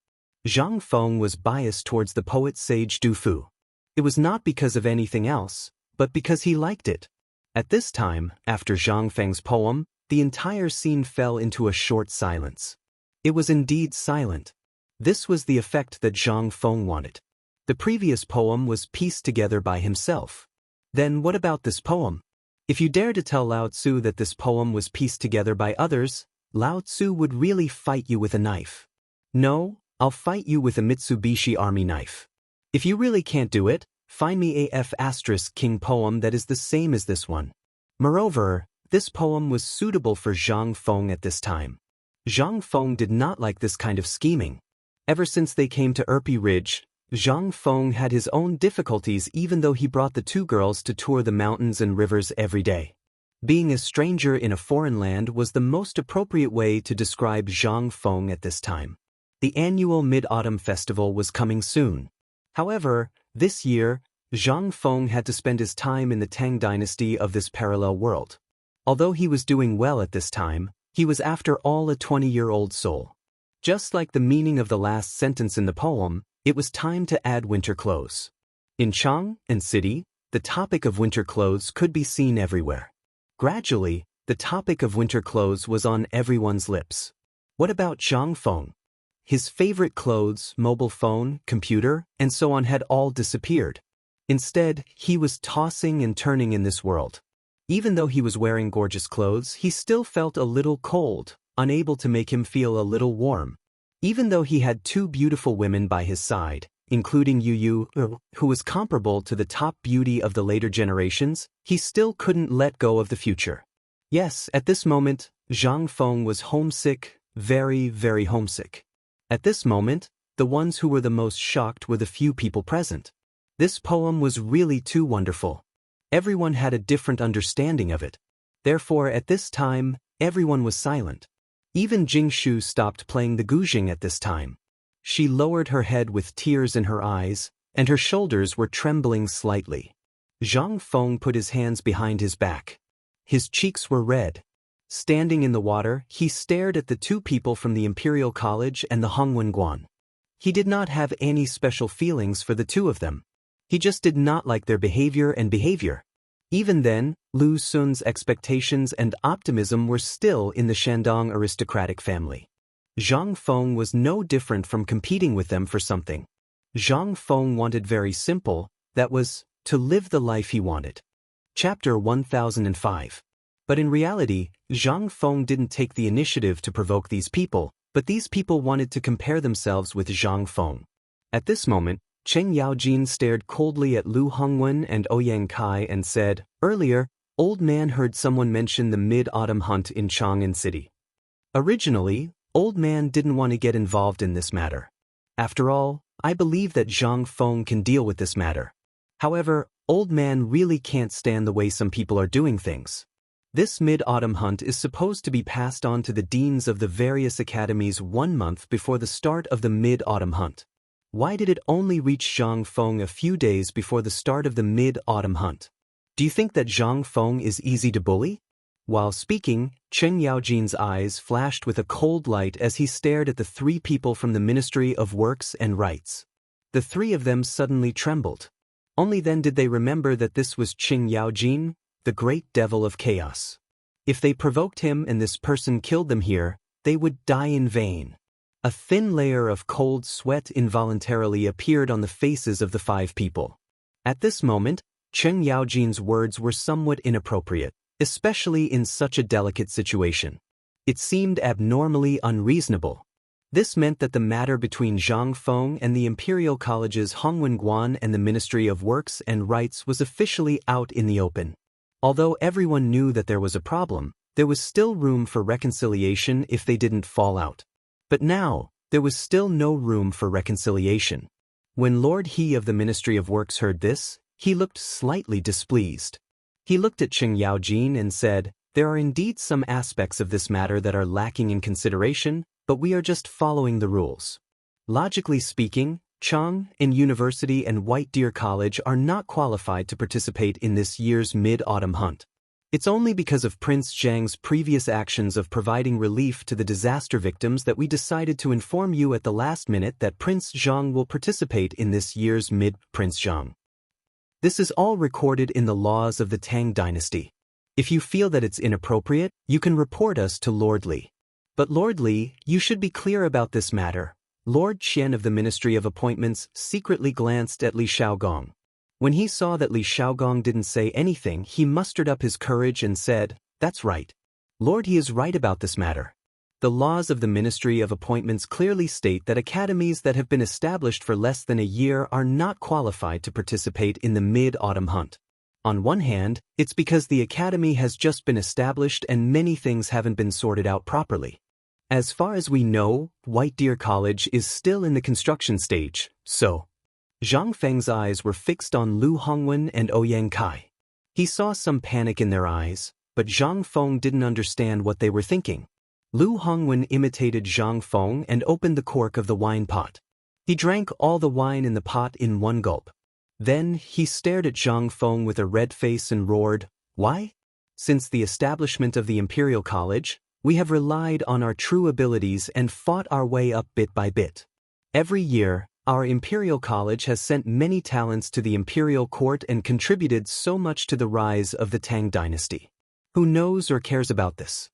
Zhang Feng was biased towards the poet sage Du Fu. It was not because of anything else, but because he liked it. At this time, after Zhang Feng's poem, the entire scene fell into a short silence. It was indeed silent. This was the effect that Zhang Feng wanted. The previous poem was pieced together by himself. Then what about this poem? If you dare to tell Lao Tzu that this poem was pieced together by others, Lao Tzu would really fight you with a knife. No, I'll fight you with a Mitsubishi Army knife. If you really can't do it, find me a F*** poem that is the same as this one. Moreover, this poem was suitable for Zhang Feng at this time. Zhang Feng did not like this kind of scheming. Ever since they came to Erpi Ridge, Zhang Feng had his own difficulties even though he brought the two girls to tour the mountains and rivers every day. Being a stranger in a foreign land was the most appropriate way to describe Zhang Feng at this time. The annual Mid-Autumn Festival was coming soon. However, this year, Zhang Feng had to spend his time in the Tang dynasty of this parallel world. Although he was doing well at this time, he was after all a 20-year-old soul. Just like the meaning of the last sentence in the poem, it was time to add winter clothes. In Chang and City, the topic of winter clothes could be seen everywhere. Gradually, the topic of winter clothes was on everyone's lips. What about Zhang Feng? His favorite clothes, mobile phone, computer, and so on had all disappeared. Instead, he was tossing and turning in this world. Even though he was wearing gorgeous clothes, he still felt a little cold, unable to make him feel a little warm. Even though he had two beautiful women by his side, including Yu, who was comparable to the top beauty of the later generations, he still couldn't let go of the future. Yes, at this moment, Zhang Feng was homesick, very, very homesick. At this moment, the ones who were the most shocked were the few people present. This poem was really too wonderful. Everyone had a different understanding of it. Therefore, at this time, everyone was silent. Even Jingshu stopped playing the guzheng at this time. She lowered her head with tears in her eyes, and her shoulders were trembling slightly. Zhang Feng put his hands behind his back. His cheeks were red. Standing in the water, he stared at the two people from the Imperial College and the Hongwen Guan. He did not have any special feelings for the two of them. He just did not like their behavior. Even then, Lu Sun's expectations and optimism were still in the Shandong aristocratic family. Zhang Feng was no different from competing with them for something. Zhang Feng wanted very simple, that was, to live the life he wanted. Chapter 1005. But in reality, Zhang Feng didn't take the initiative to provoke these people, but these people wanted to compare themselves with Zhang Feng. At this moment, Cheng Yaojin stared coldly at Lu Hongwen and Ouyang Kai and said, "Earlier, old man heard someone mention the mid-autumn hunt in Chang'an City. Originally, old man didn't want to get involved in this matter. After all, I believe that Zhang Feng can deal with this matter. However, old man really can't stand the way some people are doing things. This mid-autumn hunt is supposed to be passed on to the deans of the various academies 1 month before the start of the mid-autumn hunt. Why did it only reach Zhang Feng a few days before the start of the mid-autumn hunt? Do you think that Zhang Feng is easy to bully?" While speaking, Cheng Yaojin's eyes flashed with a cold light as he stared at the three people from the Ministry of Works and Rights. The three of them suddenly trembled. Only then did they remember that this was Cheng Yaojin, the great devil of chaos. If they provoked him and this person killed them here, they would die in vain. A thin layer of cold sweat involuntarily appeared on the faces of the 5 people. At this moment, Cheng Yaojin's words were somewhat inappropriate, especially in such a delicate situation. It seemed abnormally unreasonable. This meant that the matter between Zhang Feng and the Imperial College's Hongwen Guan and the Ministry of Works and Rights was officially out in the open. Although everyone knew that there was a problem, there was still room for reconciliation if they didn't fall out. But now, there was still no room for reconciliation. When Lord He of the Ministry of Works heard this, he looked slightly displeased. He looked at Cheng Yaojin and said, "There are indeed some aspects of this matter that are lacking in consideration, but we are just following the rules. Logically speaking, Chang and University and White Deer College are not qualified to participate in this year's mid-autumn hunt. It's only because of Prince Zhang's previous actions of providing relief to the disaster victims that we decided to inform you at the last minute that Prince Zhang will participate in this year's Mid-Prince Zhang. This is all recorded in the laws of the Tang dynasty. If you feel that it's inappropriate, you can report us to Lord Li. But Lord Li, you should be clear about this matter. Lord Qian of the Ministry of Appointments secretly glanced at Li Xiaogong. When he saw that Li Xiaogong didn't say anything, he mustered up his courage and said, "That's right. Lord, he is right about this matter. The laws of the Ministry of Appointments clearly state that academies that have been established for less than a year are not qualified to participate in the Mid-Autumn Hunt. On one hand, it's because the academy has just been established and many things haven't been sorted out properly. As far as we know, White Deer College is still in the construction stage, so..." Zhang Feng's eyes were fixed on Lu Hongwen and Ouyang Kai. He saw some panic in their eyes, but Zhang Feng didn't understand what they were thinking. Lu Hongwen imitated Zhang Feng and opened the cork of the wine pot. He drank all the wine in the pot in one gulp. Then, he stared at Zhang Feng with a red face and roared, "Why? Since the establishment of the Imperial College, we have relied on our true abilities and fought our way up bit by bit. Every year, our Imperial College has sent many talents to the Imperial Court and contributed so much to the rise of the Tang dynasty. Who knows or cares about this?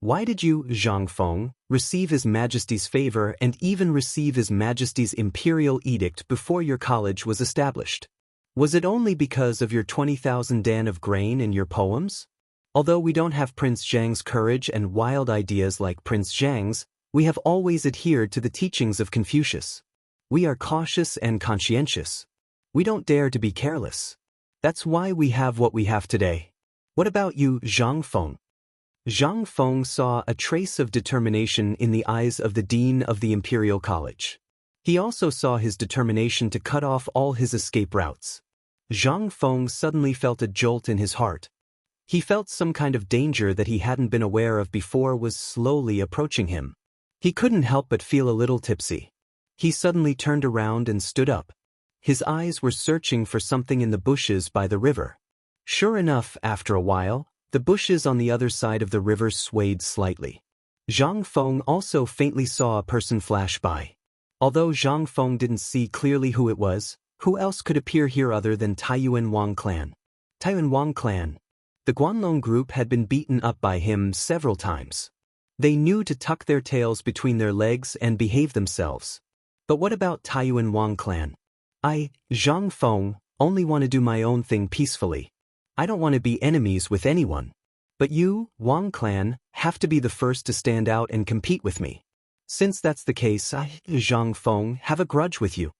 Why did you, Zhang Feng, receive His Majesty's favor and even receive His Majesty's Imperial Edict before your college was established? Was it only because of your 20,000 dan of grain and your poems? Although we don't have Prince Zhang's courage and wild ideas like Prince Zhang's, we have always adhered to the teachings of Confucius. We are cautious and conscientious. We don't dare to be careless. That's why we have what we have today. What about you, Zhang Feng?" Zhang Feng saw a trace of determination in the eyes of the Dean of the Imperial College. He also saw his determination to cut off all his escape routes. Zhang Feng suddenly felt a jolt in his heart. He felt some kind of danger that he hadn't been aware of before was slowly approaching him. He couldn't help but feel a little tipsy. He suddenly turned around and stood up. His eyes were searching for something in the bushes by the river. Sure enough, after a while, the bushes on the other side of the river swayed slightly. Zhang Feng also faintly saw a person flash by. Although Zhang Feng didn't see clearly who it was, who else could appear here other than Taiyuan Wang clan? Taiyuan Wang clan. The Guanlong group had been beaten up by him several times. They knew to tuck their tails between their legs and behave themselves. But what about Taiyuan Wang clan? I, Zhang Feng, only want to do my own thing peacefully. I don't want to be enemies with anyone. But you, Wang clan, have to be the first to stand out and compete with me. Since that's the case, I, Zhang Feng, have a grudge with you.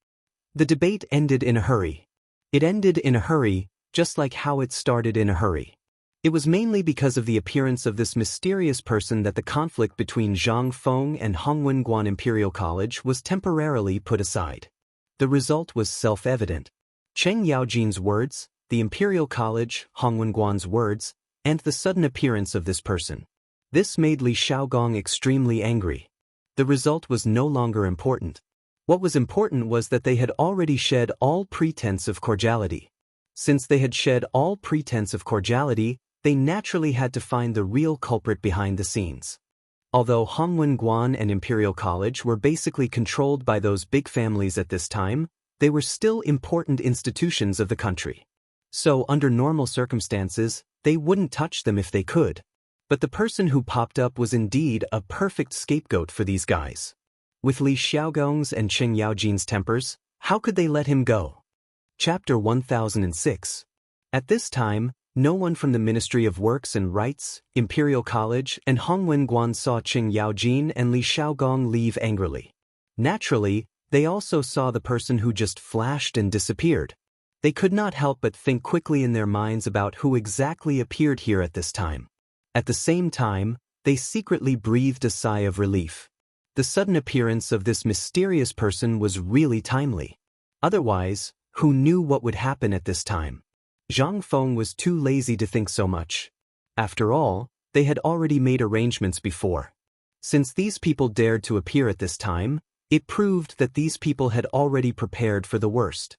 The debate ended in a hurry. It ended in a hurry, just like how it started in a hurry. It was mainly because of the appearance of this mysterious person that the conflict between Zhang Feng and Hongwen Guan Imperial College was temporarily put aside. The result was self-evident. Cheng Yaojin's words, the Imperial College, Hongwen Guan's words, and the sudden appearance of this person. This made Li Xiaogong extremely angry. The result was no longer important. What was important was that they had already shed all pretense of cordiality. Since they had shed all pretense of cordiality, they naturally had to find the real culprit behind the scenes. Although Hongwen Guan and Imperial College were basically controlled by those big families at this time, they were still important institutions of the country. So, under normal circumstances, they wouldn't touch them if they could. But the person who popped up was indeed a perfect scapegoat for these guys. With Li Xiaogong's and Cheng Yaojin's tempers, how could they let him go? Chapter 1006. At this time, no one from the Ministry of Works and Rights, Imperial College, and Hongwen Guan saw Cheng Yaojin and Li Xiaogong leave angrily. Naturally, they also saw the person who just flashed and disappeared. They could not help but think quickly in their minds about who exactly appeared here at this time. At the same time, they secretly breathed a sigh of relief. The sudden appearance of this mysterious person was really timely. Otherwise, who knew what would happen at this time? Zhang Feng was too lazy to think so much. After all, they had already made arrangements before. Since these people dared to appear at this time, it proved that these people had already prepared for the worst.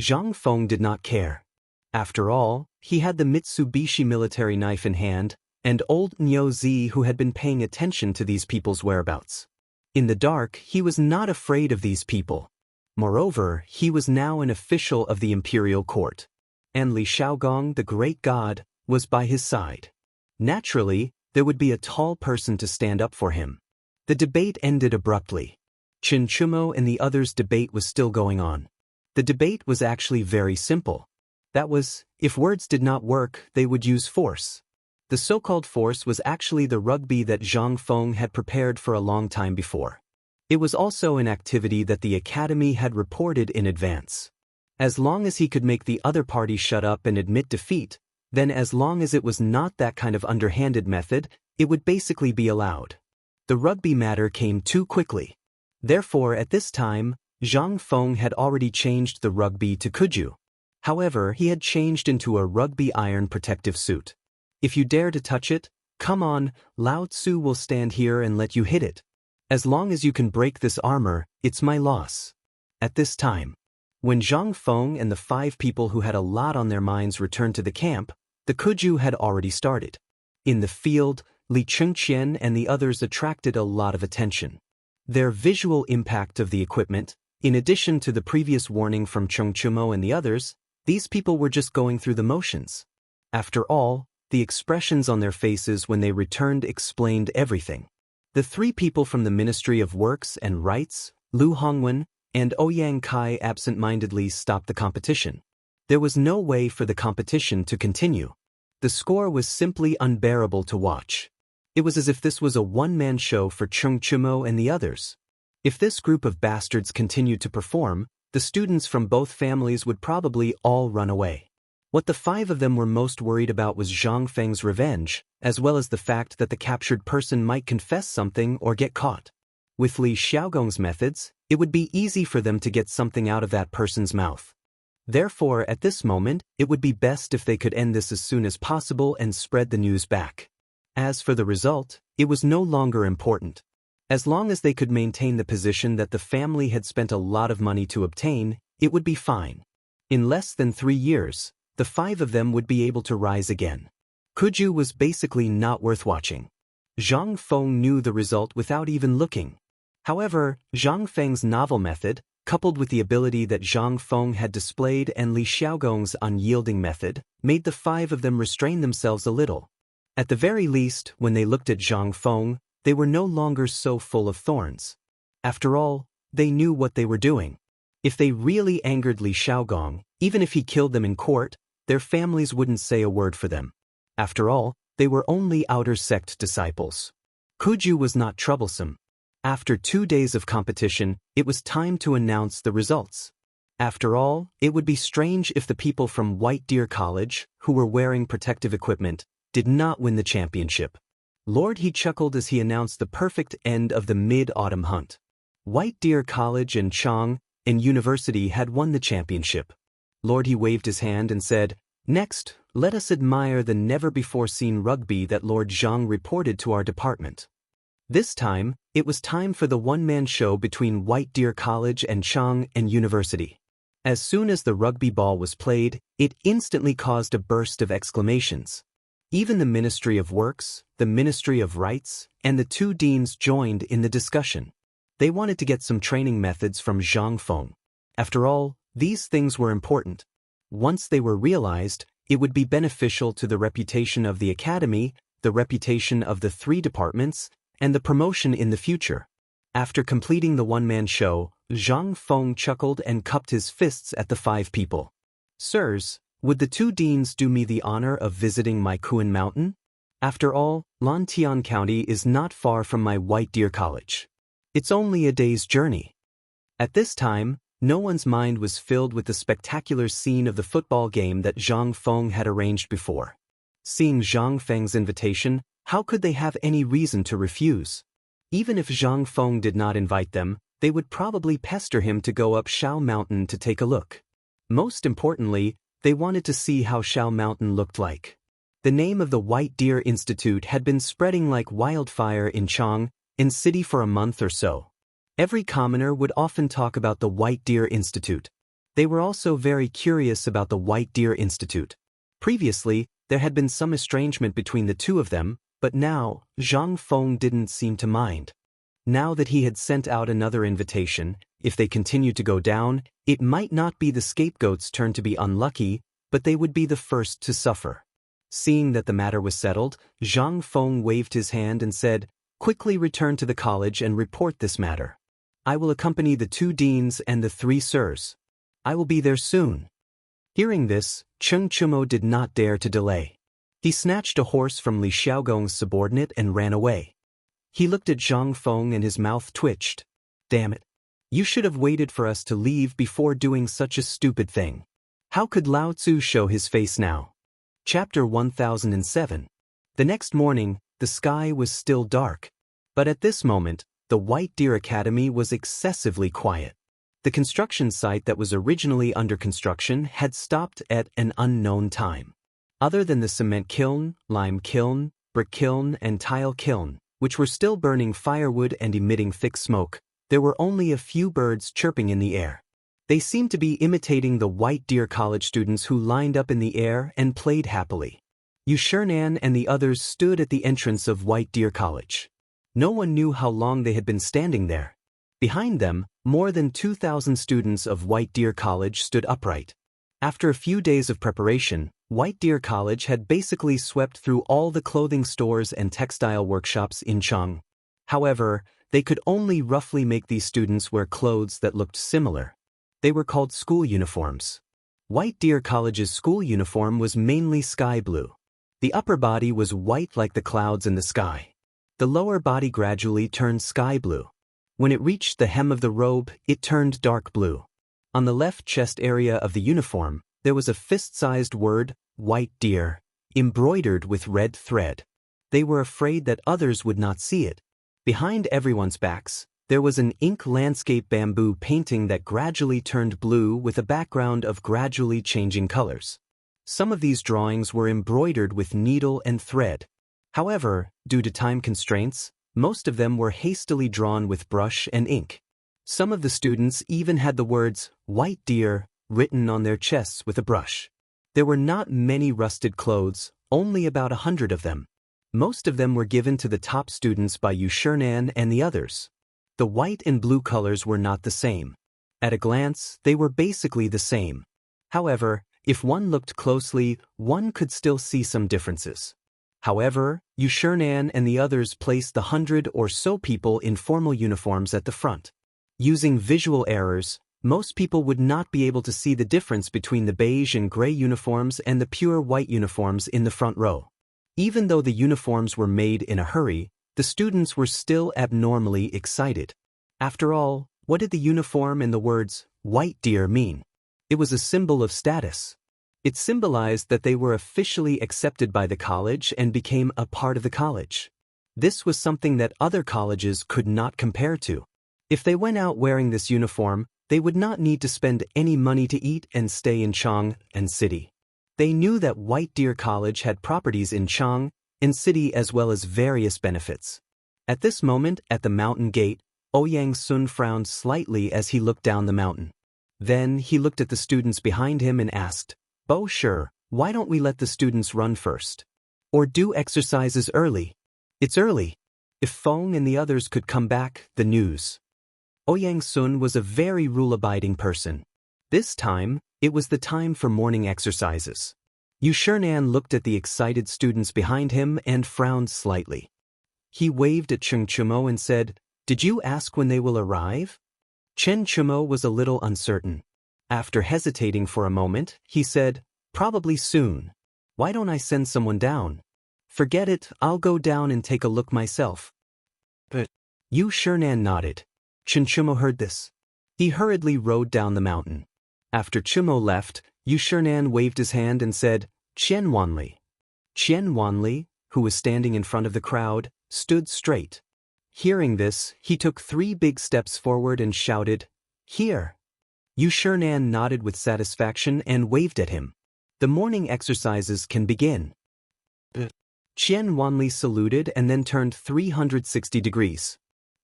Zhang Feng did not care. After all, He had the Mitsubishi military knife in hand, and old Nyo Zi who had been paying attention to these people's whereabouts. In the dark, he was not afraid of these people. Moreover, he was now an official of the imperial court. And Li Xiaogong, the great god, was by his side. Naturally, there would be a tall person to stand up for him. The debate ended abruptly. Qin Chumo and the others' debate was still going on. The debate was actually very simple. That was, if words did not work, they would use force. The so-called force was actually the rugby that Zhang Feng had prepared for a long time before. It was also an activity that the academy had reported in advance. As long as he could make the other party shut up and admit defeat, then as long as it was not that kind of underhanded method, it would basically be allowed. The rugby matter came too quickly. Therefore, at this time, Zhang Feng had already changed the rugby to kuju. However, he had changed into a rugby iron protective suit. If you dare to touch it, come on, Lao Tzu will stand here and let you hit it. As long as you can break this armor, it's my loss. At this time, when Zhang Feng and the 5 people who had a lot on their minds returned to the camp, the kuju had already started. In the field, Li Chengqian and the others attracted a lot of attention. Their visual impact of the equipment, in addition to the previous warning from Cheng Chumo and the others, these people were just going through the motions. After all, the expressions on their faces when they returned explained everything. The 3 people from the Ministry of Works and Rights, Lu Hongwen and Ouyang Kai, absent-mindedly stopped the competition. There was no way for the competition to continue. The score was simply unbearable to watch. It was as if this was a one-man show for Cheng Chumo and the others. If this group of bastards continued to perform, the students from both families would probably all run away. What the 5 of them were most worried about was Zhang Feng's revenge, as well as the fact that the captured person might confess something or get caught. With Li Xiaogong's methods, it would be easy for them to get something out of that person's mouth. Therefore, at this moment, it would be best if they could end this as soon as possible and spread the news back. As for the result, it was no longer important. As long as they could maintain the position that the family had spent a lot of money to obtain, it would be fine. In less than 3 years, the 5 of them would be able to rise again. Kuju was basically not worth watching. Zhang Feng knew the result without even looking. However, Zhang Feng's novel method, coupled with the ability that Zhang Feng had displayed and Li Xiaogong's unyielding method, made the 5 of them restrain themselves a little. At the very least, when they looked at Zhang Feng, they were no longer so full of thorns. After all, they knew what they were doing. If they really angered Li Xiaogong, even if he killed them in court, their families wouldn't say a word for them. After all, they were only outer sect disciples. Kuju was not troublesome. After 2 days of competition, it was time to announce the results. After all, it would be strange if the people from White Deer College, who were wearing protective equipment, did not win the championship. Lord He chuckled as he announced the perfect end of the mid-autumn hunt. White Deer College and Chang and University had won the championship. Lord He waved his hand and said, "Next, let us admire the never-before-seen rugby that Lord Zhang reported to our department." This time, it was time for the one-man show between White Deer College and Chang and University. As soon as the rugby ball was played, it instantly caused a burst of exclamations. Even the Ministry of Works, the Ministry of Rights, and the 2 deans joined in the discussion. They wanted to get some training methods from Zhang Feng. After all, these things were important. Once they were realized, it would be beneficial to the reputation of the academy, the reputation of the 3 departments, and the promotion in the future. After completing the one-man show, Zhang Feng chuckled and cupped his fists at the 5 people. "Sirs, would the 2 deans do me the honor of visiting my Kuan Mountain? After all, Lantian County is not far from my White Deer College. It's only a day's journey." At this time, no one's mind was filled with the spectacular scene of the football game that Zhang Feng had arranged before. Seeing Zhang Feng's invitation, how could they have any reason to refuse? Even if Zhang Feng did not invite them, they would probably pester him to go up Shao Mountain to take a look. Most importantly, they wanted to see how Shao Mountain looked like. The name of the White Deer Institute had been spreading like wildfire in Chang, in city for a month or so. Every commoner would often talk about the White Deer Institute. They were also very curious about the White Deer Institute. Previously, there had been some estrangement between the two of them, but now, Zhang Feng didn't seem to mind. Now that he had sent out another invitation, if they continued to go down, it might not be the scapegoat's turn to be unlucky, but they would be the first to suffer. Seeing that the matter was settled, Zhang Feng waved his hand and said, "Quickly return to the college and report this matter. I will accompany the 2 deans and the 3 sirs. I will be there soon." Hearing this, Cheng Chumo did not dare to delay. He snatched a horse from Li Xiaogong's subordinate and ran away. He looked at Zhang Feng and his mouth twitched. "Damn it. You should have waited for us to leave before doing such a stupid thing." How could Lao Tzu show his face now? Chapter 1007. The next morning, the sky was still dark. But at this moment, the White Deer Academy was excessively quiet. The construction site that was originally under construction had stopped at an unknown time. Other than the cement kiln, lime kiln, brick kiln, and tile kiln, which were still burning firewood and emitting thick smoke, there were only a few birds chirping in the air. They seemed to be imitating the White Deer College students who lined up in the air and played happily. Yushernan and the others stood at the entrance of White Deer College. No one knew how long they had been standing there. Behind them, more than 2,000 students of White Deer College stood upright. After a few days of preparation, White Deer College had basically swept through all the clothing stores and textile workshops in Chang. However, they could only roughly make these students wear clothes that looked similar. They were called school uniforms. White Deer College's school uniform was mainly sky blue. The upper body was white like the clouds in the sky. The lower body gradually turned sky blue. When it reached the hem of the robe, it turned dark blue. On the left chest area of the uniform, there was a fist-sized word, White Deer, embroidered with red thread. They were afraid that others would not see it. Behind everyone's backs, there was an ink landscape bamboo painting that gradually turned blue with a background of gradually changing colors. Some of these drawings were embroidered with needle and thread. However, due to time constraints, most of them were hastily drawn with brush and ink. Some of the students even had the words, White Deer, written on their chests with a brush. There were not many rusted clothes, only about 100 of them. Most of them were given to the top students by Yushernan and the others. The white and blue colors were not the same. At a glance, they were basically the same. However, if one looked closely, one could still see some differences. However, Yushernan and the others placed the 100 or so people in formal uniforms at the front. Using visual errors, most people would not be able to see the difference between the beige and gray uniforms and the pure white uniforms in the front row. Even though the uniforms were made in a hurry, the students were still abnormally excited. After all, what did the uniform and the words, White Deer, mean? It was a symbol of status. It symbolized that they were officially accepted by the college and became a part of the college. This was something that other colleges could not compare to. If they went out wearing this uniform, they would not need to spend any money to eat and stay in Chang and city. They knew that White Deer College had properties in Chang and city as well as various benefits. At this moment, at the mountain gate, Ouyang Sun frowned slightly as he looked down the mountain. Then he looked at the students behind him and asked, "Oh sure, why don't we let the students run first? Or do exercises early? It's early. If Feng and the others could come back, the news." Ouyang Sun was a very rule-abiding person. This time, it was the time for morning exercises. Yushernan looked at the excited students behind him and frowned slightly. He waved at Cheng Chumo and said, "Did you ask when they will arrive?" Chen Chumo was a little uncertain. After hesitating for a moment, he said, "Probably soon. Why don't I send someone down?" "Forget it, I'll go down and take a look myself." But Yushernan nodded. Chen Chumo heard this. He hurriedly rode down the mountain. After Chumo left, Yushernan waved his hand and said, "Qian Wanli." Qian Wanli, who was standing in front of the crowd, stood straight. Hearing this, he took 3 big steps forward and shouted, "Here." Yushernan nodded with satisfaction and waved at him. "The morning exercises can begin." Qian Wanli saluted and then turned 360 degrees.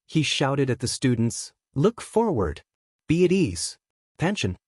He shouted at the students, "Look forward. Be at ease. Pension."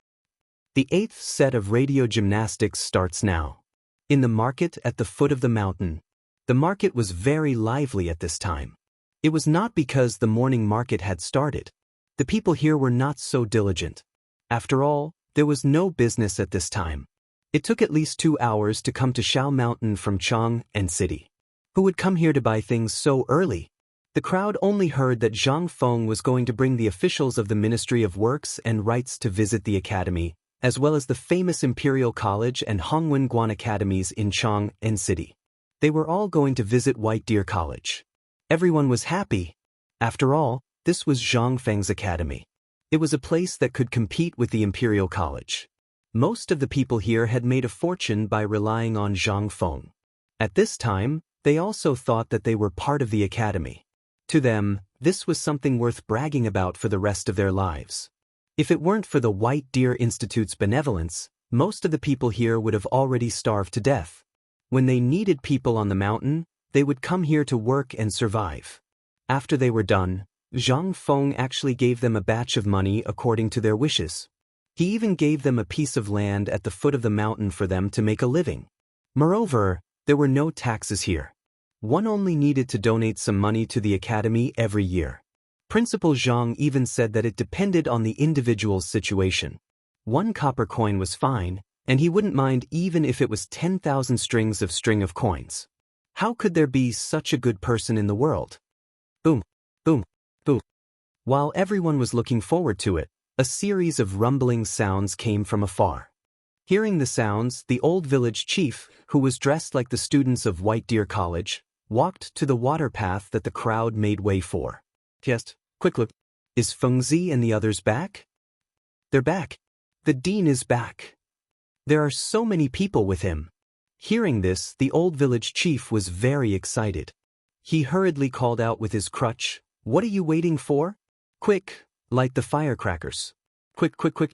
The 8th set of radio gymnastics starts now. In the market at the foot of the mountain. The market was very lively at this time. It was not because the morning market had started. The people here were not so diligent. After all, there was no business at this time. It took at least 2 hours to come to Shao Mountain from Chang and City. Who would come here to buy things so early? The crowd only heard that Zhang Feng was going to bring the officials of the Ministry of Works and Rights to visit the academy, as well as the famous Imperial College and Hongwen Guan academies in Chang and City. They were all going to visit White Deer College. Everyone was happy. After all, this was Zhang Feng's academy. It was a place that could compete with the Imperial College. Most of the people here had made a fortune by relying on Zhang Feng. At this time, they also thought that they were part of the academy. To them, this was something worth bragging about for the rest of their lives. If it weren't for the White Deer Institute's benevolence, most of the people here would have already starved to death. When they needed people on the mountain, they would come here to work and survive. After they were done, Zhang Feng actually gave them a batch of money according to their wishes. He even gave them a piece of land at the foot of the mountain for them to make a living. Moreover, there were no taxes here. One only needed to donate some money to the academy every year. Principal Zhang even said that it depended on the individual's situation. 1 copper coin was fine, and he wouldn't mind even if it was 10,000 strings of coins. How could there be such a good person in the world? Boom, boom, boom. While everyone was looking forward to it, a series of rumbling sounds came from afar. Hearing the sounds, the old village chief, who was dressed like the students of White Deer College, walked to the water path that the crowd made way for. Yes, quick look. Is Fengzi and the others back? They're back. The dean is back. There are so many people with him. Hearing this, the old village chief was very excited. He hurriedly called out with his crutch, "What are you waiting for? Quick, light the firecrackers. Quick, quick, quick."